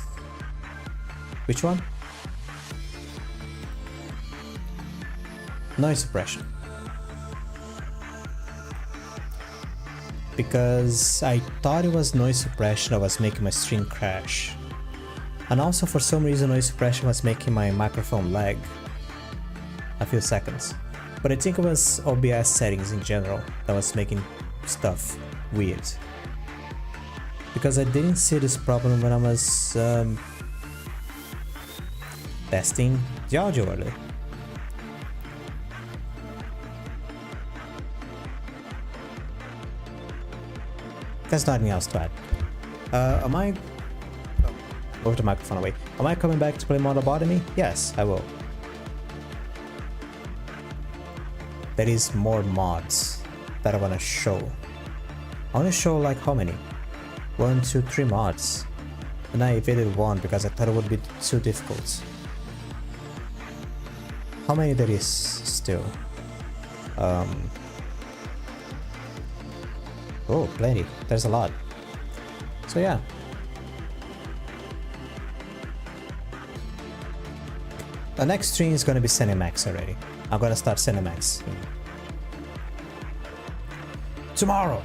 Which one? Noise suppression. Because I thought it was noise suppression that was making my stream crash. And also for some reason noise suppression was making my microphone lag a few seconds. But I think it was OBS settings in general that was making stuff weird. Because I didn't see this problem when I was testing the audio earlier. There's nothing else to add. Am I... move the microphone away. Am I coming back to play more Lobotomy? Yes, I will. There is more mods that I want to show. I want to show like how many? 1, 2, 3 mods. And I evaded one because I thought it would be too difficult. How many there is still? Oh, plenty. There's a lot. So yeah. The next stream is gonna be Cinemax already. I'm gonna start Cinemax tomorrow.